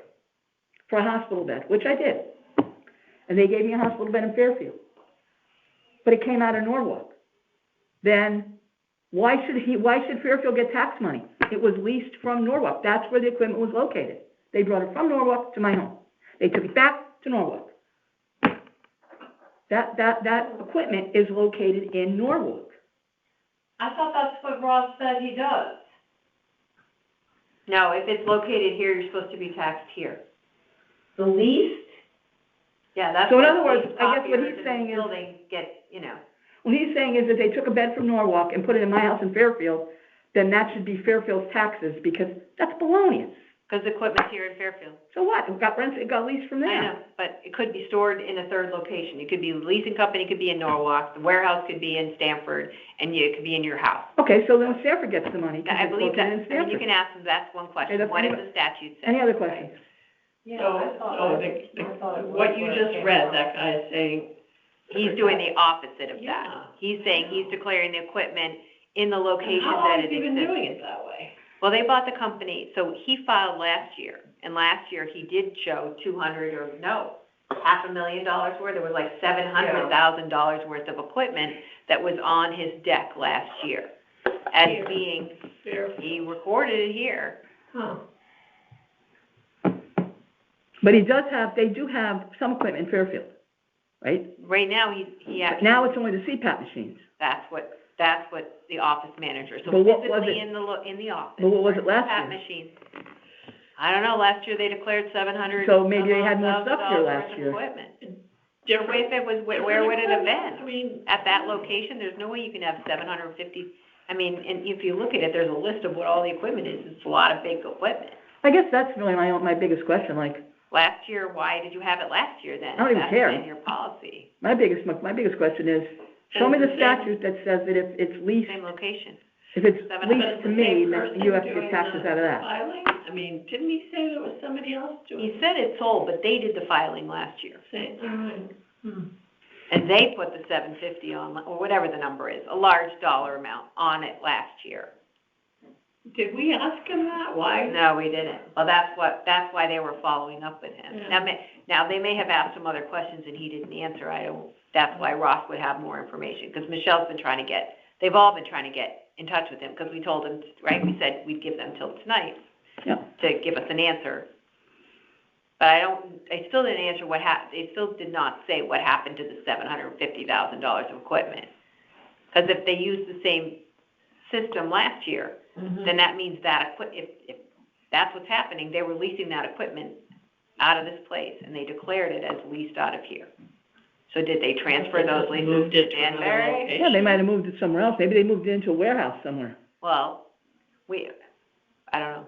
for a hospital bed, which I did, and they gave me a hospital bed in Fairfield, but it came out of Norwalk, then why should Fairfield get tax money? It was leased from Norwalk. That's where the equipment was located. They brought it from Norwalk to my home. They took it back to Norwalk. That equipment is located in Norwalk. I thought that's what Ross said he does. No, if it's located here, you're supposed to be taxed here. The least? Yeah, that's. So in what other words, these I guess what copiers he's in saying the is- building get, What he's saying is that they took a bed from Norwalk and put it in my house in Fairfield, then that should be Fairfield's taxes, because that's baloney. because the equipment's here in Fairfield. So what? It got leased from there. I know, but it could be stored in a third location. It could be, the leasing company could be in Norwalk, the warehouse could be in Stamford, and it could be in your house. Okay, so then Stanford gets the money, because I it's believe that, located in I mean, you Stanford. can ask them, that's one question. that's- What does the statute say? Any other questions? What you just read, that guy is saying. He's doing the opposite of that. Yeah. He's saying he's declaring the equipment in the location How that long it has he exists. been doing it that way? Well, they bought the company, so he filed last year, and last year he did show $500,000 worth, it was like $700,000 worth of equipment that was on his deck last year. As Here. being, Fairfield. he recorded it here. Huh. But they do have some equipment in Fairfield, right? Right now, he But actually, now it's only the CPAP machines. that's what the office manager, so But what was physically it? in the office. But what was it last CPAP year? machine. I don't know, last year they declared $700,000 So maybe they had more stuff here worth last of year. equipment. Different. If it was, where would it have been? I mean, At that location, there's no way you can have 750, I mean, and if you look at it, there's a list of what all the equipment is, it's a lot of big equipment. I guess that's really my biggest question, like, Last year, why did you have it last year then? I don't even care. That's been your policy, my biggest question is, show me the statute that says that if it's leased, same location. if it's Seven- but leased it's to the me, same then person you have to doing get taxes the out of that. Filing? I mean, didn't he say there was somebody else doing He said it's sold, but they did the filing last year. it? All right. And they put the 750 on, or whatever the number is, a large dollar amount on it last year. Did we ask him that? Why? No, we didn't. Well, that's why they were following up with him. Yeah. Now, they may have asked him other questions and he didn't answer. That's why Ross would have more information, because Michelle's been trying to they've all been trying to get in touch with him, because we told him, right, we said we'd give them till tonight Yeah. to give us an answer. But I still didn't answer they still did not say what happened to the $750,000 of equipment. Because if they used the same system last year, then that means that if that's what's happening, they were leasing that equipment out of this place, and they declared it as leased out of here. So did they transfer those leases Moved to it to another Danbury? location. Yeah, they might have moved it somewhere else, maybe they moved it into a warehouse somewhere. Well, I don't know.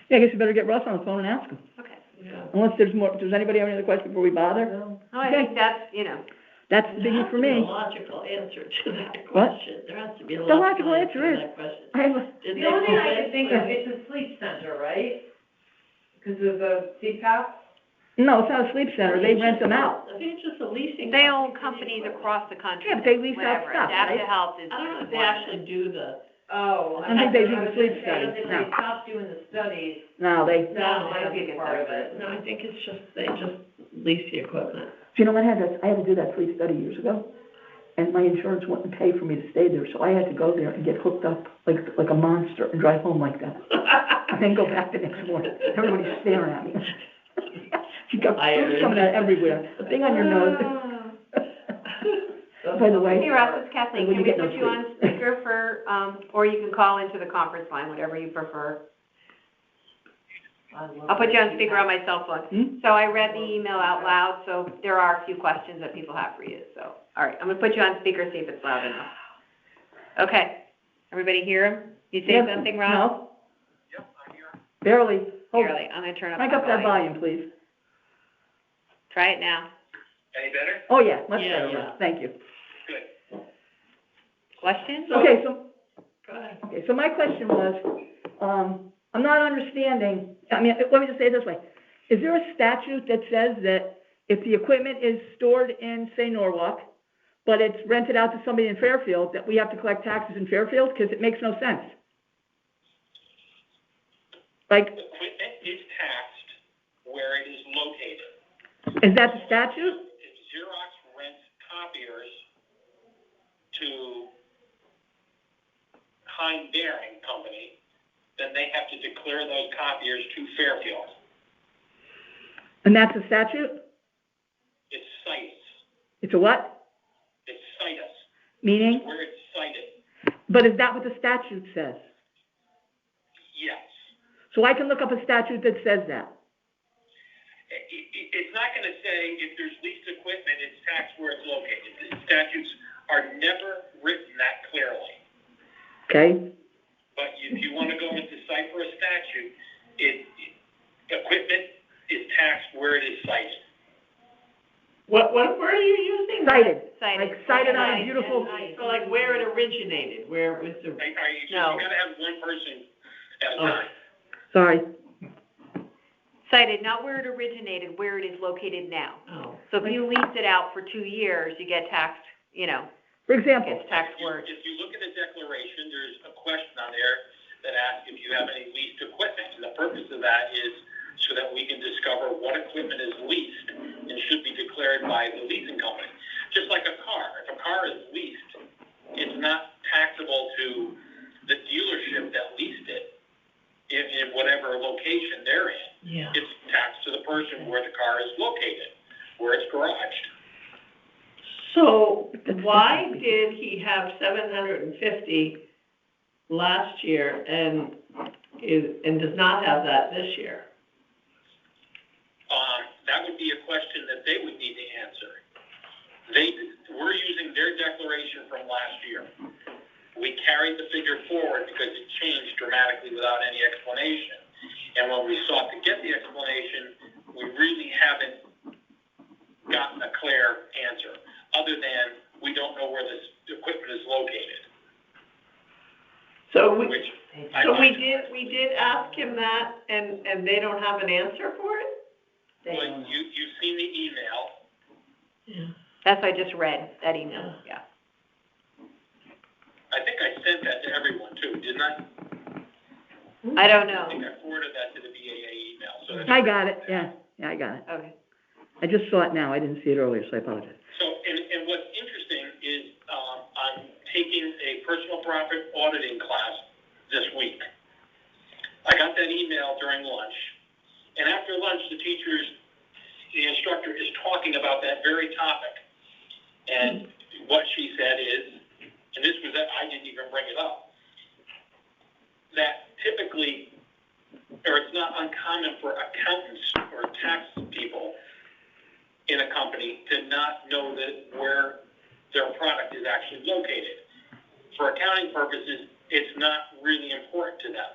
Yeah, I guess you better get Russ on the phone and ask him, Okay. Yeah. unless does anybody have any other questions before we bother? No, I Okay. think that's, That's the There biggie has for to be a me. logical answer to that What? question. There has to be a The logical logical answer answer to is- that question. I have, Did The they only thing move I it? can think of, it's a sleep center, right? Because of the CPAP? no, it's not a sleep center, they rent them out. I think it's just a leasing. they company own for the companies equipment. across the country. Yeah, but they lease out whatever. stuff, Adaptive right? Health is. I don't know if they one. actually do the, Oh. I don't think they do the was sleep gonna say, studies, if no. they stopped doing the studies, No, no, That I might be think part of it. no, I think it's just, they just lease the equipment. do you know what, I had to do that sleep study years ago, and my insurance wouldn't pay for me to stay there, so I had to go there and get hooked up like a monster and drive home like that. And then go back the next morning. Everybody's staring at me. You got food coming out everywhere, a thing on your nose. By the way. Hey, Ross, it's Kathleen. when Can you we get no put you on speaker for, or you can call into the conference line, whatever you prefer. I'll put you on speaker on my cell phone. So I read the email out loud, so there are a few questions that people have for you, so. All right, I'm gonna put you on speaker, see if it's loud enough. Okay. Everybody hear him? You say something, Ross? No? Yep, I'm here. Barely. Hold it. Barely. I'm gonna turn up Crank my up that volume, please. Try it now. Any better? Oh, yeah, much Yeah, better, yeah. Russ. Thank you. Questions? Okay, so, Go ahead. okay, so my question was, I'm not understanding, I mean, let me just say it this way. Is there a statute that says that if the equipment is stored in, say, Norwalk, but it's rented out to somebody in Fairfield, that we have to collect taxes in Fairfield? Because it makes no sense. Like, Equipment is taxed where it is located. is that the statute? If Xerox rents copiers to Hein Bearing Company, then they have to declare those copiers to Fairfield. And that's a statute? It's Citus. It's a what? It's Citus. Meaning? Where it's cited. But is that what the statute says? Yes. So I can look up a statute that says that. It's not going to say if there's leased equipment, it's taxed where it's located. The statutes are never written that clearly. Okay? But if you want to go and decipher a statute, equipment is taxed where it is cited. What word are you using? Cited. Cited. Like cited on a beautiful. So like where it originated, where it was the, You No. got to have one person at a time. Sorry. Cited, not where it originated, where it is located now. oh. So if you lease it out for 2 years, you get taxed, For example, it's taxed where. If you look at the declaration, there's a question on there that asks if you have any leased equipment. And the purpose of that is so that we can discover what equipment is leased and should be declared by the leasing company. Just like a car. If a car is leased, it's not taxable to the dealership that leased it in whatever location they're in. Yeah. It's taxed to the person where the car is located, where it's garaged. So why did he have 750 last year and does not have that this year? That would be a question that they would need to answer. We're using their declaration from last year. We carried the figure forward because it changed dramatically without any explanation. And when we sought to get the explanation, we really haven't gotten a clear answer, other than we don't know where this equipment is located. So we did ask him that, and they don't have an answer for it? Well, you've seen the email. Yeah. That's what I just read, that email, yeah. I think I sent that to everyone too, didn't I? I don't I think know. I forwarded that to the BAA email, so that. I got it, yeah, I got it. Okay. I just saw it now, I didn't see it earlier, so I apologize. So, and what's interesting is, I'm taking a personal profit auditing class this week. I got that email during lunch, and after lunch, the instructor is talking about that very topic. And what she said is, and this was, I didn't even bring it up, that typically, or it's not uncommon for accountants or tax people in a company to not know that where their product is actually located. For accounting purposes, it's not really important to them.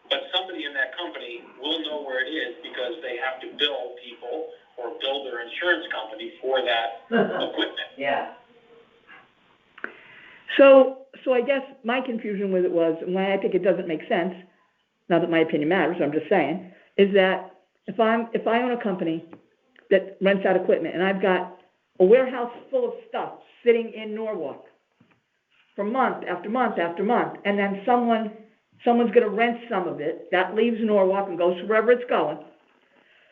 But somebody in that company will know where it is because they have to bill people or bill their insurance company for that equipment. Yeah. So I guess my confusion with it was, and why I think it doesn't make sense, not that my opinion matters, I'm just saying, is that if I own a company that rents out equipment and I've got a warehouse full of stuff sitting in Norwalk for month after month after month, and then someone's gonna rent some of it, that leaves Norwalk and goes wherever it's going.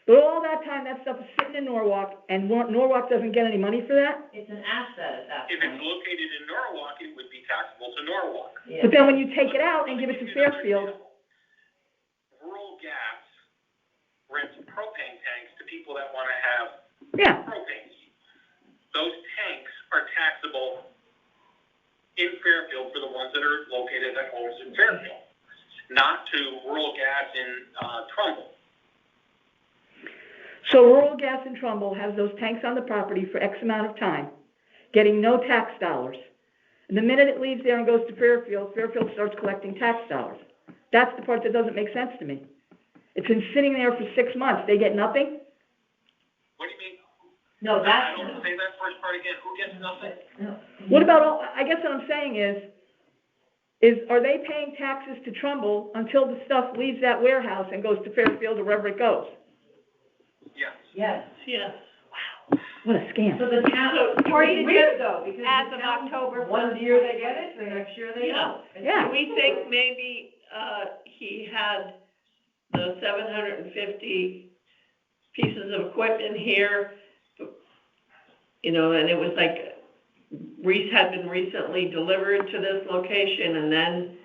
But all that time, that stuff is sitting in Norwalk, and Norwalk doesn't get any money for that? It's an asset at that If it's point. located in Norwalk, it would be taxable to Norwalk. But then when you take it out and give it to Fairfield, Rural gas rents propane tanks to people that wanna have yeah, propane. Those tanks are taxable in Fairfield for the ones that are located at homes in Fairfield, not to rural gas in, Trumbull. so rural gas in Trumbull has those tanks on the property for X amount of time, getting no tax dollars. And the minute it leaves there and goes to Fairfield, Fairfield starts collecting tax dollars. That's the part that doesn't make sense to me. It's been sitting there for 6 months, they get nothing? What do you mean? No, I that's, don't say that first part again, who gets nothing? What about I guess what I'm saying is, are they paying taxes to Trumbull until the stuff leaves that warehouse and goes to Fairfield or wherever it goes? Yes. yes. Yes. What a scam. So the town, According it's to weird though, because as the of town, October one year they get it, the next year they don't. Yeah. Do we think maybe, he had the 750 pieces of equipment here, you know, and it was like, had been recently delivered to this location, and then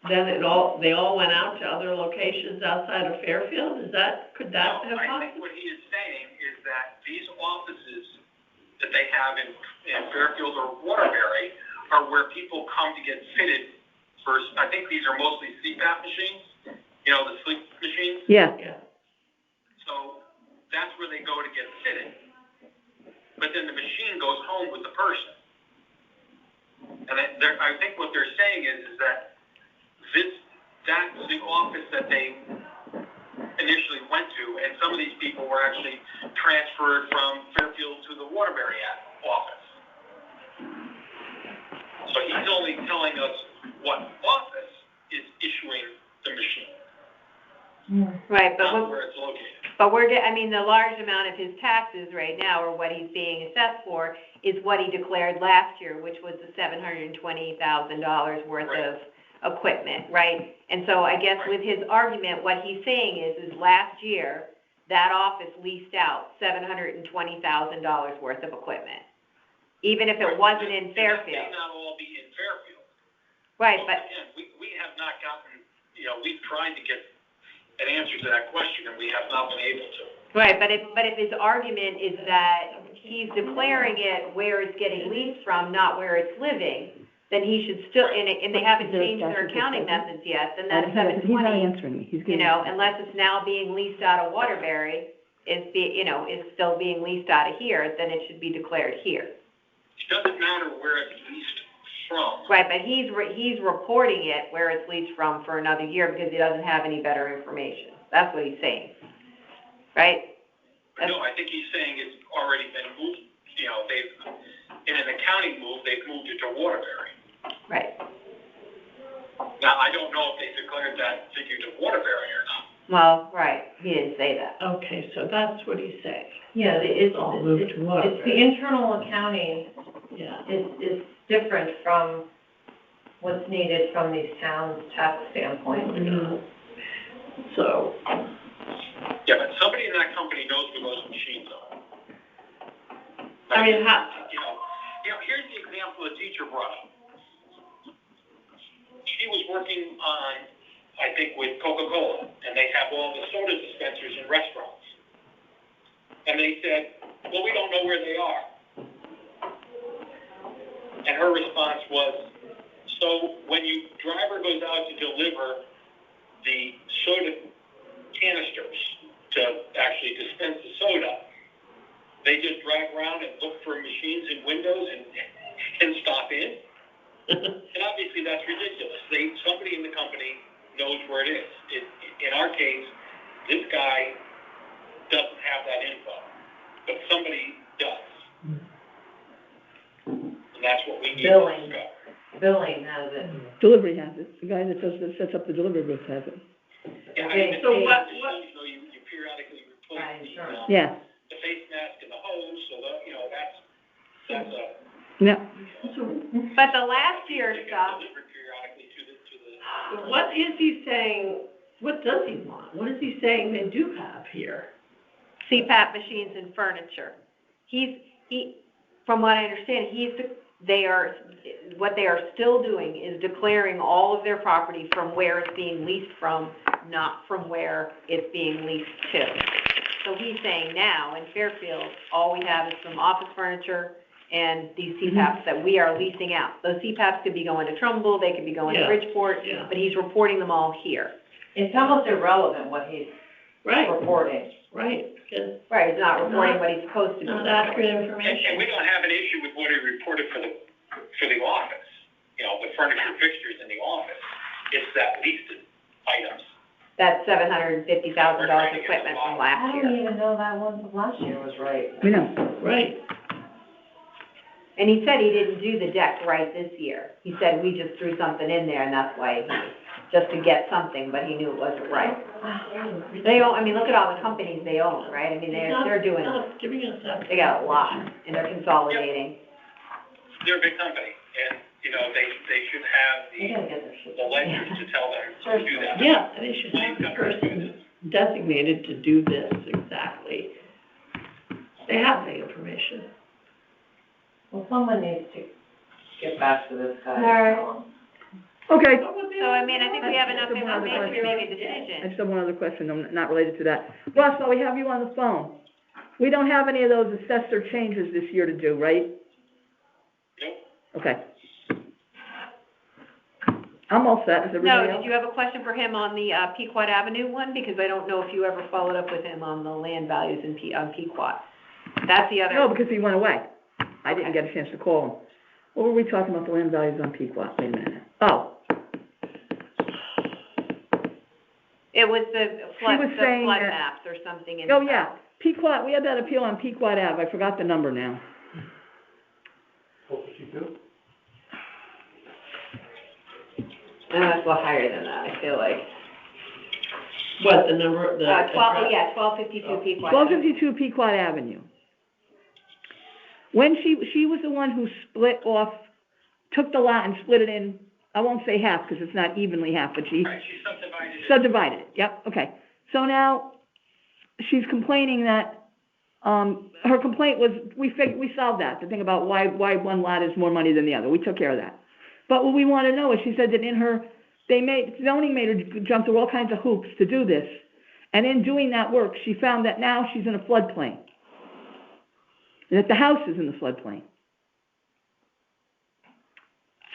they all went out to other locations outside of Fairfield? Could that have No, I happened? think what he is saying is that these offices that they have in Fairfield or Waterbury are where people come to get fitted for, I think these are mostly CPAP machines, you know, the sleep machines. Yeah, Yeah. So that's where they go to get fitted. But then the machine goes home with the person. And I think what they're saying is that that's the office that they initially went to, and some of these people were actually transferred from Fairfield to the Waterbury office. So he's only telling us what office is issuing the machine, Right, not where it's located. but the large amount of his taxes right now, or what he's being assessed for, is what he declared last year, which was the $720,000 worth Right. of equipment, right? And so I guess with his argument, what he's saying is last year, that office leased out $720,000 worth of equipment, even if it wasn't in That Fairfield. may not all be in Fairfield. Right, but, Again, we have not gotten, we've tried to get an answer to that question, and we have not been able to. right, but if his argument is that he's declaring it where it's getting leased from, not where it's living, then he should still, and they haven't changed their accounting methods yet, then that he's not 720, answering me, he's giving. unless it's now being leased out of Waterbury, is still being leased out of here, then it should be declared here. It doesn't matter where it's leased from. Right, but he's reporting it where it's leased from for another year because he doesn't have any better information. That's what he's saying, right? No, I think he's saying it's already been moved, in an accounting move, they've moved it to Waterbury. Right. Now, I don't know if they declared that figure to Waterbury or not. Well, right, he didn't say that. Okay, so that's what he's saying. Yeah, It's all moved to it's Waterbury. the internal accounting Yeah. is different from what's needed from these towns' tax standpoint. Mhm. So, Yeah, but somebody in that company knows where those machines are. I mean, Here's the example a teacher brought up. She was working on, I think, with Coca-Cola, and they have all the soda dispensers in restaurants. And they said, well, we don't know where they are. And her response was, so when your driver goes out to deliver the soda canisters to actually dispense the soda, they just drive around and look for machines and windows and stop in? And obviously that's ridiculous. Somebody in the company knows where it is. In our case, this guy doesn't have that info, but somebody does. And that's what we need to Billing. discover. Billing has it. Delivery has it, the guy that sets up the delivery booth has it. Yeah, Okay, so what- you periodically replace Right, sure. Yeah, the face mask and the hose, so that's a. yeah. But the last year stuff, Delivered periodically to the. what is he saying, what does he want? What is he saying they do have here? CPAP machines and furniture. From what I understand, what they are still doing is declaring all of their property from where it's being leased from, not from where it's being leased to. So he's saying now in Fairfield, all we have is some office furniture and these CPAPs that we are leasing out. Those CPAPs could be going to Trumbull, they could be going to Yeah. Bridgeport, Yeah. but he's reporting them all here. It's almost irrelevant what he's Right, reporting. right, because Right, he's not reporting what he's supposed to be. not accurate And information. we don't have an issue with what he reported for the office, you know, the furniture fixtures in the office. It's that leased items. That's $750,000 equipment from last year. even know that one from last year was right. We know. Right, And he said he didn't do the deck right this year. He said we just threw something in there and that's why just to get something, but he knew it wasn't right. They own, I mean, look at all the companies they own, right? I mean, they're doing, not giving us that. they got a lot and they're consolidating. They're a big company, and, you know, they should have They gotta get their shit. the ledgers to tell them to do that. Yeah, they should have the person designated to do this exactly. They have the information. Well, someone needs to get back to this guy. All right. Okay. So, I mean, I think we have enough That's one other information to question. make a I decision. just have one other question, not related to that. Russ, while we have you on the phone, we don't have any of those assessor changes this year to do, right? Nope. Okay. I'm all set, is No, everybody did else? you have a question for him on the Pequot Avenue one? Because I don't know if you ever followed up with him on the land values on Pequot. That's the other. No, because he went away. I didn't get a chance to call him. What were we talking about, the land values on Pequot? Wait a minute. Oh, It was the flood was saying that- maps or something in. oh, yeah, Pequot, we had that appeal on Pequot Ave, I forgot the number now. What would you do? It's a lot higher than that, I feel like. What, the number, the. 1252 Pequot. 1252 Pequot Avenue. When she was the one who split off, took the lot and split it in, I won't say half, because it's not evenly half, but she Right, she subdivided it. subdivided it, yep, okay. So now, she's complaining that, her complaint was, we solved that, the thing about why one lot is more money than the other, we took care of that. But what we want to know is, she said that in her, zoning made her jump through all kinds of hoops to do this, and in doing that work, she found that now she's in a floodplain. And that the house is in the floodplain.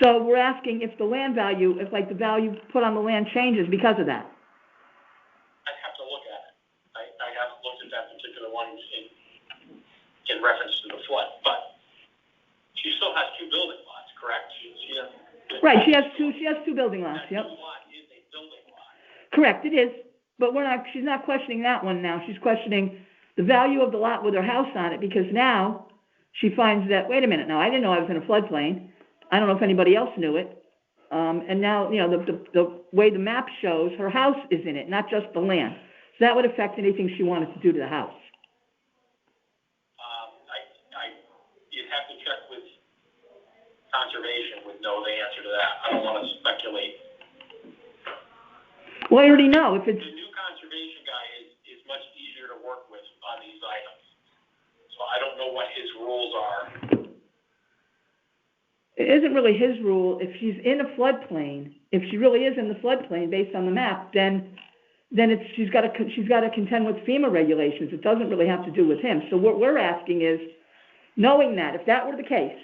So we're asking if the land value, if like the value put on the land changes because of that. I'd have to look at it. I haven't looked at that particular one in reference to the flood, but she still has two building lots, correct? She has. Right, she has two building lots, That yep. new lot is a building lot. Correct, it is, but she's not questioning that one now, she's questioning the value of the lot with her house on it, because now she finds that, wait a minute, now, I didn't know I was in a floodplain, I don't know if anybody else knew it, and now, you know, the way the map shows, her house is in it, not just the land. So that would affect anything she wanted to do to the house. You'd have to check with conservation, would know the answer to that. I don't want to speculate. Well, I already know, if it's, The new conservation guy is much easier to work with on these items. So I don't know what his rules are. it isn't really his rule, if she's in a floodplain, if she really is in the floodplain based on the map, then she's got to contend with FEMA regulations, it doesn't really have to do with him. So what we're asking is, knowing that, if that were the case,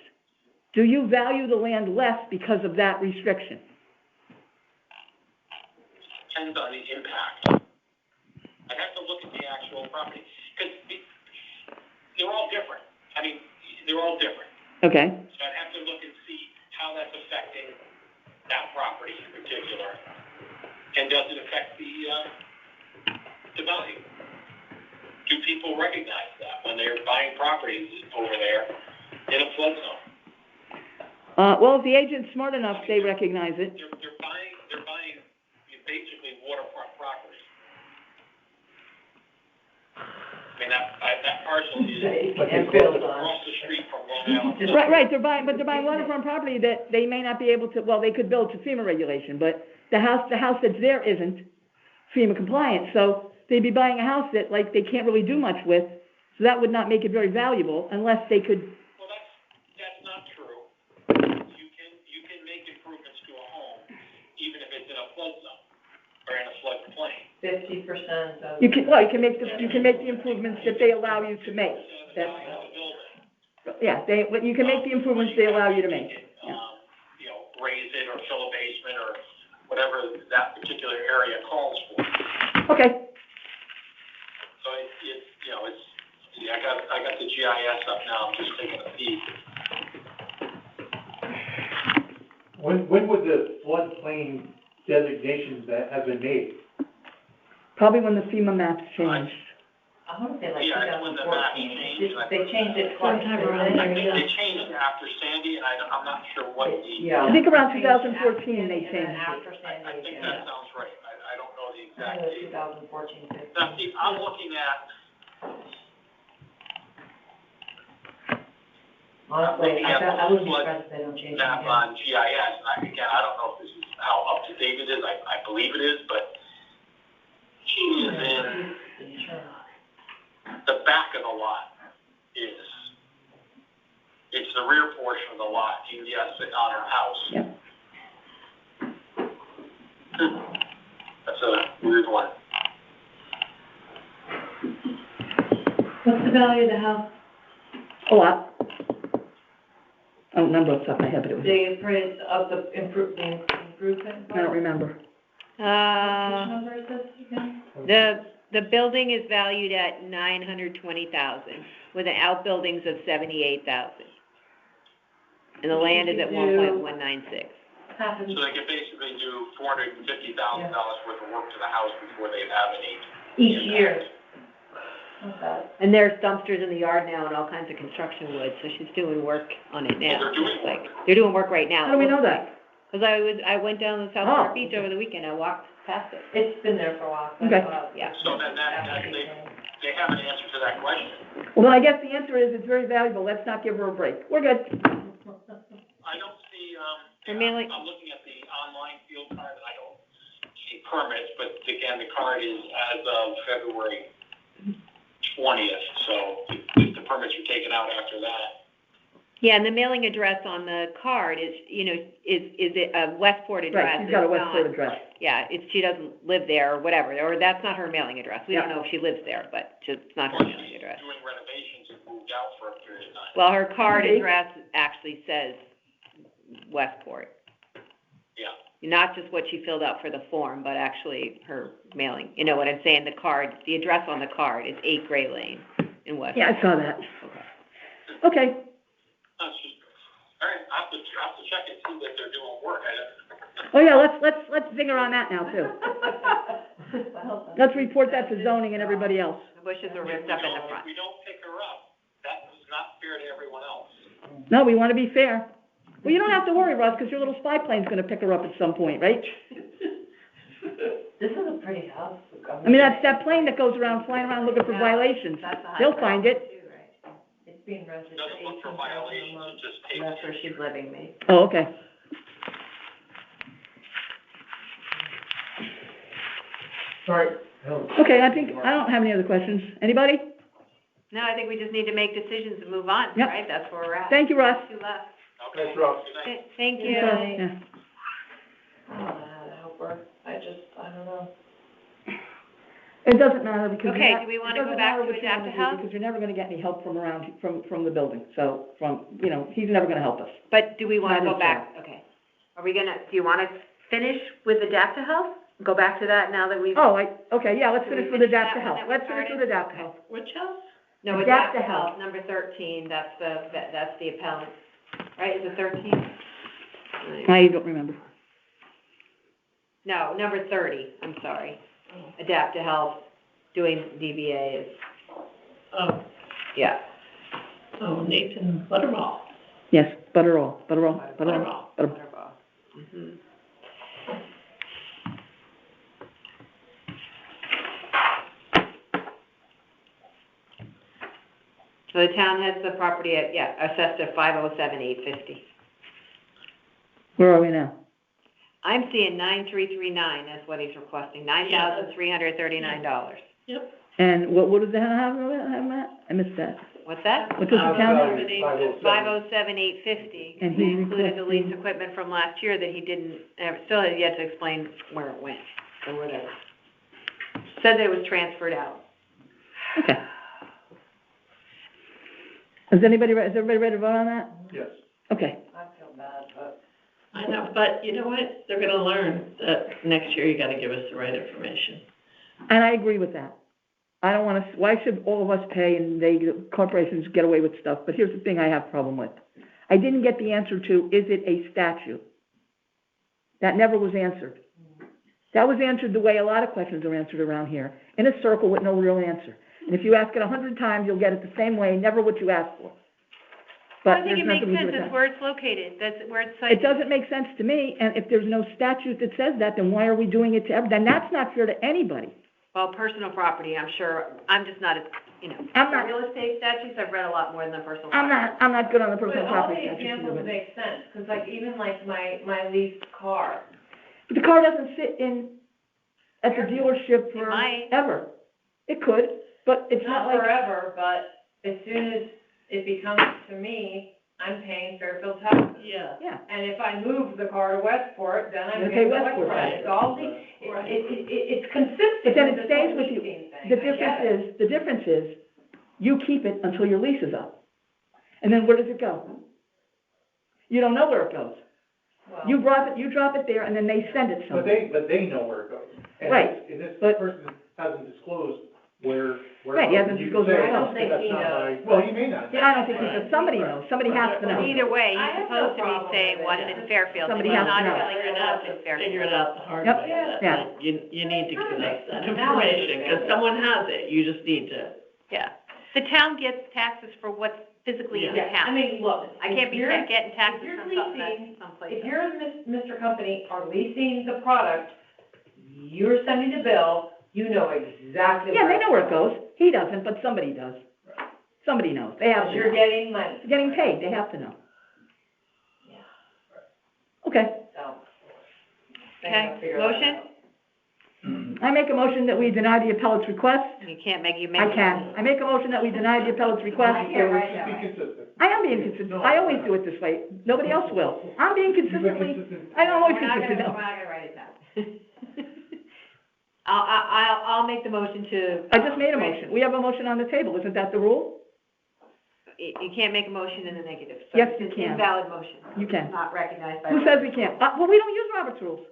do you value the land less because of that restriction? Depends on the impact. I'd have to look at the actual property, because they're all different. I mean, they're all different. Okay, So I'd have to look and see how that's affecting that property in particular. And does it affect the value? Do people recognize that when they're buying properties over there in a flood zone? well, if the agent's smart enough, they recognize it. They're buying basically waterfront property. I mean, that parcel is And build on. across the street from Long Island. Right, they're buying waterfront property that they may not be able to, well, they could build to FEMA regulation, but the house that's there isn't FEMA compliant, so they'd be buying a house that, like, they can't really do much with, so that would not make it very valuable unless they could, Well, that's not true. You can make improvements to a home, even if it's in a flood zone, or in a floodplain. 50% of. you can make the improvements that they allow you to make. That's, yeah, you can make the improvements they allow you to make. Yeah. You know, raise it or fill a basement or whatever that particular area calls for. Okay, So it's, you know, see, I got the GIS up now, I'm just taking a peek. When would the floodplain designations that have been made? probably when the FEMA maps change. I want to say like Yeah, it's when the map 2014. changed. They changed it twice. Sometime around there, yeah. They changed after Sandy, and I'm not sure what the. Yeah. I think around 2014 After they Sandy, and then changed it. after I Sandy, think yeah. that sounds right. I don't know the I exact think it was date. 2014, 15. Now, see, I'm looking at, Honestly, looking at I the wouldn't be flood surprised if they don't change it map again. on GIS, and I don't know if this is how up to date it is, I believe it is, but she is in, the back of the lot it's the rear portion of the lot, yes, on her house. Yep. That's a weird one. What's the value of the house? A lot. I don't remember off the top of my head, but it was, The appraise of the improvement? I don't remember. Which number is this again? The building is valued at $920,000, with an outbuildings of $78,000. And the land is at $1.196. Half of So they could basically do $450,000 worth of work to the house before they have any. each year. Okay. And there's dumpsters in the yard now and all kinds of construction wood, so she's doing work on it now. They're doing Like, work. they're doing work right now. How do we know that? Because I went down to South Oh. Park Beach over the weekend, I walked past it. It's been there for a while. So Okay. Yeah. So then they have an answer to that question. Well, then I guess the answer is it's very valuable, let's not give her a break. We're good. I don't see, They're mainly- I'm looking at the online field card and I don't see permits, but again, the card is as of February 20th, so if the permits are taken out after that. Yeah, and the mailing address on the card is, is it a Westport address? Right, she's got a It's Westport not- address. Yeah, she doesn't live there or whatever, or that's not her mailing address. We don't Yeah. know if she lives there, but it's not her Or mailing she's address. doing renovations and moved out for a period of time. Well, her card Okay. address actually says Westport. Yeah. Not just what she filled out for the form, but actually her mailing. You know what I'm saying? The card, the address on the card is 8 Gray Lane in Westport. Yeah, I saw that. Okay, That's just, all right, I have to check and see that they're doing work. oh yeah, let's zing her on that now too. Let's report that to zoning and everybody else. The bushes are ripped up in the front. If we don't pick her up, that was not fair to everyone else. No, we wanna be fair. Well, you don't have to worry, Russ, because your little spy plane's gonna pick her up at some point, right? This is a pretty house. I mean, that's that plane that goes around, flying around looking for violations. That's a high They'll price find it. too, right? It's being rented It for doesn't look for 18,000 a violations, month. it just And takes. that's where she's living, me. Oh, okay. Sorry. Okay, I don't have any other questions. Anybody? No, I think we just need to make decisions and move on, Yep. right? That's where we're at. Thank you, Russ. Two left. Okay. Thanks, Ross. Good night. Thank you. Yeah. I don't know how to help her. I don't know. It doesn't matter because. Okay, you're not- do we wanna it doesn't go back matter to what you wanna Adapt to do Health? Because you're never gonna get any help from from the building, so he's never gonna help us. But do we want to Not go his back? Okay. Are we gonna, do you want to finish with Adapt to Health? Go back to that now that we've. Oh, okay, yeah, let's Did we finish with finish Adapt that to one Health. that we Let's finish started? with Adapt to Health. Which house? No, Adapt Adapt to to Health. Health, number 13, that's the appellant, right? Is it 13? I don't remember. No, number 30, I'm sorry. Adapt to Health, doing DBA is, Oh, yeah. Nathan Butterball. Yes, Butterall. Butterball. Butterball. Mhm. So the town has the property at, assessed at $507,850. Where are we now? I'm seeing 9,339, that's what he's requesting, $9,339. Yep. And what does that have, Matt? I missed that. What's that? What does the town have? 507,850. And He he's included the lease requesting- equipment from last year that he didn't, still has yet to explain where it went, or whatever. Said that it was transferred out. Okay. Has everybody ready to vote on that? Yes. Okay. I feel bad, but. I know, but you know what? They're gonna learn that next year you gotta give us the right information. And I agree with that. I don't wanna, why should all of us pay and corporations get away with stuff? But here's the thing I have a problem with. I didn't get the answer to, is it a statute? That never was answered. That was answered the way a lot of questions are answered around here, in a circle with no real answer. And if you ask it 100 times, you'll get it the same way, never what you asked for. But I think there's it makes nothing we do sense, with it's that. where it's located, that's where it's cited. It doesn't make sense to me, and if there's no statute that says that, then why are we doing it to then that's not fair to anybody. Well, personal property, I'm sure, I'm just not, I'm not- real estate statutes, I've read a lot more than the personal I'm property. not good on the personal But all property the statute. examples make sense, 'cause like, even like my leased car, But the car doesn't sit at the dealership It might. forever. It could, but it's not not like, forever, but as soon as it becomes to me, I'm paying Fairfield taxes. Yeah. yeah. And if I move the car to Westport, then I'm You pay paying Westport Westport. taxes. It's all it's consistent But then it with stays the with you. leasing thing. The I get it. difference is, you keep it until your lease is up. And then where does it go? You don't know where it goes. Well, You drop it there, and then they send it But somewhere. they know where it goes. And Right, this- And this but- person hasn't disclosed where. Right, he hasn't you disclosed can where say, it goes. I don't think "That's he not knows." my-" Well, he may not. Yeah, I don't think he does. Somebody knows. Somebody has to know. Either way, I he's have no supposed to be problem saying with what's it. in Fairfield, and Somebody he's has to not know. filling it out in Figure Fairfield. it out the hard Yep. way. Yeah. You need to give us that Now I information, understand. because someone has it, you just need to. Yeah. The town gets taxes for what's physically in the Yeah, I town. mean, look. I can't if be you're- getting taxes if you're from something leasing- that's someplace If else. you're Mr. Company are leasing the product, you're sending the bill, you know exactly Yeah, where they it's know where it going. goes. He doesn't, but somebody does. Somebody knows. They have to You're know. getting money, They're getting paid. They have to know. Yeah. Okay. so. they Okay, gotta figure that motion? out. I make a motion that we deny the appellate's request. You can't make, I can. I make a motion that we deny the appellate's request. I can't write Just be that. consistent. I am being consistent. I always do it this way. Nobody else will. I'm being You've been consistently, consistent. I don't always We're not consistent. gonna write it down. I'll make the motion to. I just made a motion. We have a motion on the table. Isn't that the rule? You can't make a motion in the negative, so Yes, it's you an can. invalid motion. You can. Not recognized by. Who says we can't? Well, we don't use Robert's rules.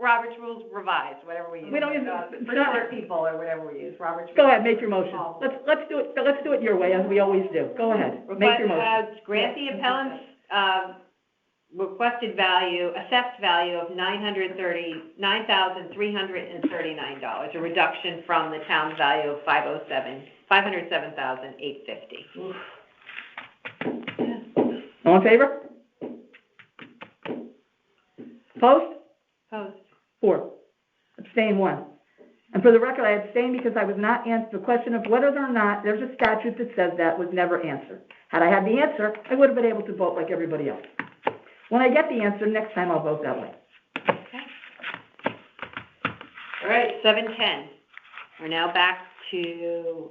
Robert's rules revised, whatever we use. We don't use, For short people, or whatever we use, Robert's. go rules. ahead, make your motion. Let's do it your way, as we always do. Go ahead, make your motion. Grant the appellant's, requested value, assessed value of $9,339, a reduction from the town's value of $507,850. All in favor? Opposed? Opposed? 4. Abstain 1. And for the record, I abstained because I was not answered, the question of whether or not there's a statute that says that was never answered. Had I had the answer, I would have been able to vote like everybody else. When I get the answer, next time I'll vote that way. All right, 7:10. We're now back to,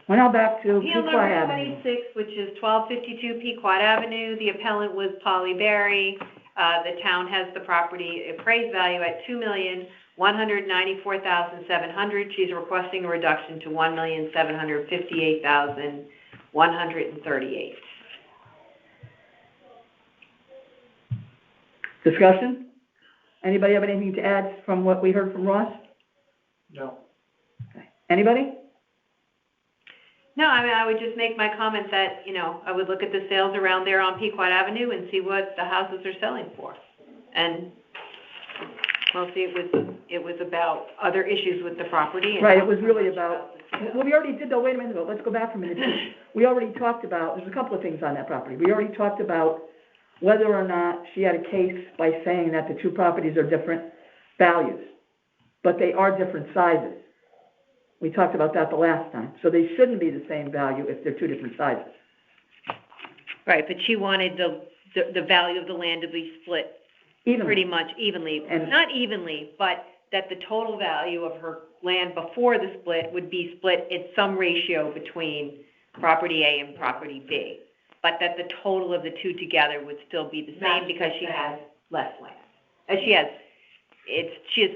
We're now back to Appeal Pequot number Avenue. 26, which is 1252 Pequot Avenue. The appellant was Polly Berry. The town has the property appraised value at $2,194,700. She's requesting a reduction to $1,758,138. Discussion? Anybody have anything to add from what we heard from Ross? No. Okay. Anybody? No, I mean, I would just make my comment that, I would look at the sales around there on Pequot Avenue and see what the houses are selling for. And mostly it was about other issues with the property. and Right, it not was so really much about, the sale. well, we already did, though, wait a minute, let's go back for a minute. We already talked about, there's a couple of things on that property. We already talked about whether or not she had a case by saying that the two properties are different values, but they are different sizes. We talked about that the last time. So they shouldn't be the same value if they're two different sizes. Right, but she wanted the value of the land to be split Evenly. pretty much evenly. And- Not evenly, but that the total value of her land before the split would be split at some ratio between property A and property B, but that the total of the two together would still be the same because she has less land. She has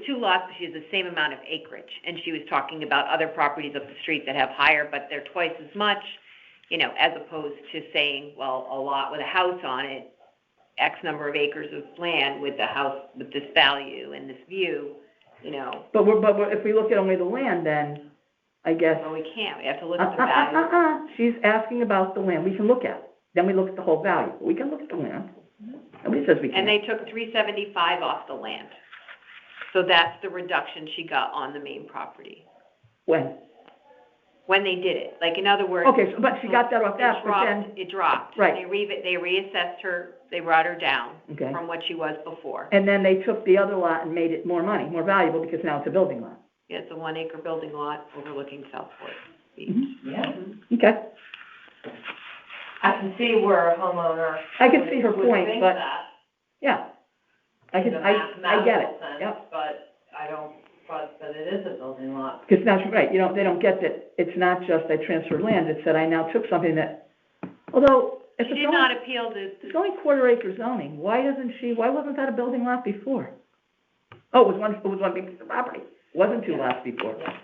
two lots, but she has the same amount of acreage, and she was talking about other properties up the street that have higher, but they're twice as much, as opposed to saying, well, a lot with a house on it, X number of acres of land with the house with this value and this view, But if we look at only the land, then I guess. Well, we can't, we have to look at the value. She's asking about the land, we can look at it, then we look at the whole value, we can look at the land. Nobody says we can't. And they took $375 off the land. So that's the reduction she got on the main property. When? When they did it, like in other words. Okay, but she got that off that, but then. It dropped. Right. They reassessed her, they brought her down. Okay. From what she was before. And then they took the other lot and made it more money, more valuable, because now it's a building lot. Yeah, it's a 1 acre building lot overlooking Southport Beach. Yeah. Okay, I can see where a homeowner. I can see her would point, think but, that yeah. I in a get it, mathematical sense, yep. But I don't, but it is a building lot. Because now, right, they don't get that, it's not just I transferred land, it's that I now took something that, although, if She it's did not appeal to. it's only quarter acre zoning, why wasn't that a building lot before? Oh, it was one big piece of property, it wasn't two lots before. Yeah.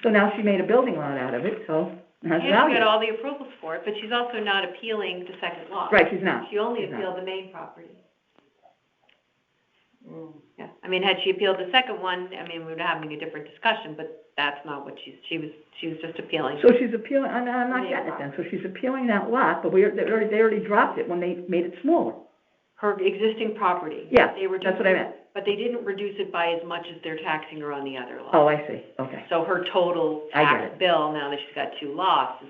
So now she made a building lot out of it, so it has Yeah, she value. got all the approvals for it, but she's also not appealing the second lot. Right, she's not. She only She's not. appealed the main property. Mm. Yeah, I mean, had she appealed the second one, we would be having a different discussion, but that's not what she was just appealing. So she's appealing, I'm not getting it then, so she's appealing that lot, but they already dropped it when they made it smaller. Her existing property. Yeah, They that's what I meant. But they didn't reduce it by as much as they're taxing her on the other lot. Oh, I see, okay. So her total I get tax it. bill, now that she's got two lots, is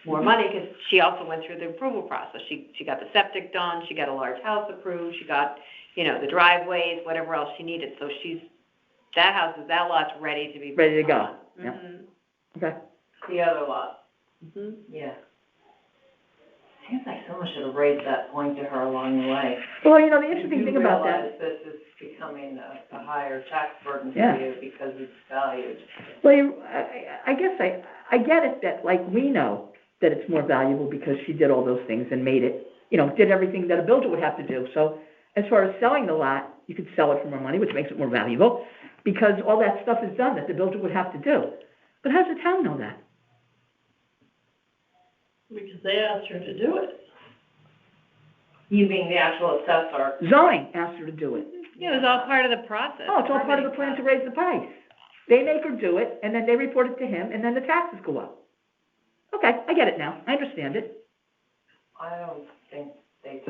more money, because she also went through the approval process. She got the septic done, she got a large house approved, she got, the driveways, whatever else she needed. So that lot's ready to be. Ready to go, on. yeah. Mhm. Okay. The other lot, Mhm. yeah. Seems like someone should have raised that point to her along the way. Well, the interesting thing about that. You realize this is becoming a higher tax burden for Yeah. you because it's valued. Well, I guess I get it that, like, we know that it's more valuable because she did all those things and made it, did everything that a builder would have to do. So as far as selling the lot, you could sell it for more money, which makes it more valuable, because all that stuff is done that the builder would have to do. But how does the town know that? Because they asked her to do it. You being the actual assessor. Zoning asked her to do it. Yeah, it was all part of the process. Oh, it's all part of the plan to raise the price. They make her do it, and then they report it to him, and then the taxes go up. Okay, I get it now, I understand it. I don't think they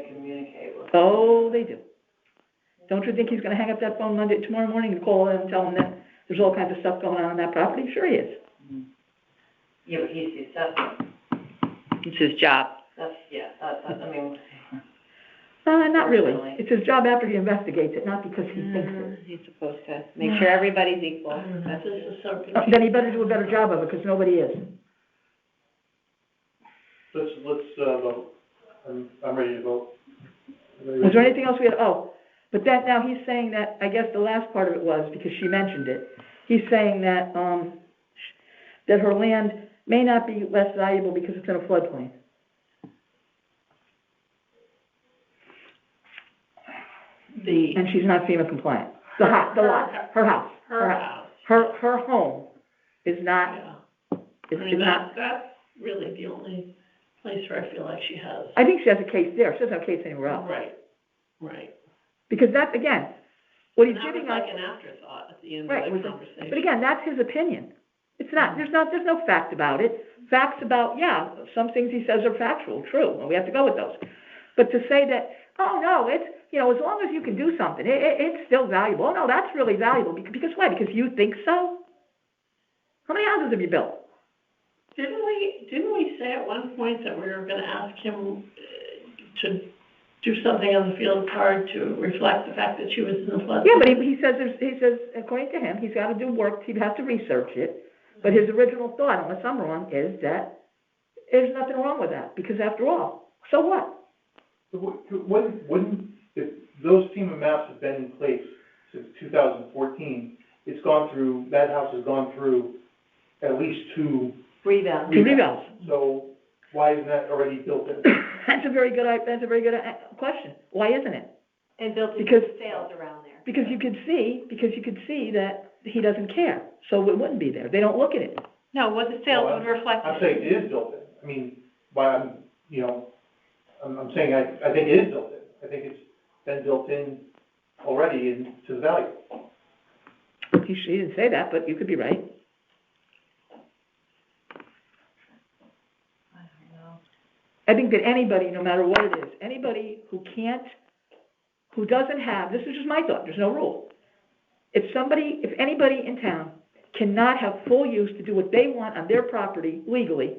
communicate with. Oh, they do. Don't you think he's gonna hang up that phone tomorrow morning and call and tell him that there's all kinds of stuff going on that property? Sure he is. Yeah, but he's the assessor. It's his job. Not really. Fortunately. It's his job after he investigates it, not because he thinks it. He's supposed to make sure everybody's equal. This is so Then he better do a better job of it, because nobody is. Let's vote. I'm ready to vote. Was there anything else we had, but now he's saying that, I guess the last part of it was, because she mentioned it, he's saying that, that her land may not be less valuable because it's in a floodplain. And she's not FEMA compliant. The lot, her house. Her house. Her home is not, Yeah. is not, That's really the only place where I feel like she has. I think she has a case there, she doesn't have a case anywhere else. Right. Because that, again, what he's And that giving was us. like an afterthought at the end Right, of the conversation. but again, that's his opinion. It's not, there's no fact about it. Facts about, some things he says are factual, true, and we have to go with those. But to say that, oh, no, it's, as long as you can do something, it's still valuable. Oh, no, that's really valuable, because why? Because you think so? How many houses have you built? Didn't we say at one point that we were gonna ask him to do something on the field card to reflect the fact that she was in the flood? Yeah, but he says, according to him, he's gotta do work, he'd have to research it. But his original thought, unless I'm wrong, is that there's nothing wrong with that, because after all, so what? Wouldn't, if those FEMA maps have been in place since 2014, it's gone through, that house has gone through at least two Revale. Two revals. So why isn't that already built in? That's a very good question. Why isn't it? And built Because- sales around there. Because you could see that he doesn't care, so it wouldn't be there. They don't look at it. No, what the sales Well, would reflect I'm it. saying it is built in. I mean, I'm saying I think it is built in. I think it's been built in already into the value. He didn't say that, but you could be right. I think that anybody, no matter what it is, anybody who doesn't have, this is just my thought, there's no rule. If anybody in town cannot have full use to do what they want on their property legally,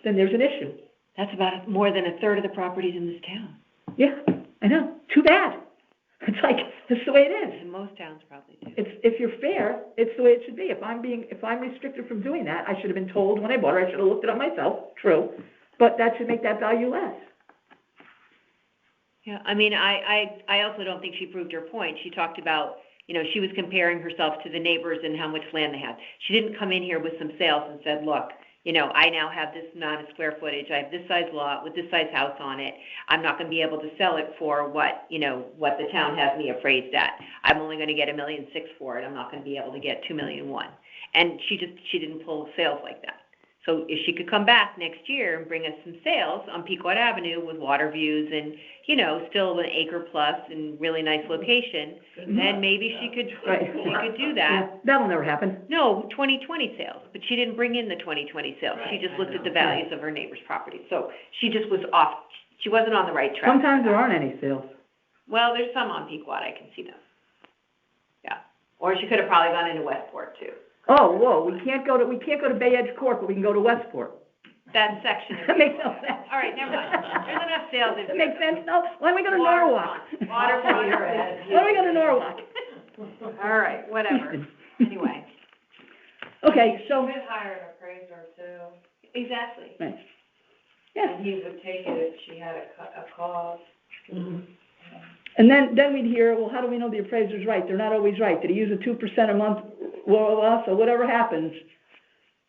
then there's an issue. That's about more than a third of the properties in this town. Yeah, I know. Too bad. It's like, that's the way it is. And most towns probably do. If you're fair, it's the way it should be. If I'm restricted from doing that, I should have been told when I bought it, I should have looked it up myself, true. But that should make that value less. Yeah, I mean, I also don't think she proved her point. She talked about, she was comparing herself to the neighbors and how much land they had. She didn't come in here with some sales and said, look, I now have this amount of square footage, I have this size lot with this size house on it. I'm not gonna be able to sell it for what the town has me appraised at. I'm only gonna get $1.6 million for it, I'm not gonna be able to get $2.1 million. And she didn't pull sales like that. So if she could come back next year and bring us some sales on Pequot Avenue with water views and, still an acre plus and really nice location, then maybe she could do that. Yeah, that'll never happen. No, 2020 sales, but she didn't bring in the 2020 sales. She just looked at the values of her neighbor's property. So she just was off, she wasn't on the right track. Sometimes there aren't any sales. Well, there's some on Pequot, I can see them. Yeah, or she could have probably gone into Westport too. Oh, whoa, we can't go to Bay Edge Court, but we can go to Westport. That section. That makes no sense. All right, never mind. There's enough sales in That here. makes sense, no? Why don't we go to Norwalk? Waterfront. Why don't we go to Norwalk? All right, whatever. Anyway. Okay, so, She could hire an appraiser too, Exactly. right. Yeah, and he would take it if she had a cause. and then we'd hear, well, how do we know the appraiser's right? They're not always right. Did he use a 2% a month, well, so whatever happens.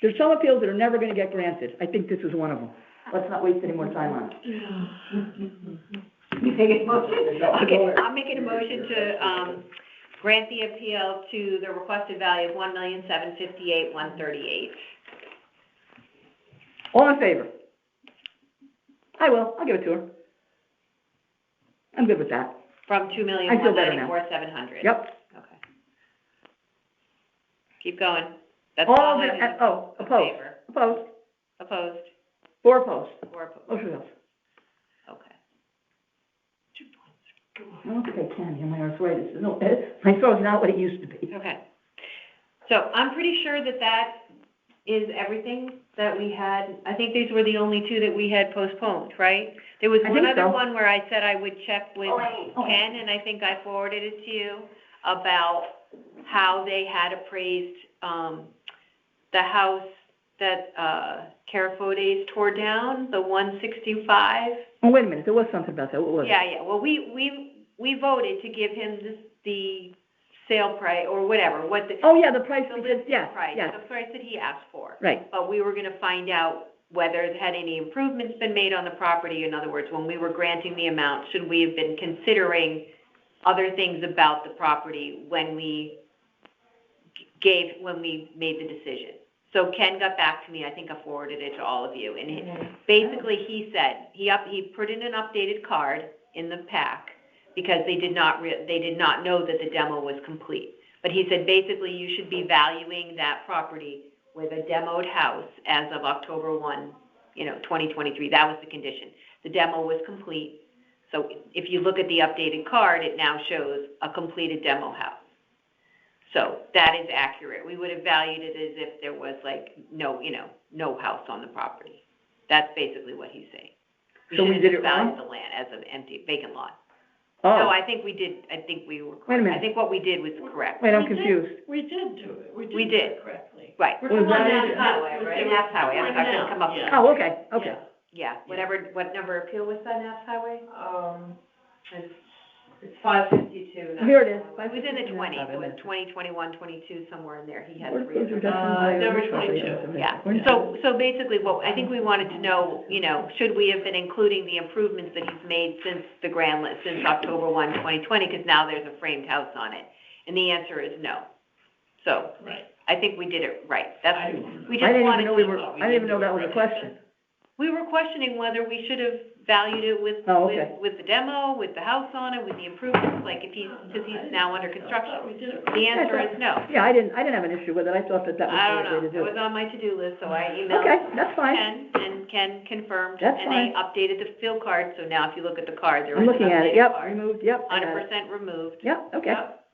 There's some appeals that are never gonna get granted. I think this is one of them. Let's not waste any more time on it. You take a motion? Okay, I'm making a motion to, grant the appeal to the requested value of $1,758,138. All in favor? I will, I'll give it to her. I'm good with that. From I feel better now. $2,194,700. Yep. Okay. Keep going. That's All all the, I need. opposed, Favor. opposed, Opposed, four opposed. or opposed. Motion goes. Okay. I don't think I can, hear my arthritis. No, my throat's not what it used to be. Okay. So I'm pretty sure that is everything that we had. I think these were the only two that we had postponed, right? There was I one think other so. one where I said I would check with Oh. Ken, and I think I forwarded it to you, about how they had appraised, the house that, Carafodes tore down, the 165. Oh, wait a minute, there was something about that, what was it? Yeah, well, we voted to give him the sale price, or whatever, what the. Oh, yeah, the price, The because, listing yes, price, yes, the price that he asked for. right. But we were gonna find out whether it had any improvements been made on the property. In other words, when we were granting the amount, should we have been considering other things about the property when we made the decision? So Ken got back to me, I think I forwarded it to all of you, and basically he said, he put in an updated card in the pack, because they did not know that the demo was complete. But he said, basically, you should be valuing that property with a demoed house as of October 1, 2023. That was the condition. The demo was complete. So if you look at the updated card, it now shows a completed demo house. So that is accurate. We would have valued it as if there was no house on the property. That's basically what he's saying. So we did it Value wrong? the land as an empty, vacant lot. Oh, No, I think we did, I think we were correct. Wait a minute. I think what we did was correct. wait, I'm confused. We did do it, we We did do did. it correctly. Right. We're Was going that down it? highway, right? Naps Highway, I couldn't come up with Yeah. that. Oh, okay, okay. Yeah, what number appeal was that, Naps Highway? It's 5:52 now. Here it is. It was in the 20, it was 20, 21, 22, somewhere in there, he had Where's three. those reductions by number which property 22. owners? Yeah, Where's- so basically, what, I think we wanted to know, should we have been including the improvements that he's made since the since October 1, 2020, because now there's a framed house on it? And the answer is no. So, Right. I think we did it right. I- We I just didn't wanted even know to, I didn't even know that was a question. we were questioning whether we should have valued it with, Oh, okay. with the demo, with the house on it, with the improvements, like if because he's now under construction. The answer is no. Yeah, I didn't have an issue with it, I thought that was the I right way don't to know, do it it. was on my to-do list, so I emailed Okay, that's fine. Ken, and Ken confirmed, That's and they updated the field card, so now if you look at the card, there is I'm an looking at it, updated yep, card. removed, yep. I got it. 100% removed. Yep, okay, Yep.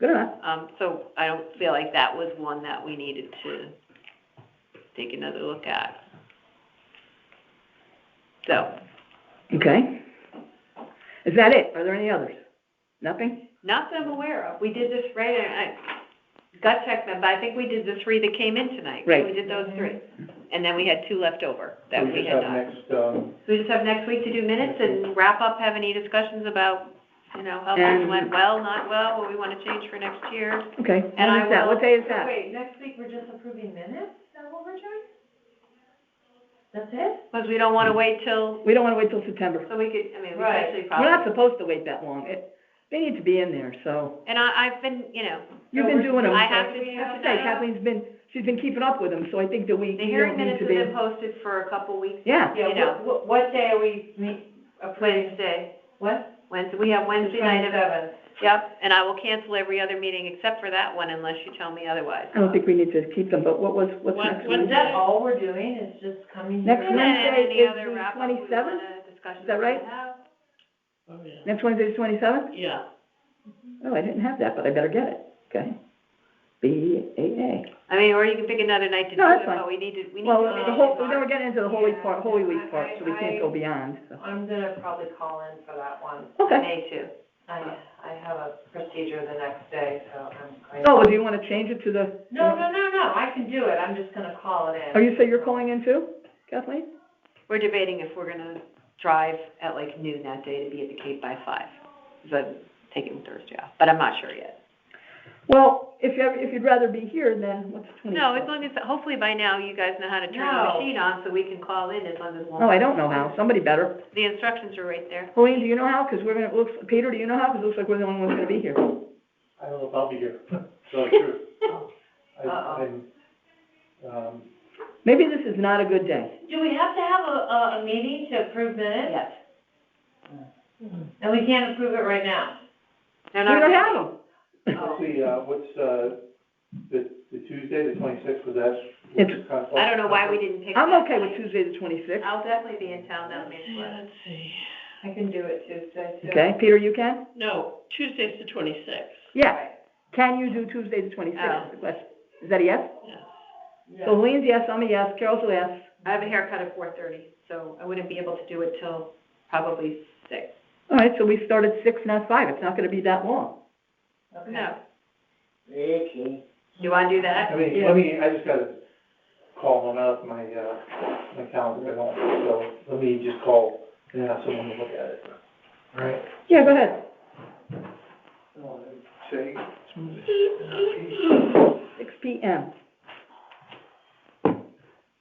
good enough. So I don't feel like that was one that we needed to take another look at. So, Okay. Is that it? Are there any others? Nothing? not that I'm aware of, we did this, right, I gut checked them, but I think we did the three that came in tonight. Right. We did those three, and then we had two left over that we just had have not. next, So we just have next week to do minutes and wrap up, have any discussions about, how things And- went well, not well, what we want to change for next year. Okay, And when I is that? will- What day is that? Wait, next week we're just approving minutes? Is that what we're doing? That's it? Because we don't want to wait till, We don't wanna wait till September. so we could, we Right. actually We're not probably, supposed to wait that long. They need to be in there, so. and I've been, You've been doing them. I have been I should pushing say, that up. Kathleen's she's been keeping up with them, so I think that we The don't hearing need minutes to have be. been posted for a couple weeks. Yeah. You know. What day are we approving? Wednesday, What? we have Wednesday night of, 27th. yep, and I will cancel every other meeting except for that one unless you tell me otherwise. I don't think we need to keep them, but what's next What week? Is that all we're doing, is just coming Next here? And then Wednesday any is other the wrap-up we wanna 27th? discuss Is that right? have. Oh, yeah. Next Wednesday is 27th? Yeah. Oh, I didn't have that, but I better get it. Okay. BAA. Or you can pick another night to do No, that's it, fine. but we need to Well, finish the it whole, in then we're March. getting into the Holy Week part, so we can't go beyond, so. I'm gonna probably call in for that one. Okay. May too. I have a procedure the next day, so I'm going. Oh, well, do you wanna change it to the? No, I can do it, I'm just gonna call it in. Oh, you say you're calling in too, Kathleen? We're debating if we're gonna drive at like noon that day to be at the Cape by 5. So I'm taking Thursday off, but I'm not sure yet. Well, if you'd rather be here, then what's 24th? No, as long as, hopefully by now you guys know how to turn the No. machine on so we can call in as long as one. No, I don't know how. Somebody better. The instructions are right there. Helene, do you know how? 'Cause Peter, do you know how? 'Cause it looks like we're the only ones gonna be here. I don't know if I'll be here, so true. Uh-oh. Maybe this is not a good day. Do we have to have a meeting to approve minutes? Yes. And we can't approve it right now? They're We not don't ready. have them. What's the Tuesday, the 26th, was that? It's- I don't know why we didn't pick. I'm that okay with night. Tuesday the 26th. I'll definitely be in town that week. Let's see. I can do it Tuesday, too. Okay, Peter, you can? No, Tuesday's the 26th. Yeah. Can you do Tuesday the 26th? Oh. Is the question. Is that a yes? Yes. So Helene's yes, I'm a yes, Carol's a yes. I have a haircut at 4:30, so I wouldn't be able to do it till probably 6. All right, so we start at 6, not 5. It's not gonna be that long. Okay. No. You wanna do that? I just gotta call them out of my calendar at home, so let me just call and have someone to look at it. All right? Yeah, go ahead. Say, 6 PM.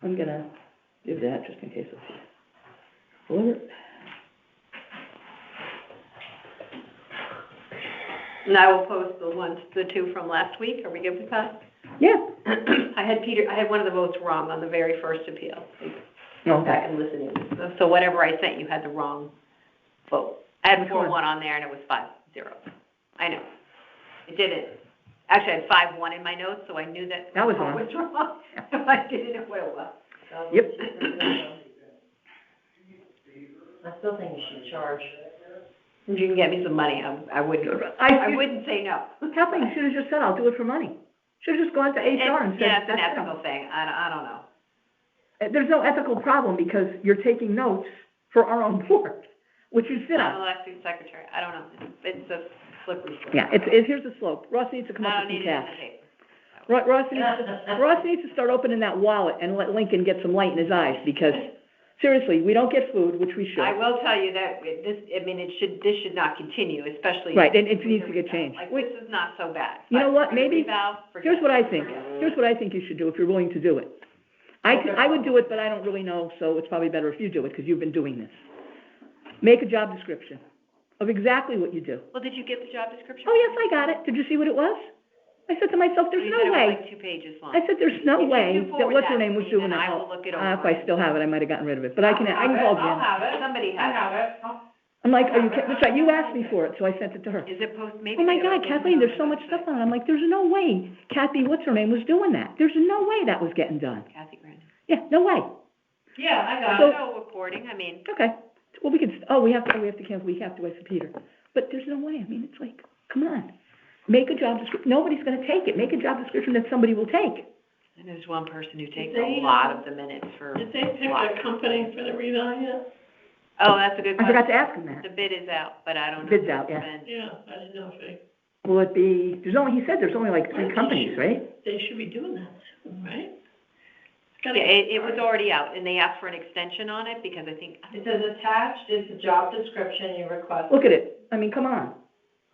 I'm gonna do that just in case it's here. Alert. And I will post the two from last week. Are we good with that? Yeah. I had one of the votes wrong on the very first appeal. Go Okay. back and listen. So whatever I sent you had the wrong vote. I had 4-1 on there and it was 5-0. I know. It didn't. Actually, I had 5-1 in my notes, so I knew that. That was vote wrong. was wrong. I didn't know what it was. Yep. I still think you should charge. If you can get me some money, I wouldn't say no. Kathleen, you should've just said, I'll do it for money. Should've just gone to HR and said, Yeah, it's an that's it. ethical thing. I don't know. There's no ethical problem because you're taking notes for our own board, which you sit I'm on. the elected secretary. I don't know. It's a slippery slope. Yeah, here's the slope. Ross needs to come I up don't with need some it in cash. the paper. Ross needs to start opening that wallet and let Lincoln get some light in his eyes because Seriously, we don't get food, which we should. I will tell you that this should not continue, especially. Right, and it with needs the to get rebound. changed. Like, Wait. this is not so bad. You know But what, for the maybe- rebound, forget Here's what it. I think, here's what I think you should do if you're willing to do it. I would do it, but I don't really know, so it's probably better if you do it, because you've been doing this. Make a job description of exactly what you do. Well, did you get the job description? Oh, yes, I got it. Did you see what it was? I said to myself, there's You no said it was way. like 2 pages long. I said, there's no If you way do that forward what's her that name to was me, doing then that. I will look it If over I still have it, I might have gotten rid of it, but I can call Jan. Somebody has it. I'm like, are you kidding? That's right, you asked me for it, so I sent it to her. Is it maybe? Oh my they God, don't- Kathleen, there's so much stuff on it. I'm like, there's no way Kathy, what's her name, was doing that. There's no way that was getting done. Kathy Brandon. Yeah, no way. Yeah, I got So- it. No reporting, I mean, Okay. Well, we can, we have to cancel, we have to wait for Peter. But there's no way. I mean, it's like, come on. Make a job description. Nobody's gonna take it. Make a job description that somebody will take. and there's one person who takes They, a lot of the minutes for. Did they pick a company for the rebound yet? Oh, that's a good I forgot question. to ask him that. The bid is out, but I don't know. Bid's if out, it's yeah. been- Yeah, I didn't know if they, Will it be, he said there's only like 3 companies, right? they should be doing that soon, right? It's Yeah, gotta it was already out, and they asked for an extension on it, because I think, It says attached is the job description you requested. Look at it. I mean, come on.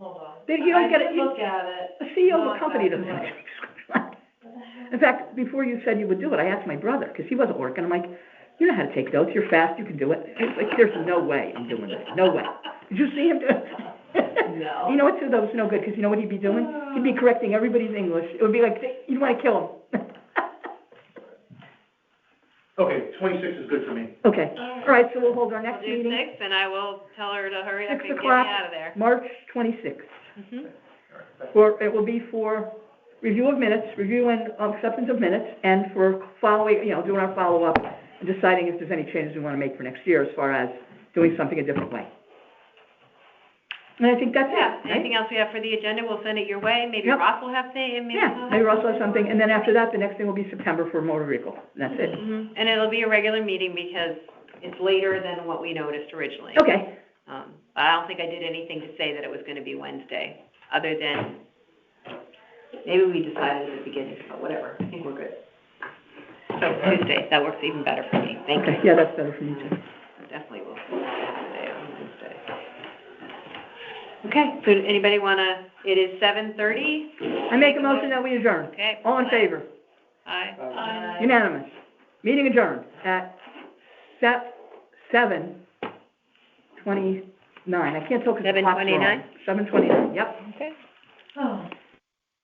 Hold on. You don't get it. I did look at it. A CEO of Not a company that doesn't have much. a job description. In fact, before you said you would do it, I asked my brother, because he wasn't working. I'm like, you know how to take notes. You're fast. You can do it. He's like, there's no way I'm doing this. No way. Did you see him do it? No. You know what, Sue? That was no good, because you know what he'd be doing? He'd be correcting everybody's English. It would be like, you'd want to kill him. Okay, 26 is good for me. Okay. All right, so we'll hold our we'll next do meeting, 6, and I will tell her to hurry up 6 and get me o'clock, out of there. March 26th. Mhm. It will be for review of minutes, review and acceptance of minutes, and for following, doing our follow-up and deciding if there's any changes we want to make for next year as far as doing something a different way. And I think that's it, Yeah, right? anything else we have for the agenda, we'll send it your way, maybe Yep. Ross will have Yeah, maybe Russell has something, and then after that, the next thing will be September for motor vehicle, and that's it. Mhm. And it'll be a regular meeting because it's later than what we noticed originally. Okay, I don't think I did anything to say that it was gonna be Wednesday, other than, maybe we decided at the beginning, but whatever, I think we're good. So Tuesday, that works even better for me, thank you. okay, yeah, that's better for me too. Definitely will, Tuesday on Wednesday. Okay, so anybody wanna, it is 7:30, I make a motion that we adjourn. okay? All in favor? Aye. Unanimous. Meeting adjourned at 7:29. I can't tell because the clock's wrong. 7:29? 7:29, yep. Okay. Oh.